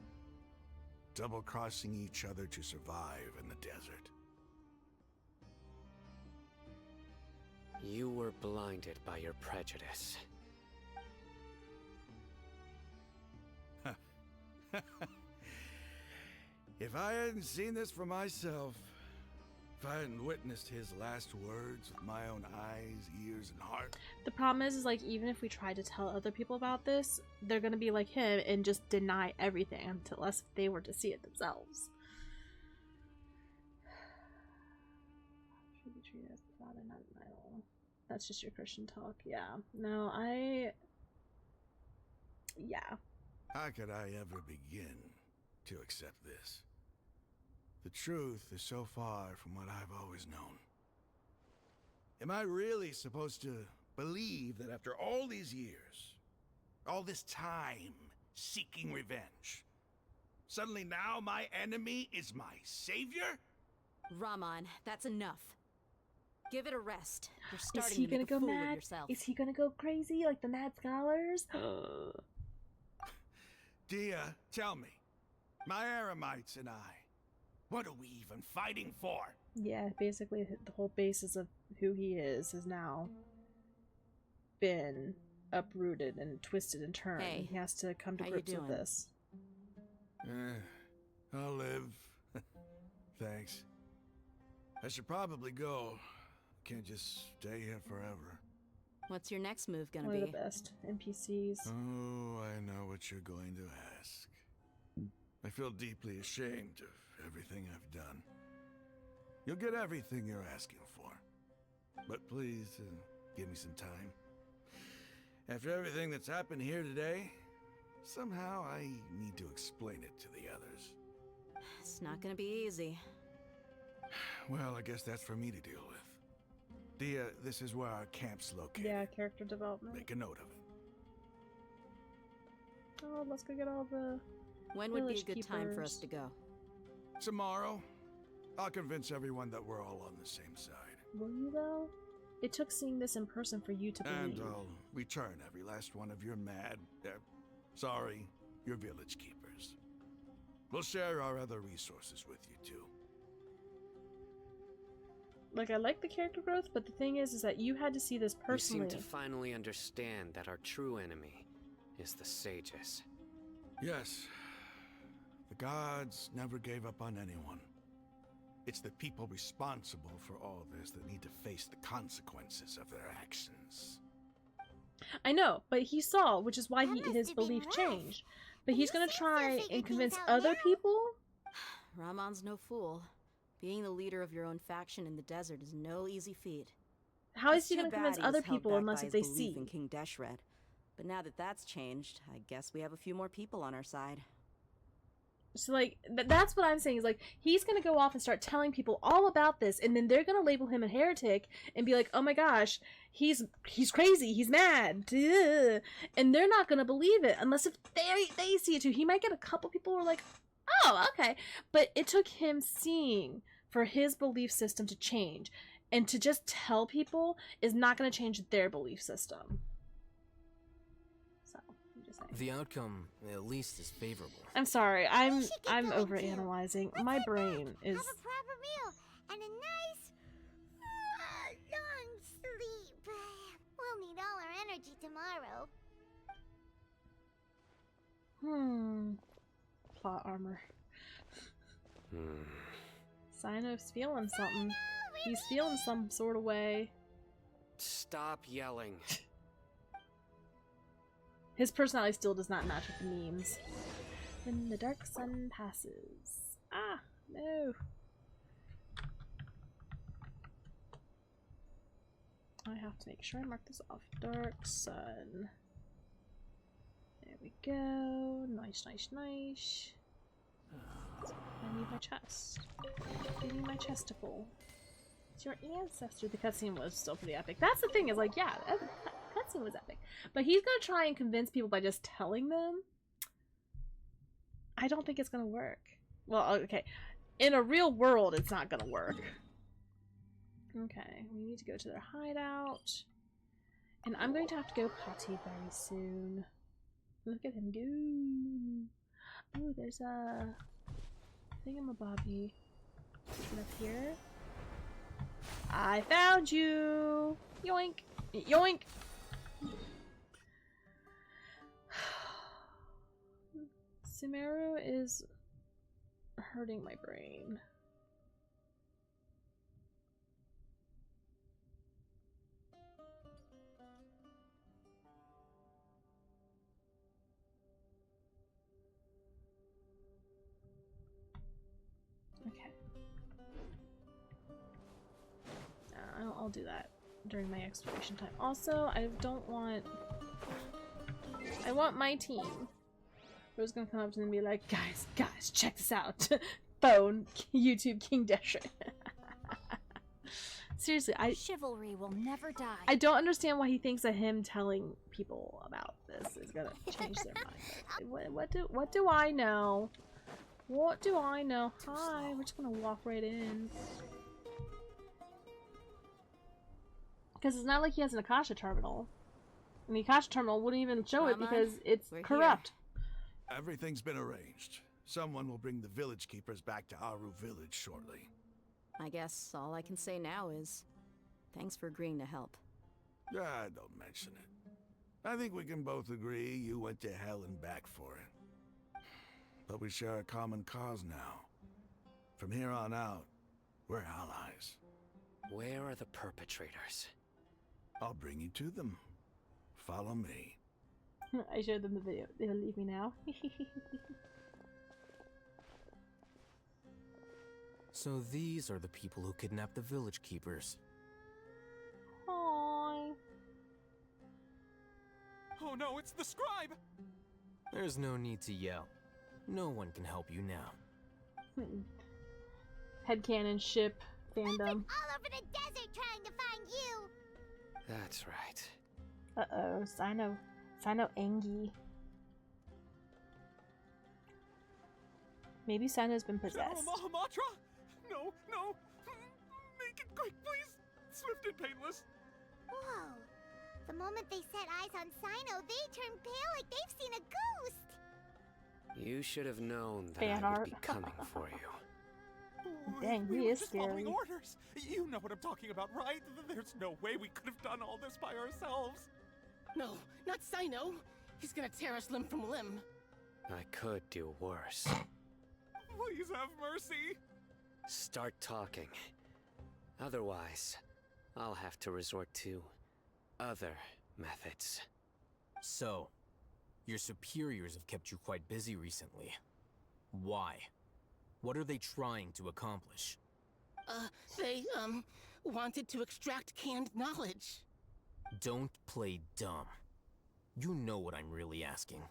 double-crossing each other to survive in the desert. You were blinded by your prejudice. If I hadn't seen this for myself, if I hadn't witnessed his last words with my own eyes, ears, and heart. The problem is like, even if we try to tell other people about this, they're gonna be like him and just deny everything unless they were to see it themselves. Should be treated as the father, not an idol. That's just your Christian talk. Yeah. No, yeah. How could I ever begin to accept this? The truth is so far from what I've always known. Am I really supposed to believe that after all these years, all this time seeking revenge, suddenly now my enemy is my savior? Raman, that's enough. Give it a rest. You're Is starting he to gonna make a go fool of mad? yourself. Is he gonna go crazy like the Mad Scholars? Dia, tell me, my Aramites and I, what are we even fighting for? Yeah, basically the whole basis of who he is has now been uprooted and twisted and turned. Hey, he has to come to how you grips with doing? this. I'll live. Thanks. I should probably go. Can't just stay here forever. What's your next move gonna One of be? the best NPCs. Oh, I know what you're going to ask. I feel deeply ashamed of everything I've done. You'll get everything you're asking for. But please, give me some time. After everything that's happened here today, somehow I need to explain it to the others. It's not gonna be easy. Well, I guess that's for me to deal with. Dia, this is where our camp's located. Yeah, character development. Make a note of it. Oh, let's go get all the When would be a village good time for us keepers. to go? Tomorrow, I'll convince everyone that we're all on the same side. Will you though? It took seeing this in person for you to And believe. I'll return every last one of your your village keepers. We'll share our other resources with you too. Like, I like the character growth, but the thing is that you had to see this personally. You seem to finally understand that our true enemy is the sages. Yes. The gods never gave up on anyone. It's the people responsible for all this that need to face the consequences of their actions. I know, but he saw, which is why That must his have been belief rough. changed. But But he's he gonna seems to try have and figured convince things out other now. people. Ramon's no fool. Being the leader of your own faction in the desert is no easy feat. How is It's he too gonna bad convince he was other held people back unless by if his they belief see? in King Deshret. But now that that's changed, I guess we have a few more people on our side. So like that's what I'm saying is like he's gonna go off and start telling people all about this, and then they're gonna label him a heretic and be like, oh my gosh, he's crazy, he's mad, duh. And they're not gonna believe it unless if they see it too. He might get a couple people who are like, oh okay, but it took him seeing for his belief system to change, and to just tell people is not gonna change their belief system. So I'm just saying. The outcome, at least, is favorable. I'm sorry. I'm We should get going, too. overanalyzing. Let's My head brain back, is have a proper meal and a nice long sleep. We'll need all our energy tomorrow. plot armor. Hmm. Sino's feeling something. He's feeling some sort of way. Stop yelling. His personality still does not match with the memes. When the dark sun passes. Ah, no. I have to make sure I mark this off. Dark sun. There we go. Nice, nice, nice. I need my chest. Give me my chesticle. It's your ancestor. The cutscene was still pretty epic. That's the thing, is like, yeah, the cutscene was epic. But he's gonna try and convince people by just telling them. I don't think it's gonna work. Well, okay. In a real world, it's not gonna work. Okay, we need to go to their hideout. And I'm going to have to go potty very soon. Look at him go. Oh, there's a thingamabobby. Get up here. I found you! Yoink! Yoink! Sumeru is hurting my brain. Okay. I'll do that during my exploration time. Also, I don't want... I want my team. Who's gonna come up to them and be like, guys, check this out. Phone, YouTube King Deshret. Seriously, Chivalry will never die. I don't understand why he thinks that him telling people about this is gonna change their mind. What do I know? What do I know? Hi, we're just gonna walk right in. Because it's not like he has an Akasha terminal. And the Akasha terminal wouldn't even show it because it's corrupt. Everything's been arranged. Someone will bring the village keepers back to Aru village shortly. I guess all I can say now is thanks for agreeing to help. Don't mention it. I think we can both agree you went to hell and back for it. But we share a common cause now. From here on out, we're allies. Where are the perpetrators? I'll bring you to them. Follow me. I showed them the video. They'll leave me now. So these are the people who kidnapped the village keepers. Hi. Oh no, it's the scribe! There's no need to yell. No one can help you now. Headcanon ship fandom. We've been all over the desert trying to find you. That's right. Uh-oh, Sino Engi. Maybe Sino's been possessed. Mahamatra? No, no. Make it quick, please. Swift and painless. Whoa. The moment they set eyes on Sino, they turn pale like they've seen a ghost. You should have known that Fan I art. would be coming for you. Dang, we he were is just scary. following orders. You know what I'm talking about, right? There's no way we could have done all this by ourselves. No, not Sino. He's gonna tear us limb from limb. I could do worse. Please have mercy. Start talking. Otherwise, I'll have to resort to other methods. So, your superiors have kept you quite busy recently. Why? What are they trying to accomplish? They, wanted to extract canned knowledge. Don't play dumb. You know what I'm really asking.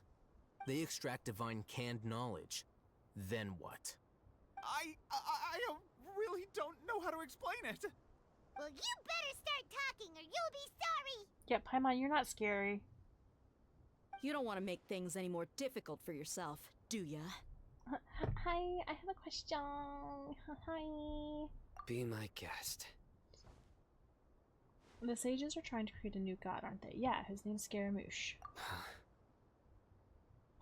They extract divine canned knowledge. Then what? I really don't know how to explain it. Well, you better start talking or you'll be sorry. Yep, Paimon, you're not scary. You don't want to make things any more difficult for yourself, do ya? Hi, I have a question. Hi. Be my guest. The sages are trying to create a new god, aren't they? Yeah, his name's Scaramouche.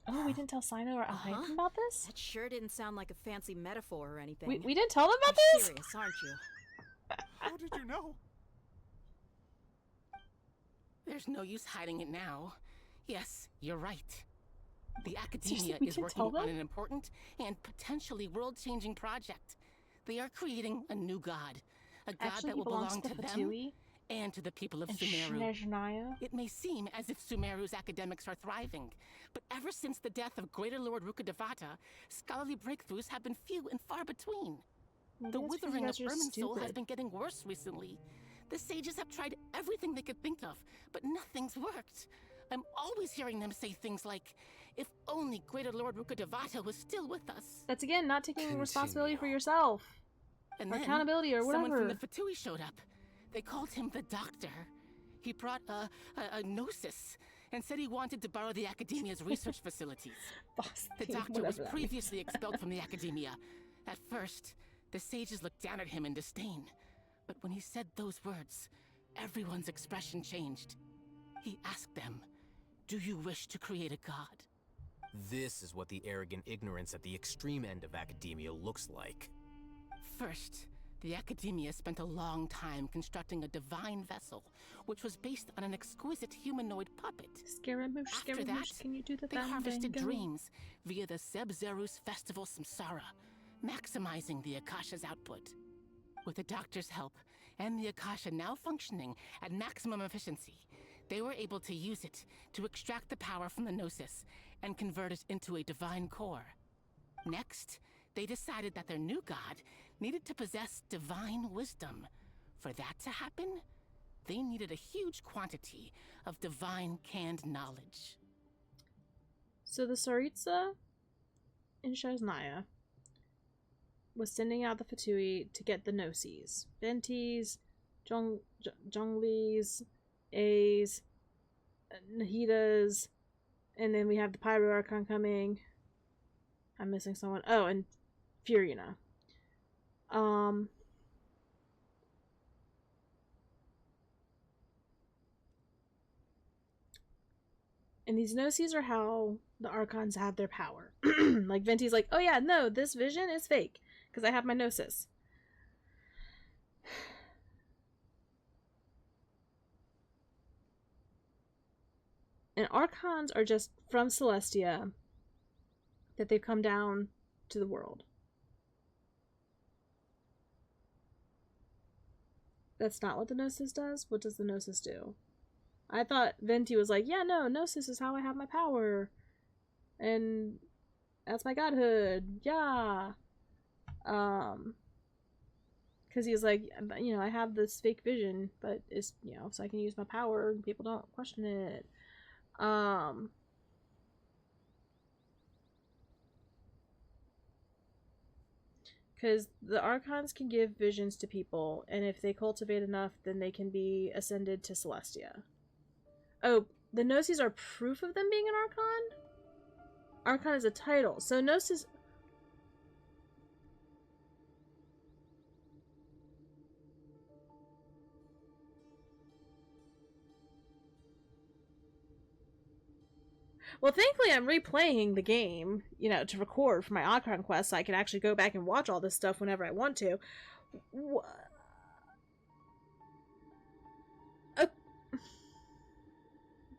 Oh, we didn't tell Sino or Alhaitham about this? That sure didn't sound like a fancy metaphor or anything. We didn't tell them about You're this? serious, aren't you? How did you know? There's no use hiding it now. Yes, you're right. The Academia Seriously, we is didn't tell working on them? an important and potentially world-changing project. They are creating a new god. A god Actually, that he will belongs belong to to them Fatui and to the people of and Sumeru. Snezhnaya. It may seem as if Sumeru's academics are thriving, but ever since the death of Greater Lord Rukkhadevata, scholarly breakthroughs have been few and far between. Maybe The that's because withering you of guys are Irminsul has stupid. been getting worse recently. The sages have tried everything they could think of, but nothing's worked. I'm always hearing them say things like, if only Greater Lord Rukkhadevata was still with us. That's again not taking responsibility for yourself. And Or then, accountability or someone whatever. from the Fatui showed up. They called him the Doctor. He brought a gnosis and said he wanted to borrow the Academia's research facilities. The Doctor was previously expelled from the Academia. At first, the sages looked down at him in disdain. But when he said those words, everyone's expression changed. He asked them, "Do you wish to create a god?" This is what the arrogant ignorance at the extreme end of academia looks like. First, the Academia spent a long time constructing a divine vessel, which was based on an exquisite humanoid puppet. Scaramouche, After Scaramouche, that, can you do the they harvested fandango? dreams via the Zeb-Zerus Festival Samsara, maximizing the Akasha's output. With the Doctor's help, and the Akasha now functioning at maximum efficiency, they were able to use it to extract the power from the Gnosis and convert it into a divine core. Next, they decided that their new god needed to possess divine wisdom. For that to happen, they needed a huge quantity of divine canned knowledge. So the Tsaritsa in Shaznaya was sending out the Fatui to get the Gnosis. Ventis, Zhongli's, A's, Nahida's, and then we have the Pyro Archon coming. I'm missing someone. Oh, and Furina. And these Gnosis are how the Archons have their power. Like, Venti's like, oh yeah, no, this vision is fake, because I have my Gnosis. And Archons are just from Celestia that they've come down to the world. That's not what the Gnosis does? What does the Gnosis do? I thought Venti was like, yeah, no, Gnosis is how I have my power. And that's my godhood. Yeah. Because he's like, you know, I have this fake vision, but it's, you know, so I can use my power and people don't question it. Because the Archons can give visions to people, and if they cultivate enough, then they can be ascended to Celestia. Oh, the Gnosis are proof of them being an Archon? Archon is a title, so Gnosis... Well, thankfully I'm replaying the game, you know, to record for my Archon quest, so I can actually go back and watch all this stuff whenever I want to.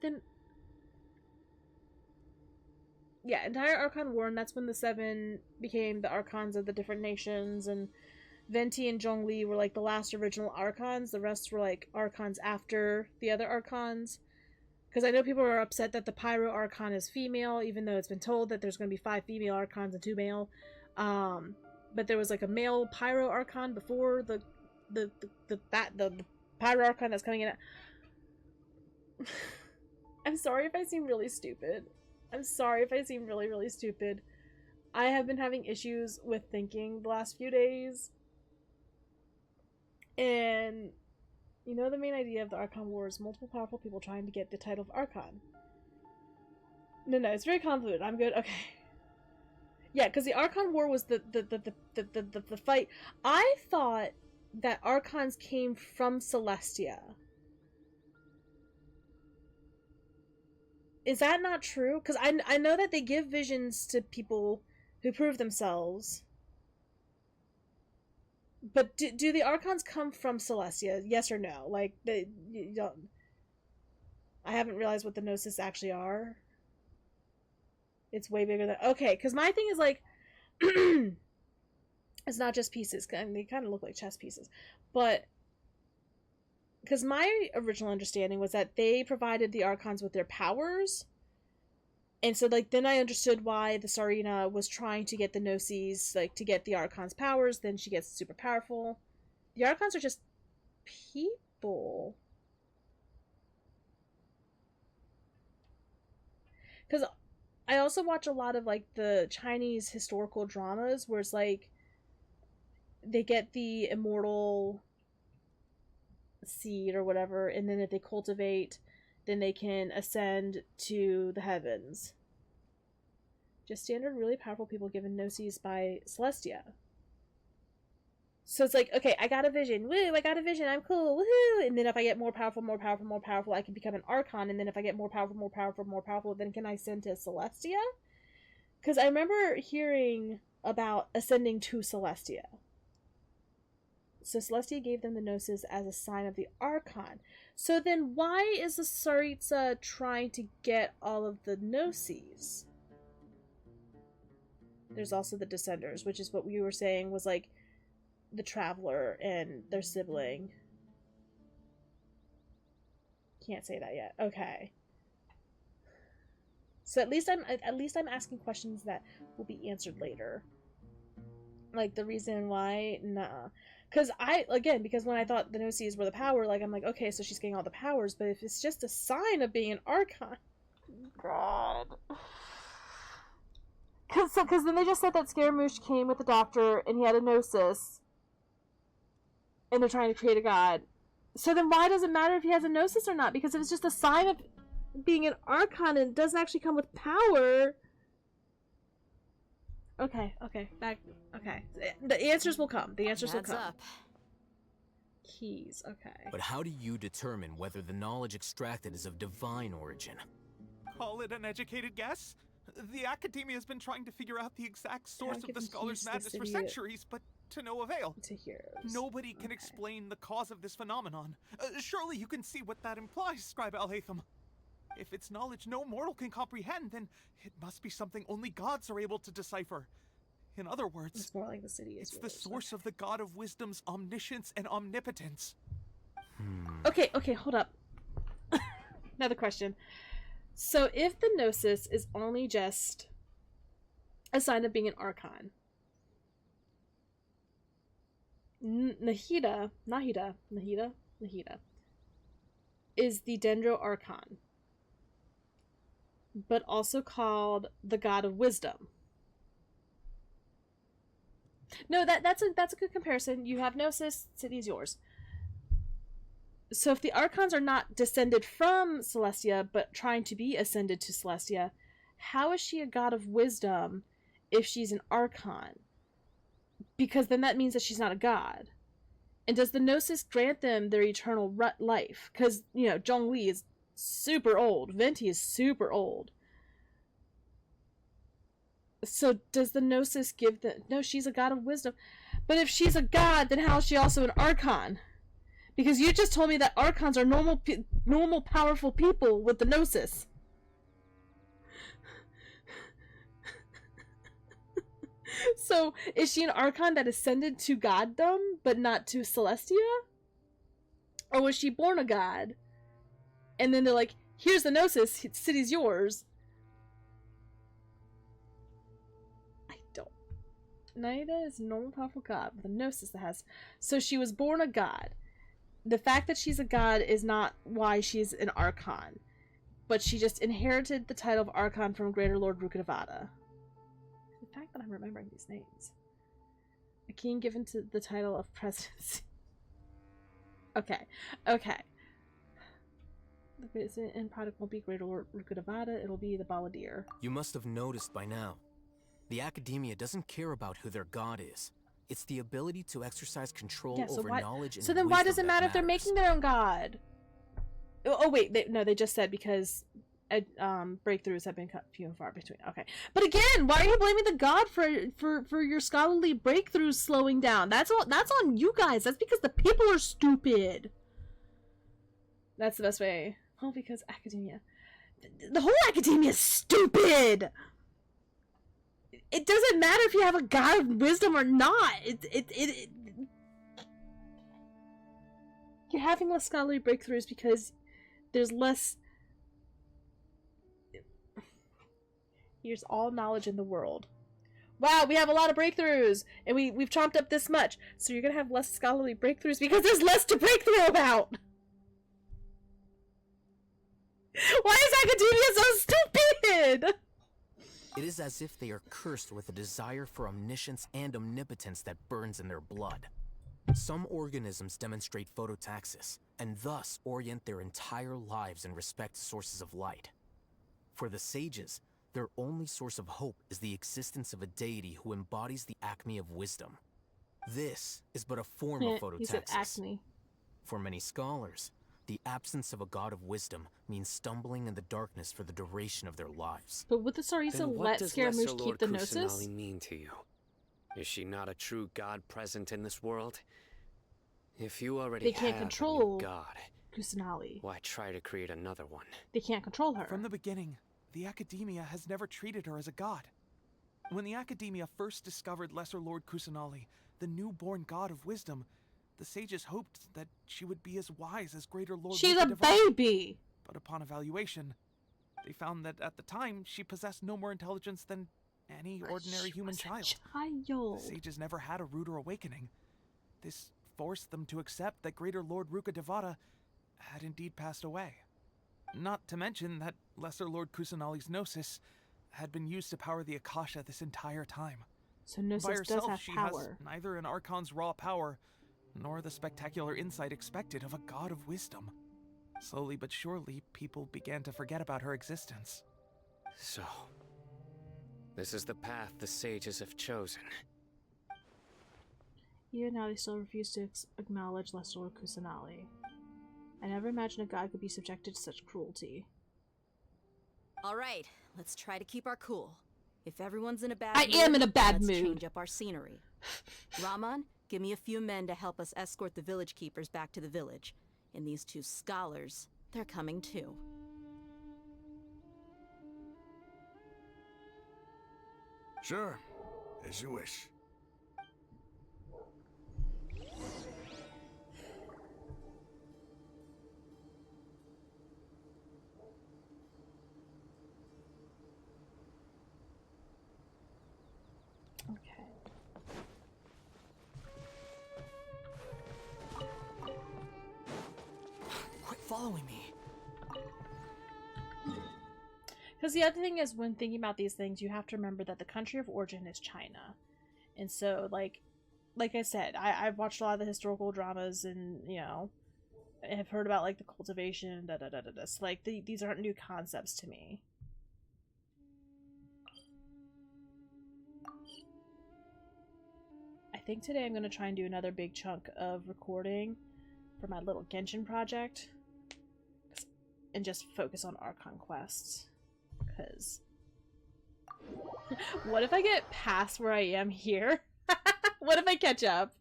Then... Yeah, entire Archon War, and that's when the 7 became the Archons of the different nations, and Venti and Zhongli were like the last original Archons. The rest were like Archons after the other Archons. Because I know people are upset that the Pyro Archon is female, even though it's been told that there's going to be 5 female Archons and 2 male. But there was like a male Pyro Archon before the Pyro Archon that's coming in. I'm sorry if I seem really stupid. I'm sorry if I seem really, really stupid. I have been having issues with thinking the last few days. And... you know the main idea of the Archon War is multiple powerful people trying to get the title of Archon. No, it's very convoluted. I'm good. Okay. Yeah, because the Archon War was the fight. I thought that Archons came from Celestia. Is that not true? Because I know that they give visions to people who prove themselves. But do the Archons come from Celestia? Yes or no? Like, you don't... I haven't realized what the Gnosis actually are. It's way bigger than... Okay, because my thing is like... it's not just pieces. And they kind of look like chess pieces. But... because my original understanding was that they provided the Archons with their powers. And so, like, then I understood why the Tsarina was trying to get the Gnosis, like, to get the Archons' powers. Then she gets super powerful. The Archons are just people. Because I also watch a lot of, like, the Chinese historical dramas where it's, like, they get the immortal seed or whatever, and then if they cultivate, then they can ascend to the heavens. Just standard really powerful people given Gnosis by Celestia. So it's like, okay, I got a vision. Woo, I got a vision. I'm cool. Woohoo! And then if I get more powerful, I can become an Archon. And then if I get more powerful, then can I ascend to Celestia? Because I remember hearing about ascending to Celestia. So Celestia gave them the Gnosis as a sign of the Archon. So then why is the Tsaritsa trying to get all of the Gnoses? There's also the Descenders, which is what we were saying was like the Traveler and their sibling. Can't say that yet. Okay. So at least I'm asking questions that will be answered later. Like the reason why, nah. Because when I thought the Gnosis were the power, like I'm like, okay, so she's getting all the powers, but if it's just a sign of being an Archon, God. Because then they just said that Scaramouche came with the Doctor and he had a Gnosis, and they're trying to create a god. So then why does it matter if he has a Gnosis or not? Because if it's just a sign of being an Archon and it doesn't actually come with power. Okay. The answers will come. Up. Keys, okay. But how do you determine whether the knowledge extracted is of divine origin? Call it an educated guess? The Academia has been trying to figure out the exact source of the Scholar's Madness for centuries, but to no avail. Nobody can explain the cause of this phenomenon. Surely you can see what that implies, Scribe Alhaitham. If it's knowledge no mortal can comprehend, then it must be something only gods are able to decipher. In other words, it's more like the city is the source of the God of Wisdom's omniscience and omnipotence. Okay, hold up. Another question. So if the Gnosis is only just a sign of being an Archon, Nahida is the Dendro Archon, but also called the God of Wisdom. No, that's a good comparison. You have Gnosis, city's yours. So if the Archons are not descended from Celestia, but trying to be ascended to Celestia, how is she a God of Wisdom if she's an Archon? Because then that means that she's not a god. And does the Gnosis grant them their eternal life? Because, Zhongli is super old. Venti is super old. So does the Gnosis give the... No, she's a God of Wisdom. But if she's a god, then how is she also an Archon? Because you just told me that Archons are normal powerful people with the Gnosis. So, is she an Archon that ascended to goddom, but not to Celestia? Or was she born a god? And then they're like, here's the Gnosis, city's yours. I don't. Naida is a normal powerful god with a Gnosis that has... So she was born a god. The fact that she's a god is not why she's an Archon. But she just inherited the title of Archon from Greater Lord Rukkhadevata. The fact that I'm remembering these names. A king given to the title of presidency. Okay. The end product won't be Greater Lord Rukkhadevata, it'll be the Balladeer. You must have noticed by now. The Academia doesn't care about who their god is. It's the ability to exercise control over knowledge and So then why does it matter if they're making their own god? Oh wait, they just said because breakthroughs have been few and far between. Okay. But again, why are you blaming the god for your scholarly breakthroughs slowing down? That's on you guys. That's because the people are stupid. That's the best way. Well, because Academia. The whole Academia is stupid! It doesn't matter if you have a god of wisdom or not. You're having less scholarly breakthroughs because there's less... Here's all knowledge in the world. Wow, we have a lot of breakthroughs! And we've chomped up this much. So you're gonna have less scholarly breakthroughs because there's less to break through about! Why is Academia so stupid? It is as if they are cursed with a desire for omniscience and omnipotence that burns in their blood. Some organisms demonstrate phototaxis, and thus orient their entire lives in respect to sources of light. For the sages, their only source of hope is the existence of a deity who embodies the acme of wisdom. This is but a form of He said phototaxis. acne. For many scholars, the absence of a god of wisdom means stumbling in the darkness for the duration of their lives. But would the Sarisa Then what let does Scaramouche Lesser keep Lord the Kusanali Gnosis? mean to you? Is she not a true god present in this world? If you already They can't have control a new god, Kusanali. why try to create another one? They can't control her. From the beginning, the Academia has never treated her as a god. When the Academia first discovered Lesser Lord Kusanali, the newborn god of wisdom, the sages hoped that she would be as wise as Greater Lord She's Ruka a Devara. baby! But upon evaluation, they found that at the time, she possessed no more intelligence than any ordinary human child. The sages never had a ruder awakening. This forced them to accept that Greater Lord Ruka Devara had indeed passed away. Not to mention that Lesser Lord Kusanali's Gnosis had been used to power the Akasha this entire time. So Gnosis By herself, does have she power. has neither an Archon's raw power, nor the spectacular insight expected of a god of wisdom. Slowly but surely, people began to forget about her existence. So, this is the path the sages have chosen. Even now, they still refuse to acknowledge Lesser Lord Kusanali. I never imagined a god could be subjected to such cruelty. Alright, let's try to keep our cool. If everyone's in a bad mood, I am in a bad mood. Let's change up our scenery. Raman, give me a few men to help us escort the village keepers back to the village. And these two scholars, they're coming too. Sure, as you wish. Okay. Quit following me. Because the other thing is, when thinking about these things, you have to remember that the country of origin is China. And so, like I said, I've watched a lot of the historical dramas and, you know, have heard about, like, the cultivation, da-da-da-da-da. So, like, these aren't new concepts to me. I think today I'm going to try and do another big chunk of recording for my little Genshin project. And just focus on Archon quests. Because what if I get past where I am here? What if I catch up?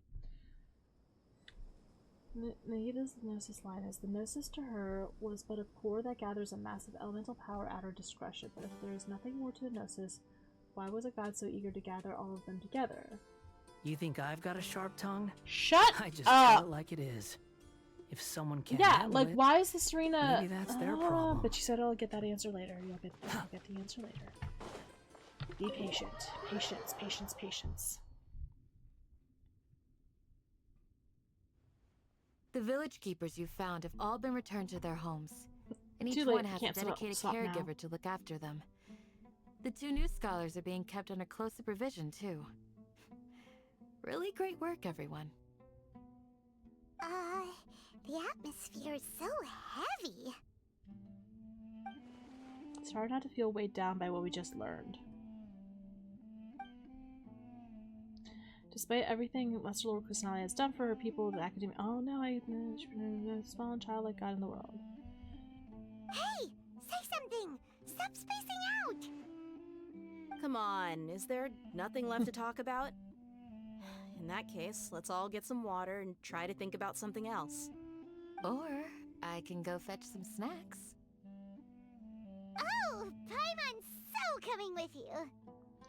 Naida's Gnosis line is, the Gnosis to her was but a core that gathers a massive elemental power at her discretion. But if there is nothing more to the Gnosis, why was a god so eager to gather all of them together? You think I've got a sharp tongue? Shut I just up! tell it like it is. If someone can't Yeah, handle like, it, why is the Serena... maybe that's their problem. But she said I'll get that answer later. You'll get the answer later. Be patient. Patience, patience, patience. The village keepers you found have all been returned to their homes, and each Too late. one has a Can't dedicated swap now. caregiver to look after them. The two new scholars are being kept under close supervision, too. Really great work, everyone. The atmosphere is so heavy. It's hard not to feel weighed down by what we just learned. Despite everything Lesser Lord Kusanali has done for her people, the Academia— oh no, the small childlike god in the world. Hey! Say something! Stop spacing out! Come on, is there nothing left to talk about? In that case, let's all get some water and try to think about something else. Or I can go fetch some snacks. Oh, Paimon's so coming with you.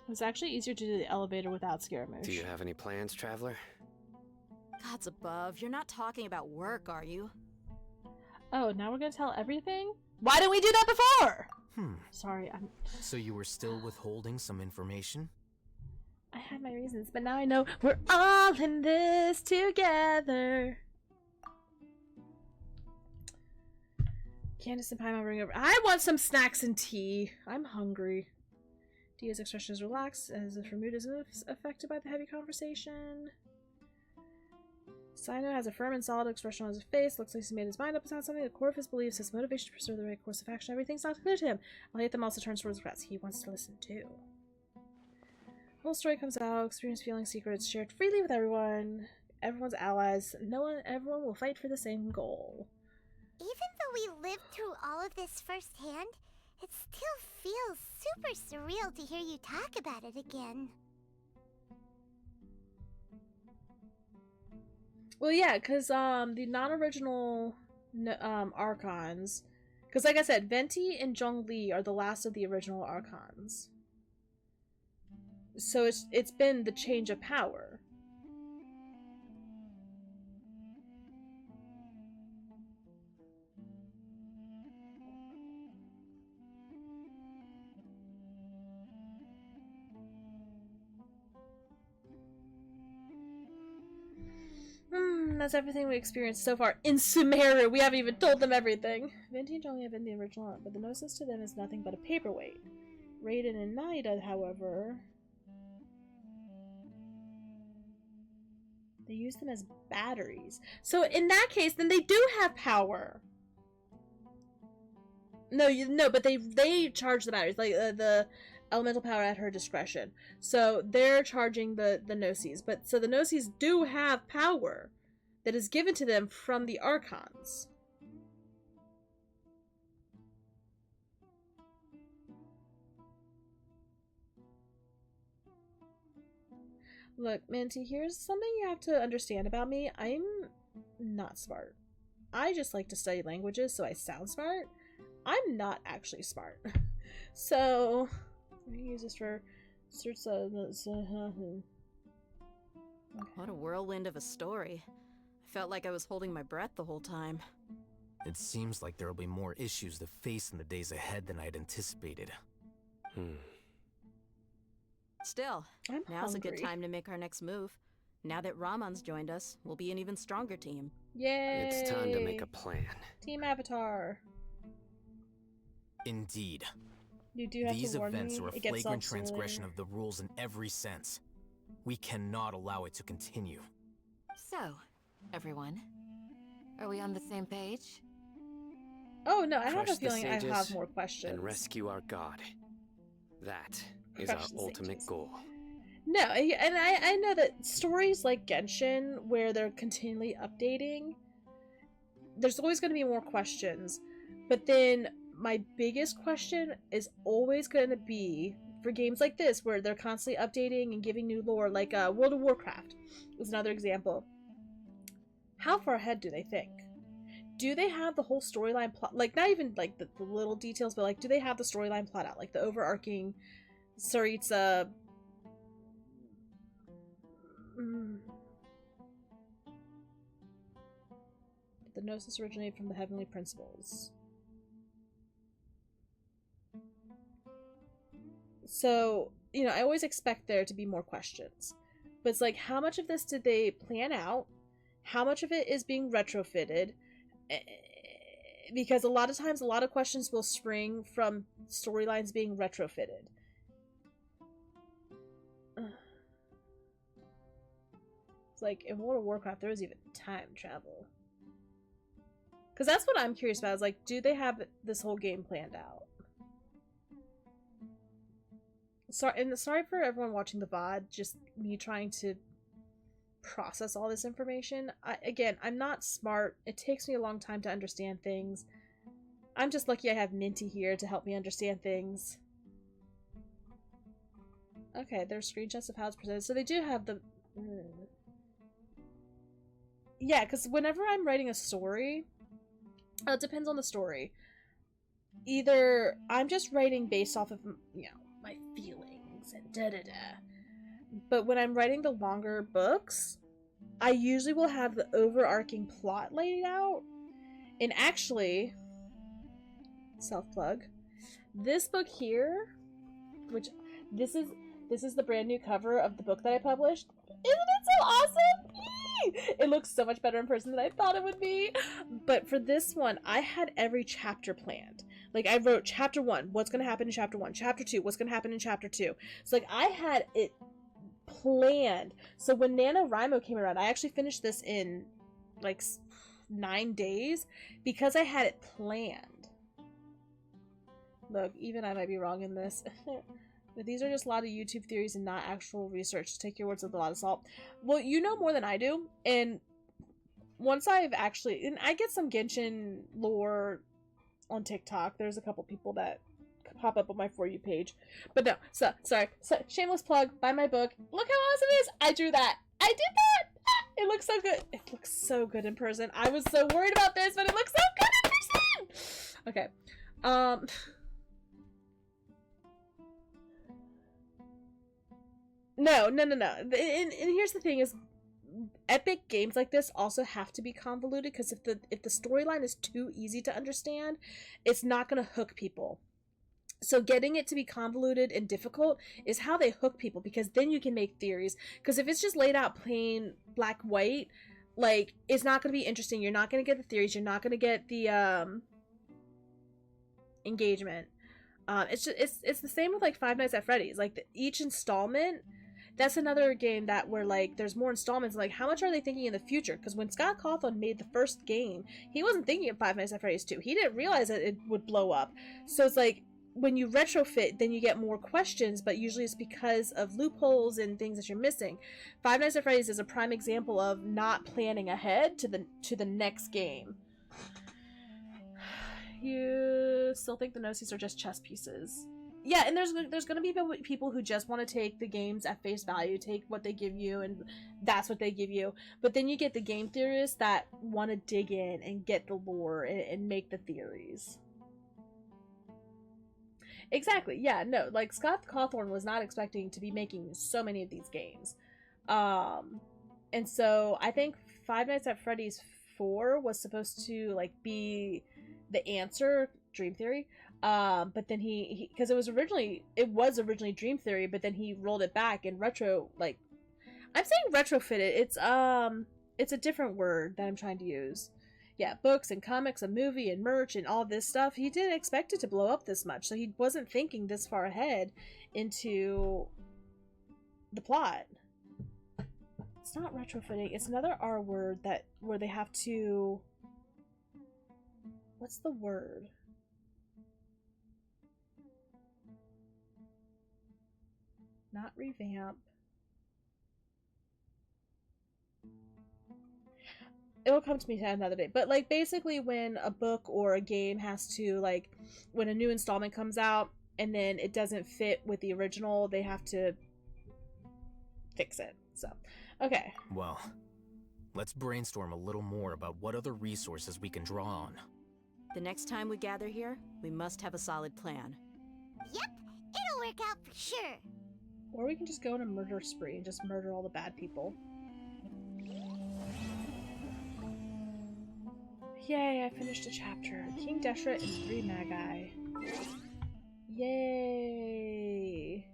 It's actually easier to do the elevator without Scaramouche. Do you have any plans, Traveler? Gods above, you're not talking about work, are you? Oh, now we're gonna tell everything? Why didn't we do that before? Sorry, I'm... So you were still withholding some information? I had my reasons, but now I know we're all in this together. Candace and Paimon bring over. I want some snacks and tea. I'm hungry. Dia's expression is relaxed as if her mood isn't affected by the heavy conversation. Sino has a firm and solid expression on his face. Looks like he's made his mind up about something. The core of his beliefs, his motivation to pursue the right course of action. Everything's not clear to him. Alhaitham also turns towards Gretz. He wants to listen too. Whole story comes out, experience feeling secrets shared freely with everyone. Everyone's allies. Everyone will fight for the same goal. Even though we lived through all of this firsthand, it still feels super surreal to hear you talk about it again. Well, yeah, because the non-original Archons, because like I said, Venti and Zhongli are the last of the original Archons. So it's been the change of power. That's everything we experienced so far in Sumeru. We haven't even told them everything. Venti and Zhongli have been the original, but the Gnosis to them is nothing but a paperweight. Raiden and Naida, however, they use them as batteries. So in that case, then they do have power. No, but they charge the batteries, like the elemental power at her discretion. So they're charging the Gnosis, but so the Gnosis do have power that is given to them from the Archons. Look, Minty, here's something you have to understand about me. I'm not smart. I just like to study languages so I sound smart. I'm not actually smart. So, I'm gonna use this for search. What a whirlwind of a story. I felt like I was holding my breath the whole time. It seems like there'll be more issues to face in the days ahead than I'd anticipated. Still, now's a good time to make our next move. Now that Ramon's joined us, we'll be an even stronger team. Yay! It's time to make a plan. Team Avatar. Indeed. You do have These to warn events me. are a flagrant transgression of the rules in every sense. We cannot allow it to continue. So, everyone, are we on the same page? Oh no, I have Crush a feeling I sages have more questions. And rescue our god. That is our ultimate goal. No, and I know that stories like Genshin, where they're continually updating, there's always going to be more questions. But then my biggest question is always going to be, for games like this, where they're constantly updating and giving new lore, like World of Warcraft is another example. How far ahead do they think? Do they have the whole storyline plot? Like, not even like the little details, but like, do they have the storyline plot out? Like the overarching Saritsa. The Gnosis originated from the Heavenly Principles. So, you know, I always expect there to be more questions. But it's like, how much of this did they plan out? How much of it is being retrofitted? Because a lot of times, a lot of questions will spring from storylines being retrofitted. It's like, in World of Warcraft, there was even time travel. Because that's what I'm curious about, is like, do they have this whole game planned out? Sorry for everyone watching the VOD, just me trying to process all this information. Again, I'm not smart. It takes me a long time to understand things. I'm just lucky I have Minty here to help me understand things. Okay, there's screenshots of how it's presented. So they do have the... Yeah, because whenever I'm writing a story, it depends on the story. Either I'm just writing based off of, you know, my feelings and da-da-da. But when I'm writing the longer books, I usually will have the overarching plot laid out. And actually, self-plug, this book here, which this is the brand new cover of the book that I published. Isn't it so awesome? Yee! It looks so much better in person than I thought it would be. But for this one, I had every chapter planned. Like, I wrote chapter 1, what's going to happen in chapter 1, chapter 2, what's going to happen in chapter 2. So, like, I had it planned. So when NaNoWriMo came around, I actually finished this in, like, 9 days because I had it planned. Look, even I might be wrong in this. But these are just a lot of YouTube theories and not actual research. Take your words with a lot of salt. Well, you know more than I do, and once I've actually... And I get some Genshin lore on TikTok. There's a couple people that pop up on my For You page. But no, sorry. Shameless plug. Buy my book. Look how awesome it is! I drew that! I did that! It looks so good. It looks so good in person. I was so worried about this, but it looks so good in person! Okay. No. And here's the thing is, epic games like this also have to be convoluted, because if the storyline is too easy to understand, it's not going to hook people. So getting it to be convoluted and difficult is how they hook people, because then you can make theories. Because if it's just laid out plain black white, like, it's not going to be interesting. You're not going to get the theories. You're not going to get the engagement. It's the same with like Five Nights at Freddy's. Like each installment, that's another game that where like there's more installments. Like how much are they thinking in the future? Because when Scott Cawthon made the first game, he wasn't thinking of Five Nights at Freddy's 2. He didn't realize that it would blow up. So it's like when you retrofit, then you get more questions, but usually it's because of loopholes and things that you're missing. Five Nights at Freddy's is a prime example of not planning ahead to the next game. You still think the Gnosis are just chess pieces? Yeah, and there's going to be people who just want to take the games at face value, take what they give you, and that's what they give you. But then you get the game theorists that want to dig in and get the lore and make the theories. Exactly, yeah, no, like, Scott Cawthon was not expecting to be making so many of these games. And so, I think Five Nights at Freddy's 4 was supposed to, like, be the answer, Dream Theory, but then he because it was originally Dream Theory, but then he rolled it back and I'm saying retrofit it, it's a different word that I'm trying to use. Yeah, books and comics, a movie and merch and all this stuff. He didn't expect it to blow up this much, so he wasn't thinking this far ahead into the plot. It's not retrofitting, it's another R word where they have to... What's the word? Not revamp. It'll come to me another day. But, like, basically when a book or a game has to, like, when a new installment comes out and then it doesn't fit with the original, they have to fix it. So, okay. Well, let's brainstorm a little more about what other resources we can draw on. The next time we gather here, we must have a solid plan. Yep, it'll work out for sure. Or we can just go on a murder spree and just murder all the bad people. Yay, I finished a chapter. King Deshret and 3 Magi. Yay!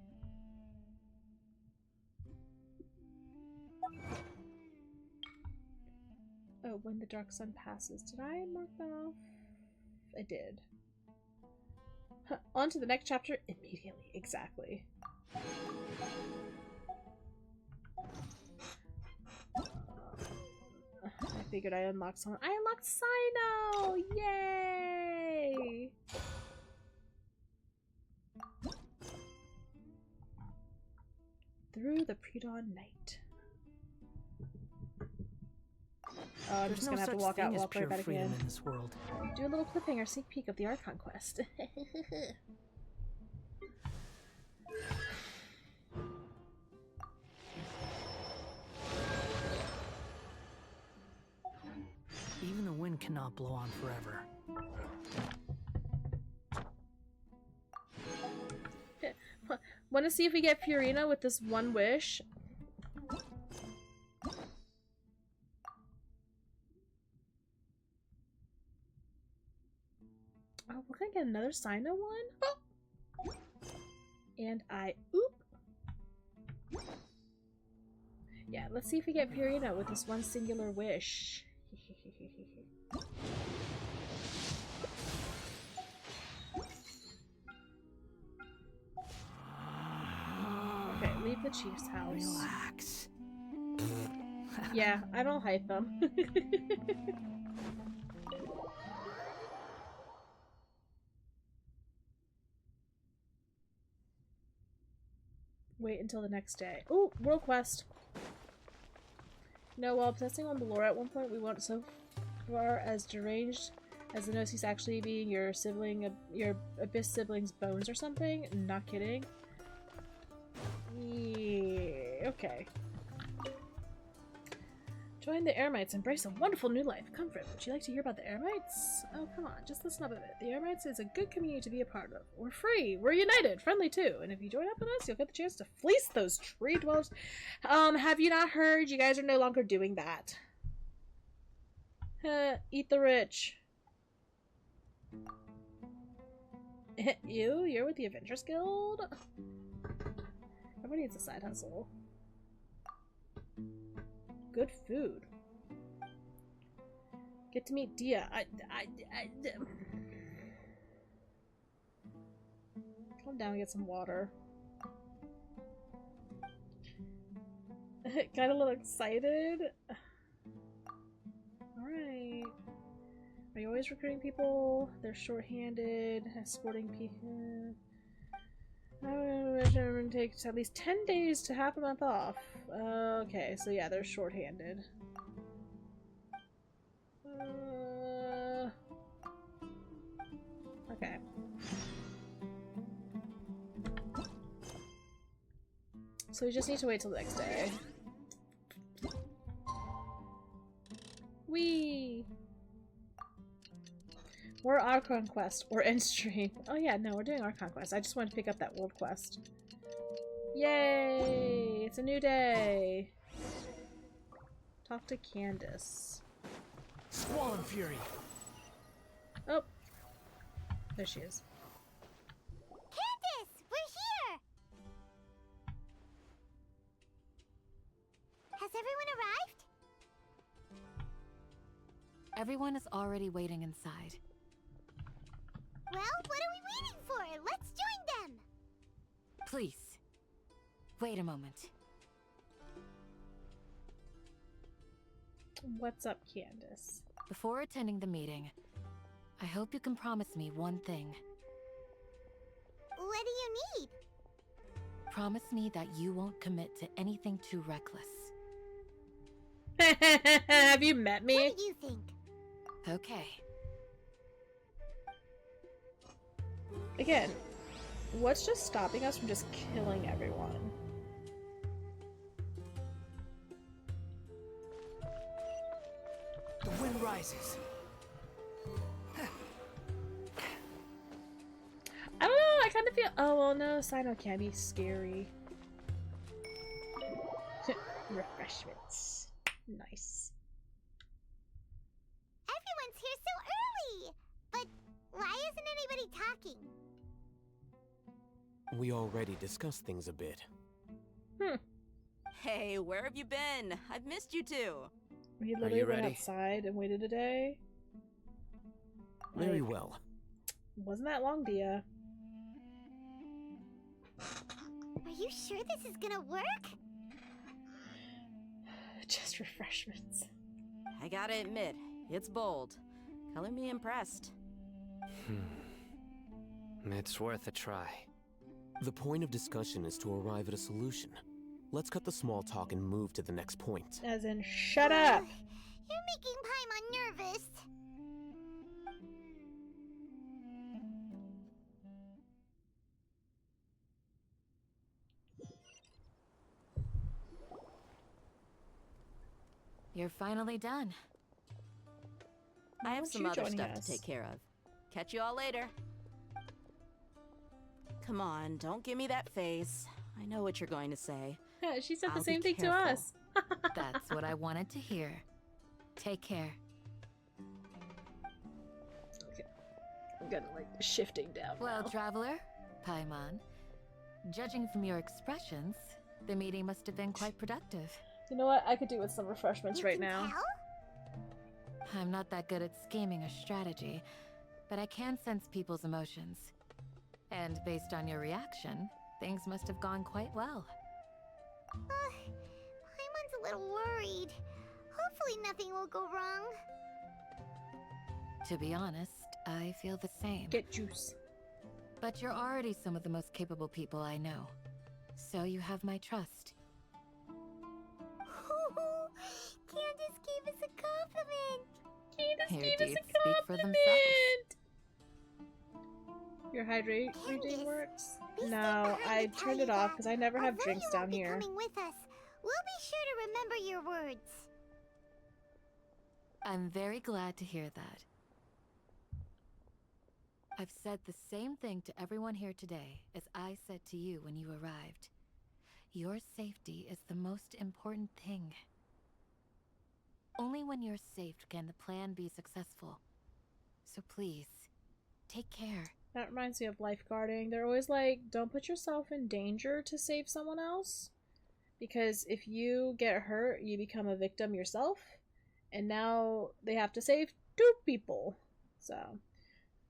Oh, when the dark sun passes. Did I mark that off? I did. Huh, on to the next chapter immediately. Exactly. I figured I unlocked someone. I unlocked Sino! Yay! Through the pre-dawn night. Oh, I'm just gonna have to walk out, walk right back again. In this world. Do a little cliffhanger sneak peek of the Archon quest. Even the wind cannot blow on forever. Want to see if we get Fiorina with this one wish? Oh, we're gonna get another Sino one? Oh. And oop. Yeah, let's see if we get Fiorina with this one singular wish. Okay, leave the chief's house. Relax. Yeah, I don't hype them. Wait until the next day. Ooh, world quest. No, while obsessing on Ballora at one point, we went so far as deranged as the Gnosis actually being your sibling, your Abyss sibling's bones or something. Not kidding. Yeah, okay. Join the Eremites. Embrace a wonderful new life. Comfort. Would you like to hear about the Eremites? Oh, come on. Just listen up a bit. The Eremites is a good community to be a part of. We're free. We're united. Friendly, too. And if you join up with us, you'll get the chance to fleece those tree dwellers. Have you not heard? You guys are no longer doing that. Eat the rich. You're with the Avengers Guild? Everybody needs a side hustle. Good food. Get to meet Dia. Calm down and get some water. Got a little excited. Alright. Are you always recruiting people? They're short-handed, escorting people. It takes at least 10 days to half a month off. Okay, so yeah, they're short-handed. Okay. So we just need to wait till the next day. Whee! Or Archon Quest, or end stream. Oh yeah, no, we're doing Archon Quest. I just wanted to pick up that world quest. Yay! It's a new day! Talk to Candace. Squall and Fury! Oh! There she is. Candace! We're here! Has everyone arrived? Everyone is already waiting inside. Well, what are we waiting for? Let's join them! Please, wait a moment. What's up, Candace? Before attending the meeting, I hope you can promise me one thing. What do you need? Promise me that you won't commit to anything too reckless. Have you met me? What do you think? Okay. Again, what's just stopping us from just killing everyone? The wind rises. I don't know, I kind of feel— oh, well, no, Sino can be scary. Refreshments. Nice. Everyone's here so early! But why isn't anybody talking? We already discussed things a bit. Hey, where have you been? I've missed you too. We literally went outside and waited a day. Very well. Wasn't that long, Dia? Are you sure this is gonna work? Just refreshments. I gotta admit, it's bold. Color me impressed. It's worth a try. The point of discussion is to arrive at a solution. Let's cut the small talk and move to the next point. As in, shut up! You're making Paimon nervous. You're finally done. I have some other stuff to take care of. Catch you all later. Come on, don't give me that face. I know what you're going to say. Yeah, she said I'll the same be thing to careful. us. That's what I wanted to hear. Take care. Okay. I'm gonna like shifting down. Well, now. traveler, Paimon, judging from your expressions, the meeting must have been quite productive. You know what? I could do with some refreshments right now. I'm not that good at scheming or strategy, but I can sense people's emotions. And based on your reaction, things must have gone quite well. Paimon's a little worried. Hopefully nothing will go wrong. To be honest, I feel the same. Get juice. But you're already some of the most capable people I know. So you have my trust. Candace gave us a compliment. Candace Your gave us deeds a speak for themselves. compliment. Your hydrate routine works? No, I turned it off because I never have drinks down here. Coming with us, we'll be sure to remember your words. I'm very glad to hear that. I've said the same thing to everyone here today as I said to you when you arrived. Your safety is the most important thing. Only when you're safe can the plan be successful. So please, take care. That reminds me of lifeguarding. They're always like, don't put yourself in danger to save someone else. Because if you get hurt, you become a victim yourself. And now they have to save 2 people. So,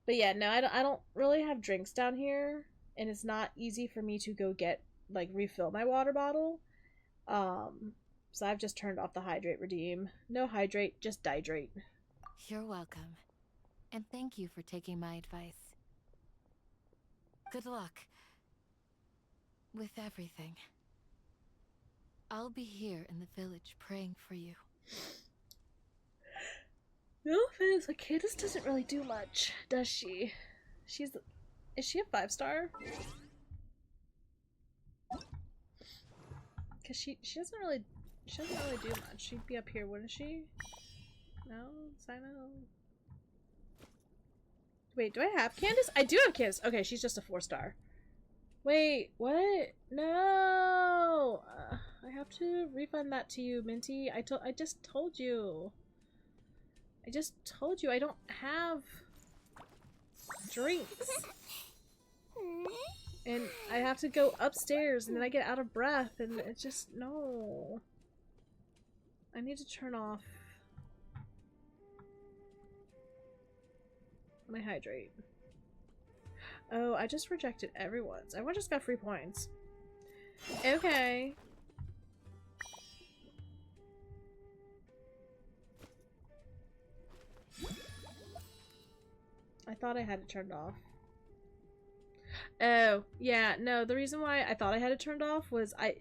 but yeah, no, I don't really have drinks down here. And it's not easy for me to go get, like, refill my water bottle. So I've just turned off the hydrate redeem. No hydrate, just dihydrate. You're welcome. And thank you for taking my advice. Good luck with everything. I'll be here in the village praying for you. No offense, like Candace doesn't really do much, does she? Is she a 5-star? Cause she doesn't really do much. She'd be up here, wouldn't she? No, Sino. Wait, do I have Candace? I do have Candace. Okay, she's just a 4-star. Wait, what? No, I have to refund that to you, Minty. I just told you. I don't have drinks. And I have to go upstairs and then I get out of breath and it's just, no. I need to turn off my hydrate. Oh, I just rejected everyone's. Everyone just got free points. Okay. I thought I had it turned off. Oh, yeah, no, the reason why I thought I had it turned off was I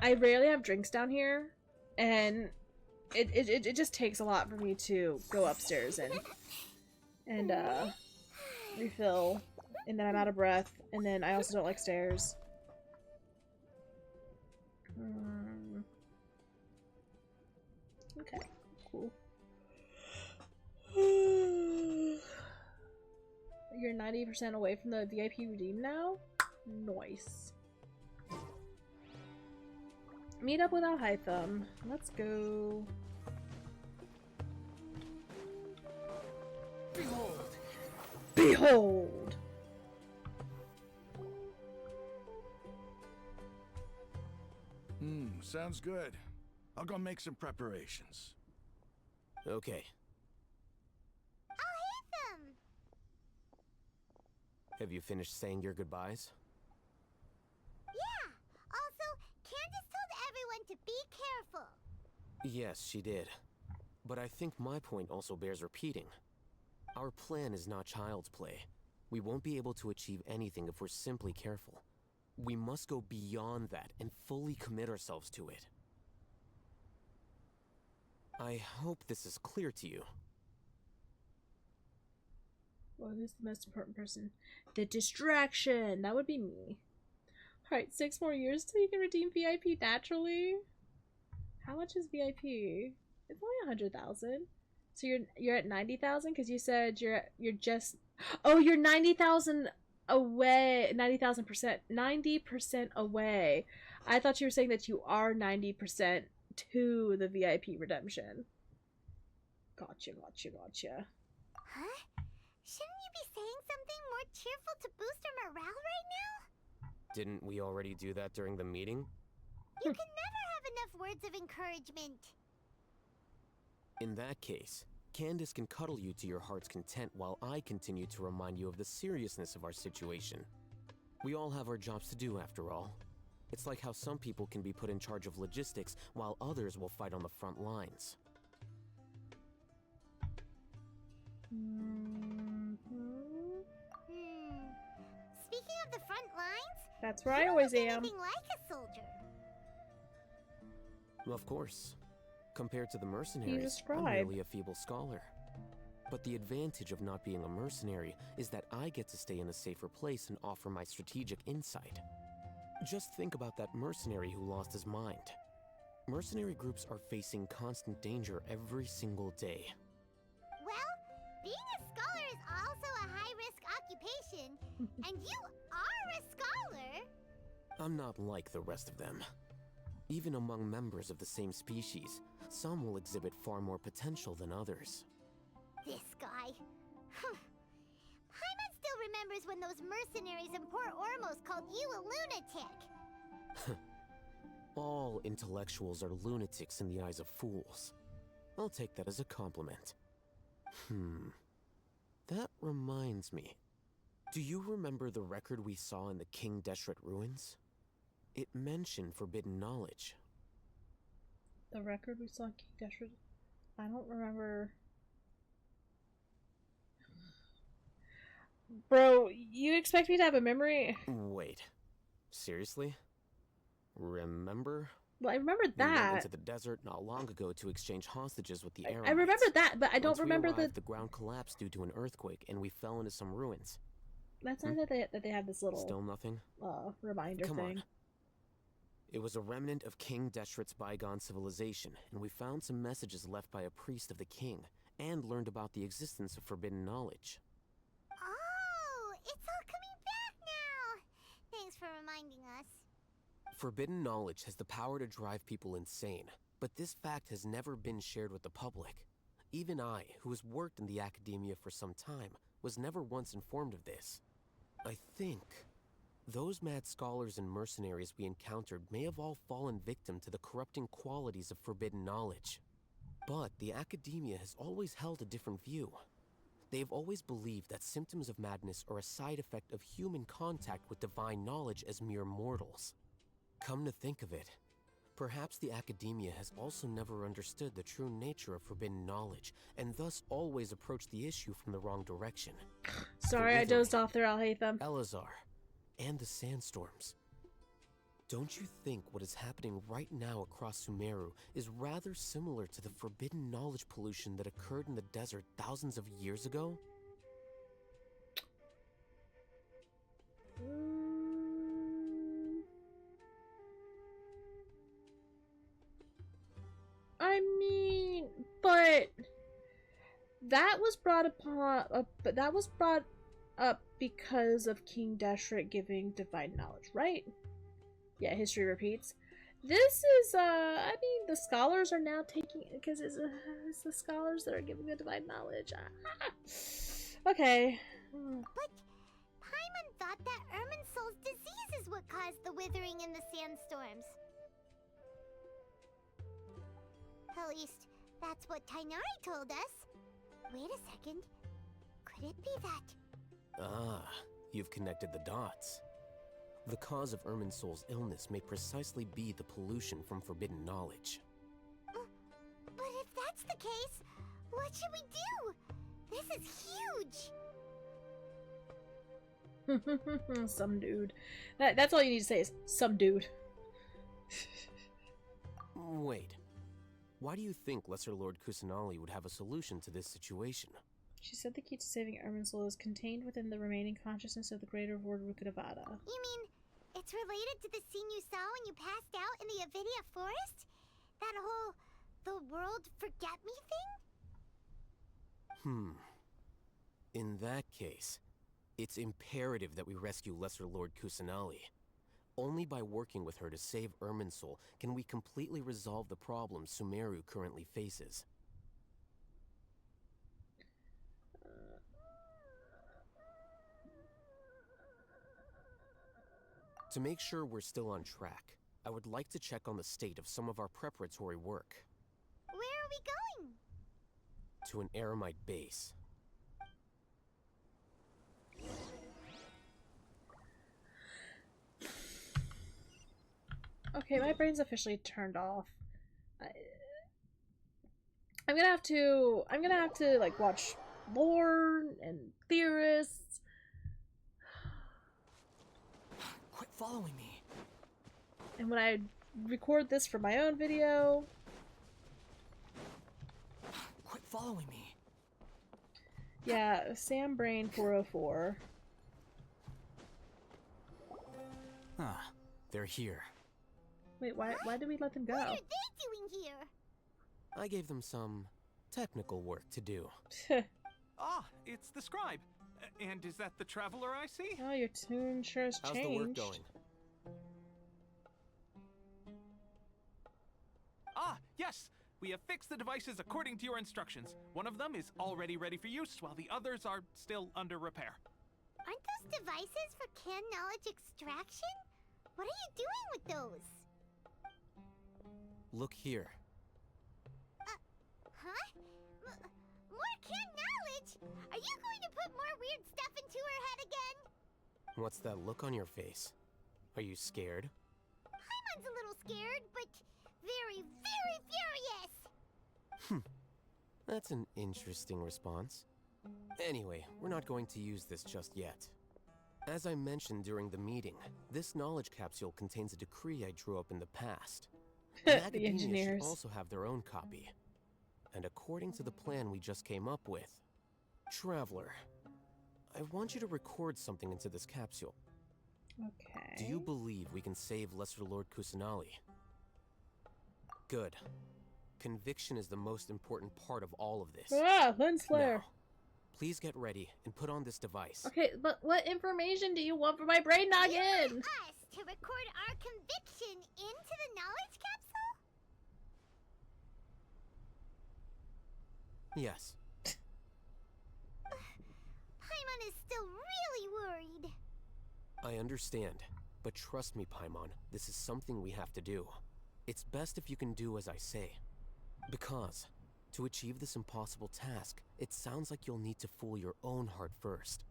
rarely have drinks down here, and it just takes a lot for me to go upstairs and refill, and then I'm out of breath, and then I also don't like stairs. Okay, cool. You're 90% away from the VIP redeem now? Nice. Meet up with Alhaitham. Let's go. Behold! Behold! Sounds good. I'll go make some preparations. Okay. Alhaitham! Have you finished saying your goodbyes? Yeah! Also, Candace told everyone to be careful. Yes, she did. But I think my point also bears repeating. Our plan is not child's play. We won't be able to achieve anything if we're simply careful. We must go beyond that and fully commit ourselves to it. I hope this is clear to you. Well, who's the most important person? The distraction! That would be me. Alright, 6 more years till you can redeem VIP naturally? How much is VIP? It's only 100,000. So you're at 90,000 because you said you're just, oh, you're 90,000 away, 90% away. I thought you were saying that you are 90% to the VIP redemption. Gotcha. Huh? Shouldn't you be saying something more cheerful to boost our morale right now? Didn't we already do that during the meeting? You can never have enough words of encouragement. In that case, Candace can cuddle you to your heart's content while I continue to remind you of the seriousness of our situation. We all have our jobs to do after all. It's like how some people can be put in charge of logistics while others will fight on the front lines. Speaking of the front lines, That's where I always am. Anything like a soldier. Of course. Compared to the mercenaries, I'm merely a feeble scholar. But the advantage of not being a mercenary is that I get to stay in a safer place and offer my strategic insight. Just think about that mercenary who lost his mind. Mercenary groups are facing constant danger every single day. Well, being a scholar is also a high-risk occupation, and you are a scholar. I'm not like the rest of them. Even among members of the same species, some will exhibit far more potential than others. This guy. Paimon still remembers when those mercenaries in Port Ormos called you a lunatic. All intellectuals are lunatics in the eyes of fools. I'll take that as a compliment. That reminds me. Do you remember the record we saw in the King Deshret ruins? It mentioned forbidden knowledge. The record we saw in King Deshret? I don't remember. Bro, you expect me to have a memory? Wait. Seriously? Remember? Well, I remember We went that. into the desert not long ago to exchange hostages with the Aramites. I remember that, but I don't Once remember we arrived, the ground collapsed due to an earthquake, and we fell into some ruins. That's not that they have this little Still nothing? Reminder Come thing. on. It was a remnant of King Deshret's bygone civilization, and we found some messages left by a priest of the king, and learned about the existence of forbidden knowledge. Oh, it's all coming back now. Thanks for reminding us. Forbidden knowledge has the power to drive people insane, but this fact has never been shared with the public. Even I, who has worked in the academia for some time, was never once informed of this. I think those mad scholars and mercenaries we encountered may have all fallen victim to the corrupting qualities of forbidden knowledge. But the academia has always held a different view. They have always believed that symptoms of madness are a side effect of human contact with divine knowledge as mere mortals. Come to think of it, perhaps the academia has also never understood the true nature of forbidden knowledge, and thus always approached the issue from the wrong direction. Sorry, I dozed off there, I'll hate them. Elazar, and the sandstorms. Don't you think what is happening right now across Sumeru is rather similar to the forbidden knowledge pollution that occurred in the desert thousands of years ago? I mean, but that was brought up because of King Deshret giving divine knowledge, right? Yeah, history repeats. This is, I mean, the scholars are now taking it because it's the scholars that are giving the divine knowledge. Okay. But Paimon thought that Irminsul's disease is what caused the withering in the sandstorms. At least, that's what Tainari told us. Wait a second. Could it be that? Ah, you've connected the dots. The cause of Irminsul's illness may precisely be the pollution from forbidden knowledge. But if that's the case, what should we do? This is huge! Some dude. That's all you need to say is, some dude. Wait. Why do you think Lesser Lord Kusanali would have a solution to this situation? She said the key to saving Irminsul is contained within the remaining consciousness of the greater Lord Rukkhadevata. You mean, it's related to the scene you saw when you passed out in the Avidia forest? That whole, the world forget me thing? In that case, it's imperative that we rescue Lesser Lord Kusanali. Only by working with her to save Irminsul can we completely resolve the problems Sumeru currently faces. To make sure we're still on track, I would like to check on the state of some of our preparatory work. Where are we going? To an Aramite base. Okay, my brain's officially turned off. I'm gonna have to like watch lore and theorists. Quit following me. And when I record this for my own video... Quit following me. Yeah, Sam Brain 404. Ah, they're here. Wait, why did we let them go? What are they doing here? I gave them some technical work to do. Ah, it's the scribe. And is that the traveler I see? Oh, your tune sure has How's changed. the work going? Ah, yes! We have fixed the devices according to your instructions. One of them is already ready for use, while the others are still under repair. Aren't those devices for can knowledge extraction? What are you doing with those? Look here. Huh? More can knowledge? Are you going to put more weird stuff into her head again? What's that look on your face? Are you scared? Paimon's a little scared, but very, very furious! That's an interesting response. Anyway, we're not going to use this just yet. As I mentioned during the meeting, this knowledge capsule contains a decree I drew up in the past. And The academia engineers. should also have their own copy. And according to the plan we just came up with, Traveler, I want you to record something into this capsule. Okay. Do you believe we can save Lesser Lord Kusanali? Good. Conviction is the most important part of all of this. Ah, Lens Flare. Now, please get ready and put on this device. Okay, but what information do you want for my brain noggin? You want us to record our conviction into the knowledge capsule? Yes. Paimon is still really worried. I understand, but trust me, Paimon, this is something we have to do. It's best if you can do as I say. Because, to achieve this impossible task, it sounds like you'll need to fool your own heart first.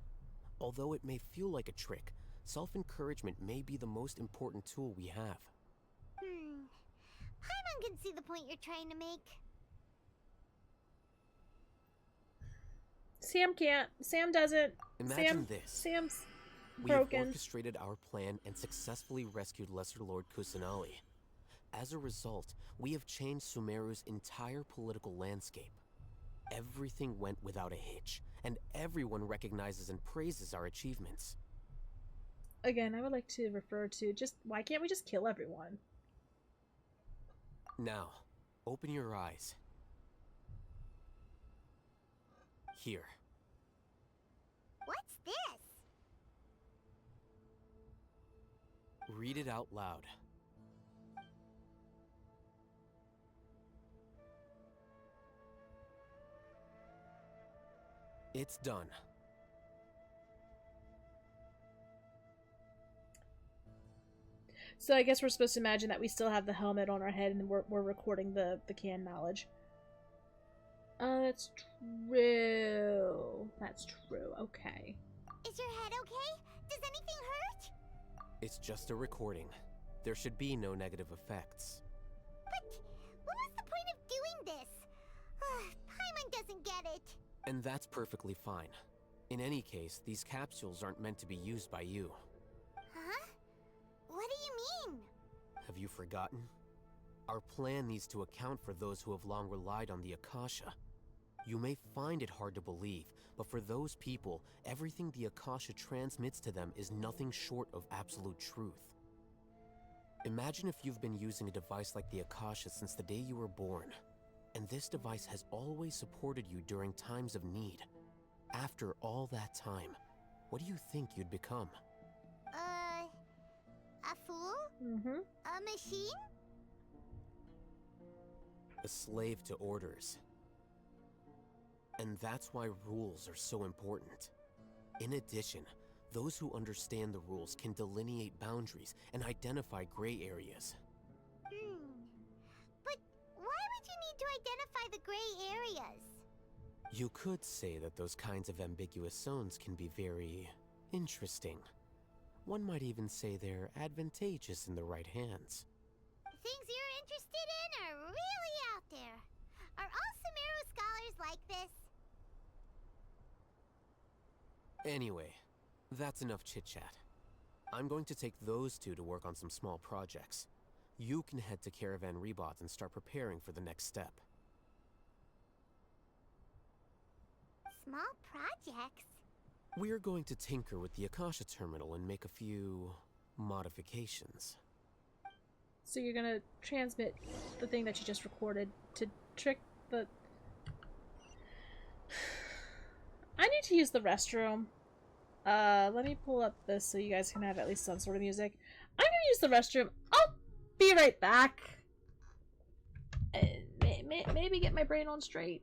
Although it may feel like a trick, self-encouragement may be the most important tool we have. Paimon can see the point you're trying to make. Sam can't. Sam doesn't. Imagine this. Sam's We have broken. orchestrated our plan and successfully rescued Lesser Lord Kusanali. As a result, we have changed Sumeru's entire political landscape. Everything went without a hitch, and everyone recognizes and praises our achievements. Again, I would like to refer to just why can't we just kill everyone? Now, open your eyes. Here. What's this? Read it out loud. It's done. So I guess we're supposed to imagine that we still have the helmet on our head and we're recording the canned knowledge. That's true. That's true. Okay. Is your head okay? Does anything hurt? It's just a recording. There should be no negative effects. But what was the point of doing this? Paimon doesn't get it. And that's perfectly fine. In any case, these capsules aren't meant to be used by you. Huh? What do you mean? Have you forgotten? Our plan needs to account for those who have long relied on the Akasha. You may find it hard to believe, but for those people, everything the Akasha transmits to them is nothing short of absolute truth. Imagine if you've been using a device like the Akasha since the day you were born, and this device has always supported you during times of need. After all that time, what do you think you'd become? A fool? Mm-hmm. A machine? A slave to orders. And that's why rules are so important. In addition, those who understand the rules can delineate boundaries and identify gray areas. But why would you need to identify the gray areas? You could say that those kinds of ambiguous zones can be very interesting. One might even say they're advantageous in the right hands. Things you're interested in are really out there. Are all Sumeru scholars like this? Anyway, that's enough chit-chat. I'm going to take those two to work on some small projects. You can head to Caravan Rebot and start preparing for the next step. Small projects? We're going to tinker with the Akasha terminal and make a few modifications. So you're gonna transmit the thing that you just recorded to trick the... I need to use the restroom. Let me pull up this so you guys can have at least some sort of music. I'm gonna use the restroom. I'll be right back. Maybe get my brain on straight.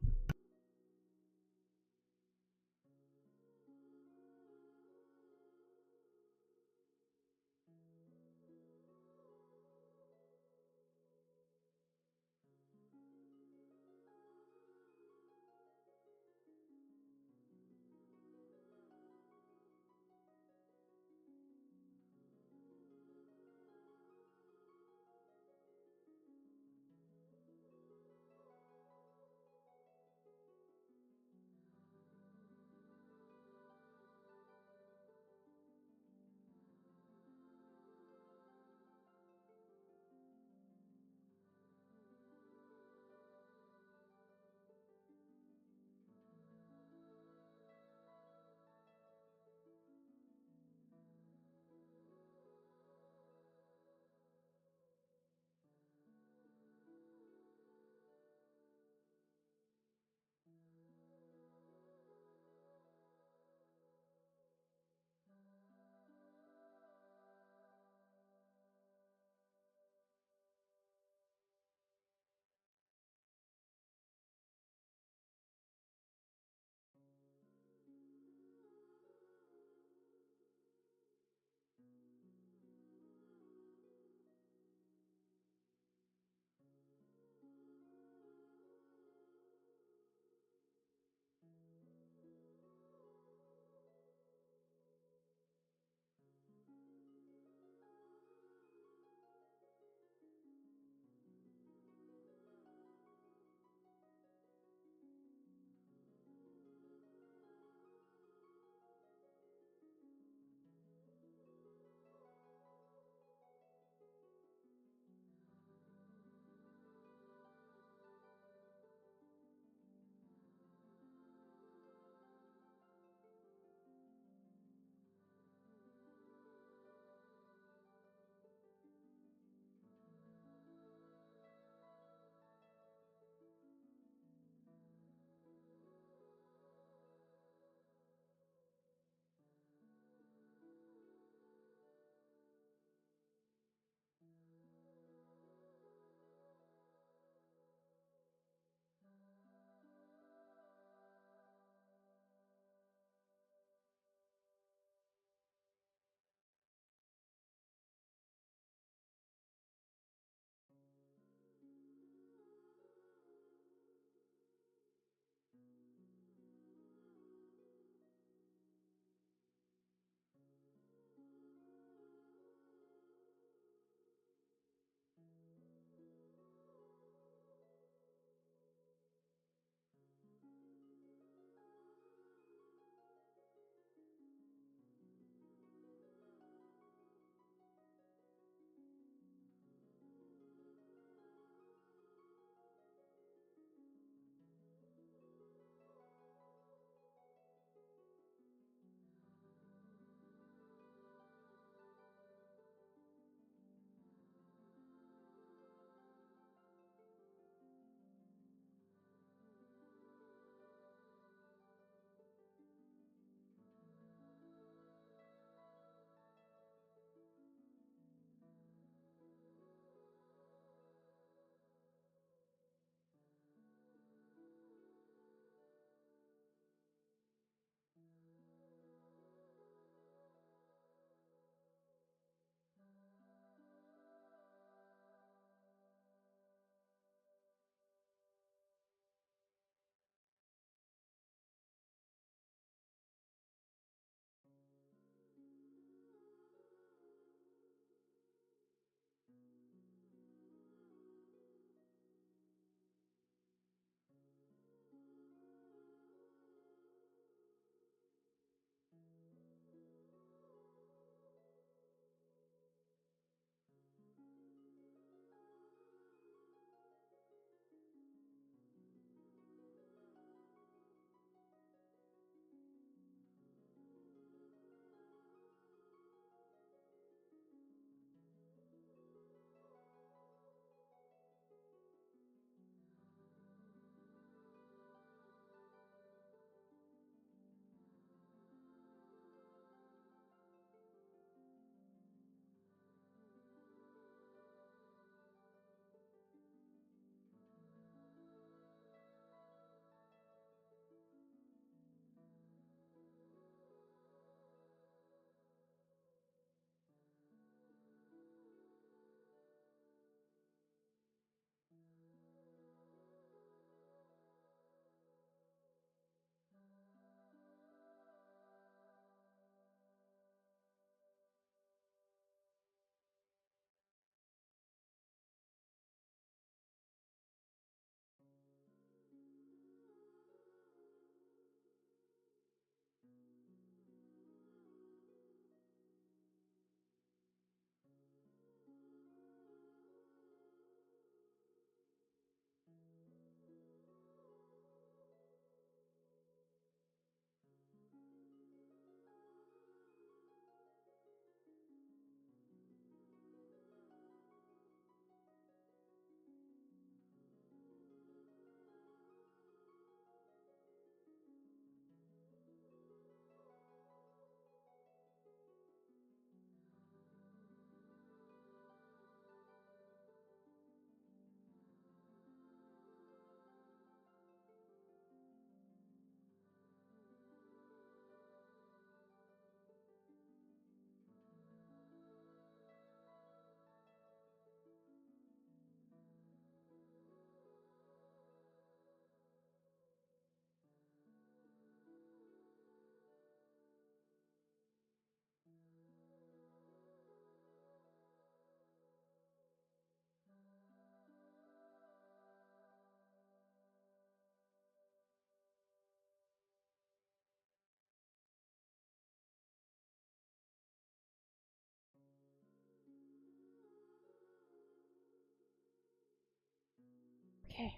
Okay,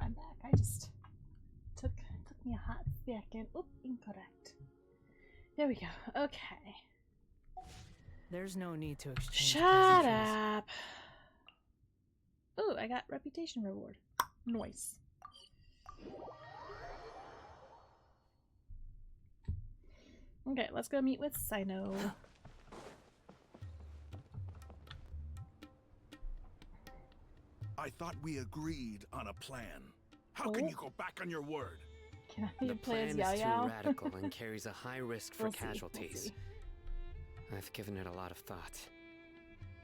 I'm back. I just took me a hot second. Oop, incorrect. There we go. Okay. There's no need to exchange. Shut up. Ooh, I got reputation reward. Nice. Okay, let's go meet with Sino. I thought we agreed on a plan. How can you go back on your word? Can I the play as plan is too Yao-Yao? radical and carries a high risk for We'll see, casualties. I've given it a lot of thought.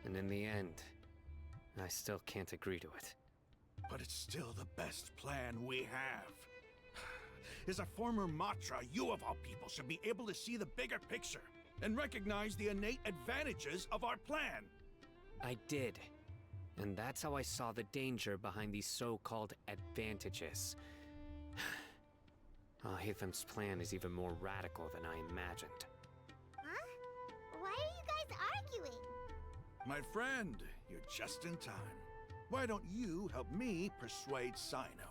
And in the end, I still can't agree to it. But it's still the best plan we have. As a former Matra, you of all people should be able to see the bigger picture and recognize the innate advantages of our plan. I did. And that's how I saw the danger behind these so-called advantages. Hatham's plan is even more radical than I imagined. Huh? Why are you guys arguing? My friend, you're just in time. Why don't you help me persuade Sino?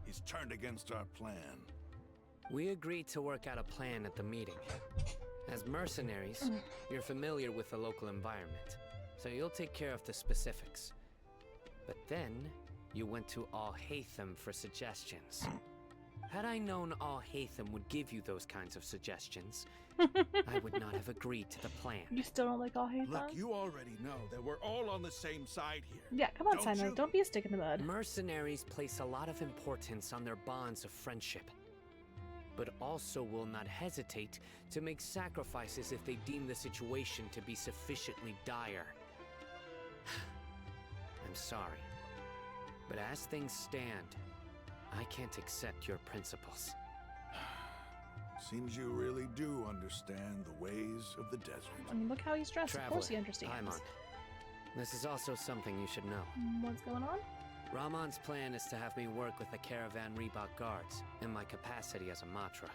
He's turned against our plan. We agreed to work out a plan at the meeting. As mercenaries, you're familiar with the local environment, so you'll take care of the specifics. But then, you went to Al-Hatham for suggestions. Had I known Al-Hatham would give you those kinds of suggestions, I would not have agreed to the plan. You still don't like Al-Hatham? Look, you already know that we're all on the same side here. Yeah, come on, Sino. Don't be a stick in the mud. Mercenaries place a lot of importance on their bonds of friendship, but also will not hesitate to make sacrifices if they deem the situation to be sufficiently dire. I'm sorry, but as things stand, I can't accept your principles. Seems you really do understand the ways of the desert. I mean, look how he's dressed. Traveler, Of course he understands. Paimon, this is also something you should know. What's going on? Ramon's plan is to have me work with the Caravan Reebok guards in my capacity as a Matra.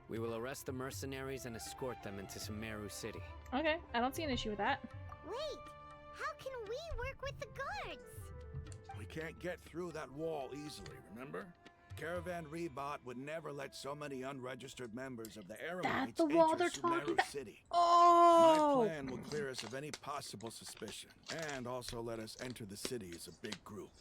We will arrest the mercenaries and escort them into Sumeru City. Okay, I don't see an issue with that. Wait, how can we work with the guards? We can't get through that wall easily, remember? Caravan Reebok would never let so many unregistered members of the Aramites That's the wall enter they're talking Sumeru about. City. Oh! My plan will clear us of any possible suspicion, and also let us enter the city as a big group.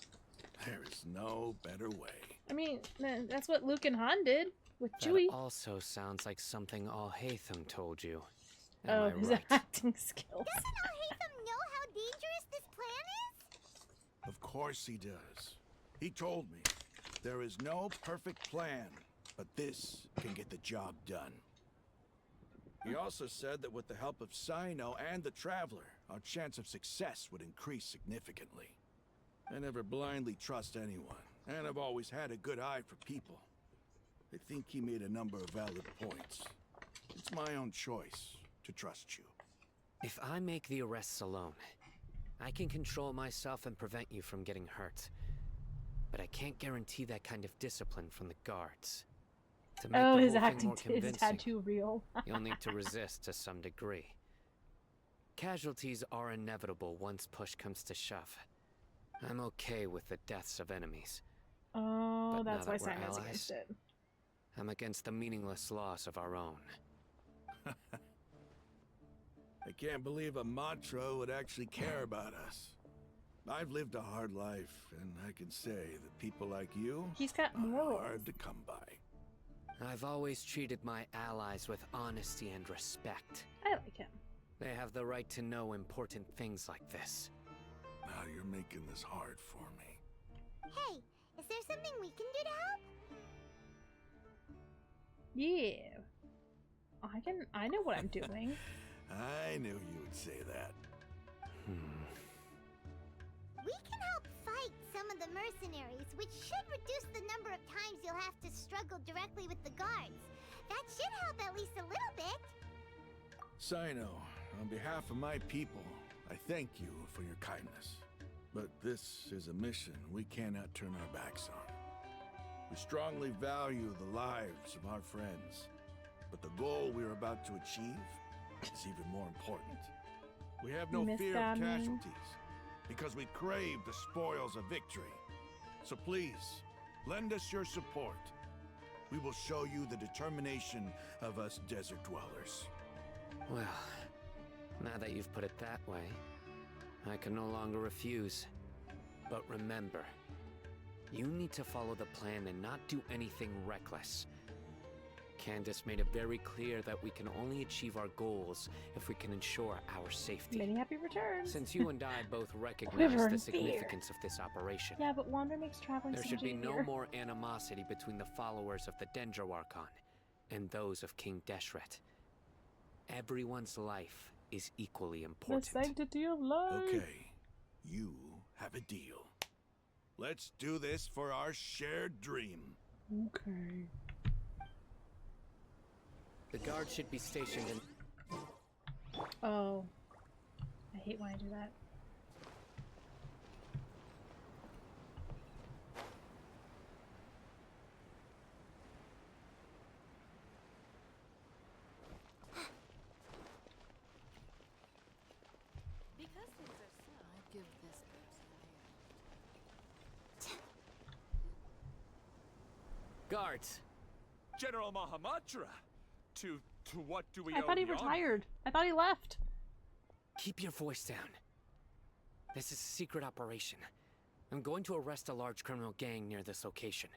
There is no better way. I mean, that's what Luke and Han did with That Chewie. also sounds like something Al-Hatham told you. Oh, Am I his right? acting skills. Doesn't Al-Hatham know how dangerous this plan is? Of course he does. He told me. There is no perfect plan, but this can get the job done. He also said that with the help of Sino and the Traveler, our chance of success would increase significantly. I never blindly trust anyone, and I've always had a good eye for people. I think he made a number of valid points. It's my own choice to trust you. If I make the arrests alone, I can control myself and prevent you from getting hurt. But I can't guarantee that kind of discipline from the guards. To make Oh, the his whole thing acting more is convincing, tattoo real. you'll need to resist to some degree. Casualties are inevitable once push comes to shove. I'm okay with the deaths of enemies. Oh, But that's now why that we're Sino's allies, against it. I'm against the meaningless loss of our own. I can't believe a Matra would actually care about us. I've lived a hard life, and I can say that people like you He's got are morals. hard to come by. I've always treated my allies with honesty and respect. I like him. They have the right to know important things like this. Now you're making this hard for me. Hey, is there something we can do to help? Yeah. I know what I'm doing. I knew you would say that. We can help fight some of the mercenaries, which should reduce the number of times you'll have to struggle directly with the guards. That should help at least a little bit. Sino, on behalf of my people, I thank you for your kindness. But this is a mission we cannot turn our backs on. We strongly value the lives of our friends, but the goal we're about to achieve is even more important. We have no fear of casualties, because we crave the spoils of victory. So please, lend us your support. We will show you the determination of us desert dwellers. Well, now that you've put it that way, I can no longer refuse. But remember, you need to follow the plan and not do anything reckless. Candace made it very clear that we can only achieve our goals if we can ensure our safety. Many happy returns. Since you and I both recognize the significance of this operation, yeah, but Wander makes traveling there should be no more animosity between the followers of the Dendro Archon and those of King Deshret. Everyone's life is equally important. The sanctity of life. Okay, you have a deal. Let's do this for our shared dream. Okay. The guard should be stationed in... Oh. I hate when I do that. Because things are so, I give this person Guards! General Mahamatra! To what do we I thought he retired. I thought he left. Keep your voice down. This is a secret operation. I'm going to arrest a large criminal gang near this location.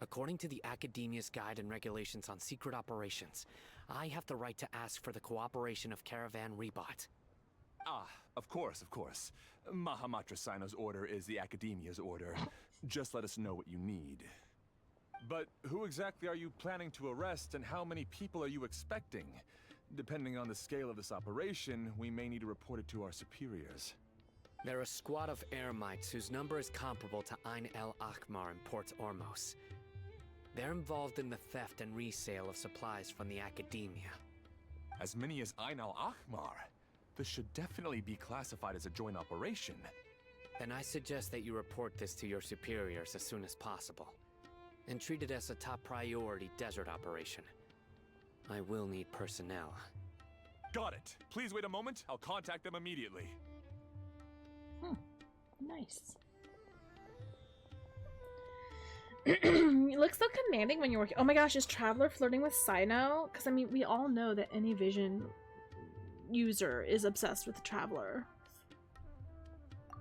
According to the Academia's Guide and Regulations on Secret Operations, I have the right to ask for the cooperation of Caravan Rebot. Ah, of course, of course. Mahamatra Sino's order is the Academia's order. Just let us know what you need. But who exactly are you planning to arrest, and how many people are you expecting? Depending on the scale of this operation, we may need to report it to our superiors. They're a squad of Eremites whose number is comparable to Ain el Akhmar in Port Ormos. They're involved in the theft and resale of supplies from the Academia. As many as Ain el Akhmar? This should definitely be classified as a joint operation. Then I suggest that you report this to your superiors as soon as possible, and treat it as a top priority desert operation. I will need personnel. Got it. Please wait a moment. I'll contact them immediately. Nice. You look so commanding when you're working. Oh my gosh, is Traveler flirting with Sino? Because I mean, we all know that any Vision user is obsessed with the Traveler.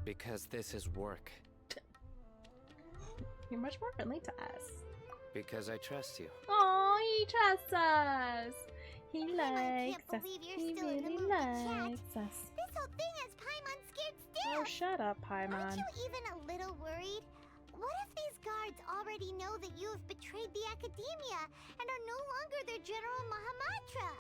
Because this is work. You're much more friendly to us. Because I trust you. Oh, he trusts us. He likes us. He really likes us. This whole thing has Paimon scared stiff. Oh, shut up, Paimon. Aren't you even a little worried? What if these guards already know that you have betrayed the Academia and are no longer their General Mahamatra?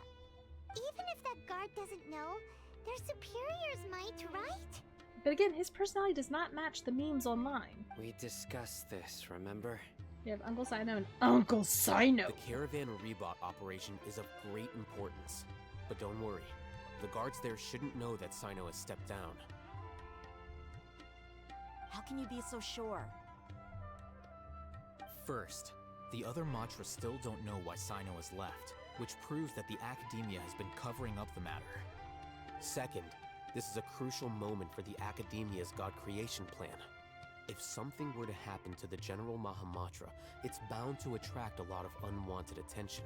Even if that guard doesn't know, their superiors might, right? But again, his personality does not match the memes online. We discussed this, remember? You have Uncle Sino and Uncle Sino. The Caravan Rebot operation is of great importance. But don't worry, the guards there shouldn't know that Sino has stepped down. How can you be so sure? First, the other Matras still don't know why Sino has left, which proves that the Academia has been covering up the matter. Second, this is a crucial moment for the Academia's God creation plan. If something were to happen to the General Mahamatra, it's bound to attract a lot of unwanted attention.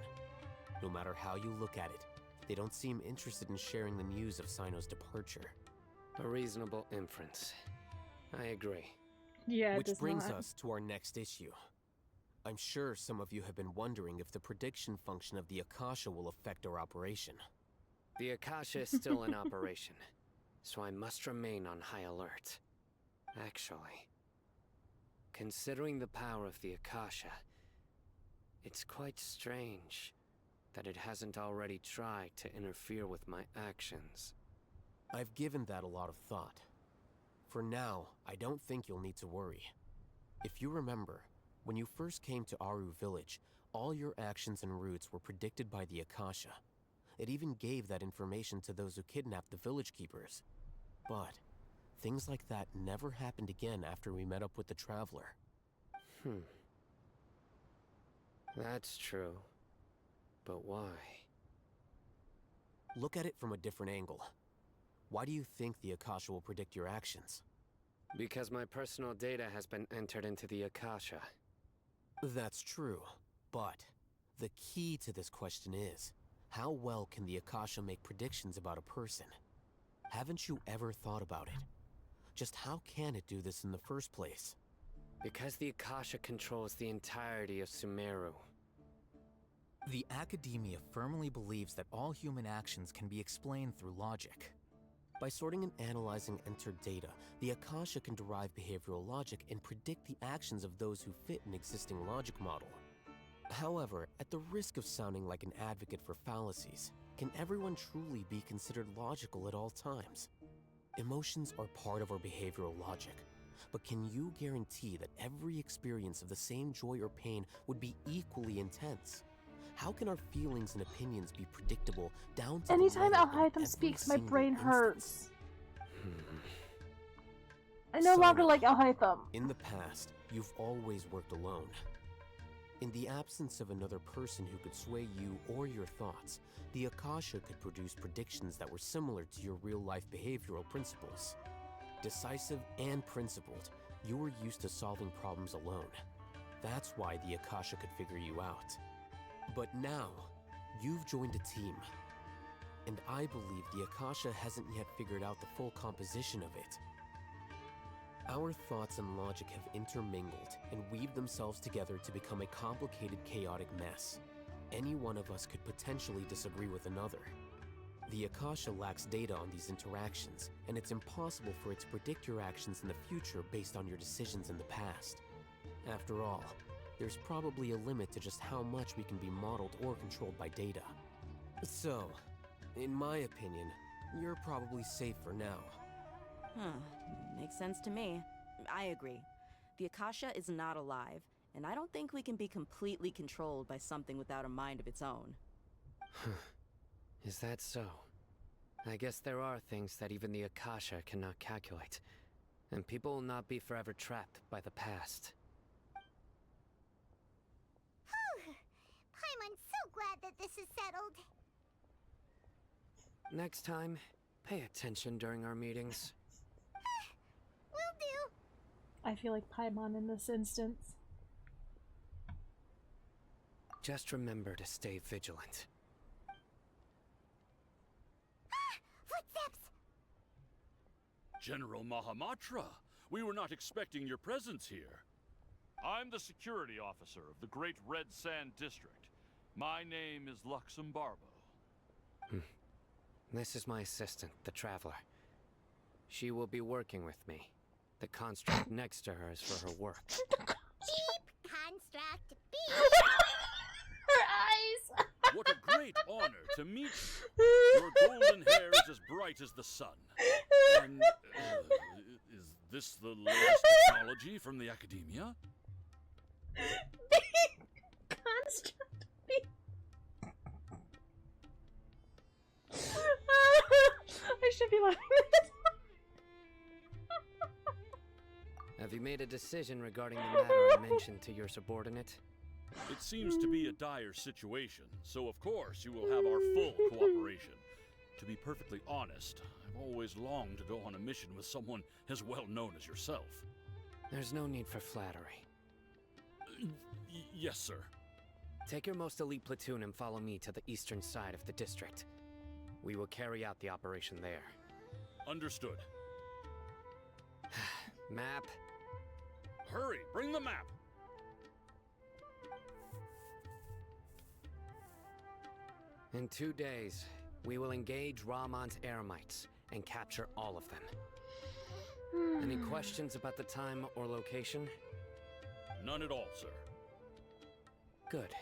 No matter how you look at it, they don't seem interested in sharing the news of Sino's departure. A reasonable inference. I agree. Yeah, which brings us to our next issue. I'm sure some of you have been wondering if the prediction function of the Akasha will affect our operation. The Akasha is still in operation, so I must remain on high alert. Actually, considering the power of the Akasha, it's quite strange that it hasn't already tried to interfere with my actions. I've given that a lot of thought. For now, I don't think you'll need to worry. If you remember, when you first came to Aru Village, all your actions and routes were predicted by the Akasha. It even gave that information to those who kidnapped the village keepers. But things like that never happened again after we met up with the Traveler. That's true. But why? Look at it from a different angle. Why do you think the Akasha will predict your actions? Because my personal data has been entered into the Akasha. That's true, but the key to this question is, how well can the Akasha make predictions about a person? Haven't you ever thought about it? Just how can it do this in the first place? Because the Akasha controls the entirety of Sumeru. The Academia firmly believes that all human actions can be explained through logic. By sorting and analyzing entered data, the Akasha can derive behavioral logic and predict the actions of those who fit an existing logic model. However, at the risk of sounding like an advocate for fallacies, can everyone truly be considered logical at all times? Emotions are part of our behavioral logic, but can you guarantee that every experience of the same joy or pain would be equally intense? How can our feelings and opinions be predictable down to anytime the letter in Alhaitham every speaks, my single brain instance? hurts. I no longer like Alhaitham. In the past, you've always worked alone. In the absence of another person who could sway you or your thoughts, the Akasha could produce predictions that were similar to your real-life behavioral principles. Decisive and principled, you were used to solving problems alone. That's why the Akasha could figure you out. But now, you've joined a team. And I believe the Akasha hasn't yet figured out the full composition of it. Our thoughts and logic have intermingled and weaved themselves together to become a complicated, chaotic mess. Any one of us could potentially disagree with another. The Akasha lacks data on these interactions, and it's impossible for it to predict your actions in the future based on your decisions in the past. After all, there's probably a limit to just how much we can be modeled or controlled by data. So, in my opinion, you're probably safe for now. Makes sense to me. I agree. The Akasha is not alive, and I don't think we can be completely controlled by something without a mind of its own. Is that so? I guess there are things that even the Akasha cannot calculate, and people will not be forever trapped by the past. I'm so glad that this is settled. Next time, pay attention during our meetings. Will do. I feel like Paimon in this instance. Just remember to stay vigilant. Footsteps! General Mahamatra, we were not expecting your presence here. I'm the security officer of the Great Red Sand District. My name is Luxembarbo. This is my assistant, the Traveler. She will be working with me. The construct next to her is for her work. Beep! Construct beep! Her eyes! What a great honor to meet you. Your golden hair is as bright as the sun. And, is this the latest technology from the Academia? Construct beep! I should be laughing at this. Have you made a decision regarding the matter I mentioned to your subordinate? It seems to be a dire situation, so of course you will have our full cooperation. To be perfectly honest, I've always longed to go on a mission with someone as well known as yourself. There's no need for flattery. Yes, sir. Take your most elite platoon and follow me to the eastern side of the district. We will carry out the operation there. Understood. Map. Hurry, bring the map! In 2 days, we will engage Rahman's Eremites and capture all of them. Any questions about the time or location? None at all, sir. Good.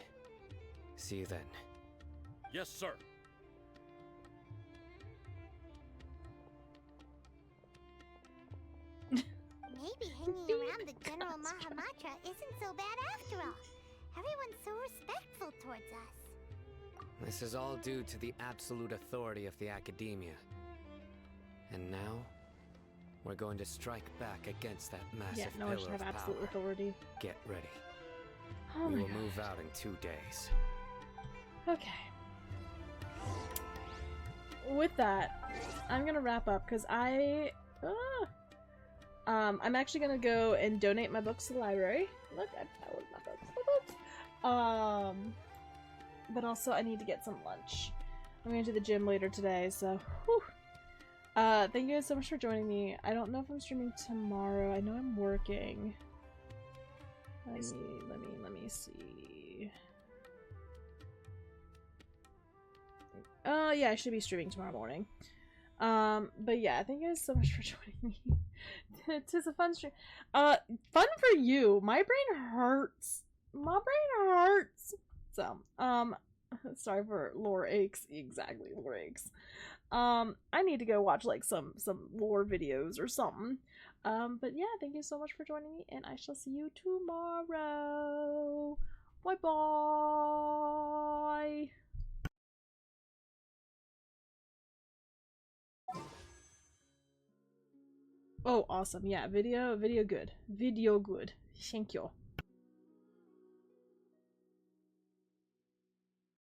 See you then. Yes, sir. Maybe hanging around the General Mahamatra isn't so bad after all. Everyone's so respectful towards us. This is all due to the absolute authority of the Academia. And now, we're going to strike back against that massive no, I should pillar have of absolute power. authority. Get ready. Oh we my will gosh. move out in 2 days. Okay. With that, I'm gonna wrap up because I'm actually gonna go and donate my books to the library. Look, I found my books. But also I need to get some lunch. I'm going to the gym later today, so whew. Thank you guys so much for joining me. I don't know if I'm streaming tomorrow. I know I'm working. Let me see. Yeah, I should be streaming tomorrow morning. But yeah, thank you guys so much for joining me. Tis a fun stream. Fun for you. My brain hurts. My brain hurts. So, sorry for lore aches. Exactly, lore aches. I need to go watch like some lore videos or something. But yeah, thank you so much for joining me, and I shall see you tomorrow. Bye bye. Oh, awesome. Yeah, video good. Video good. Thank you.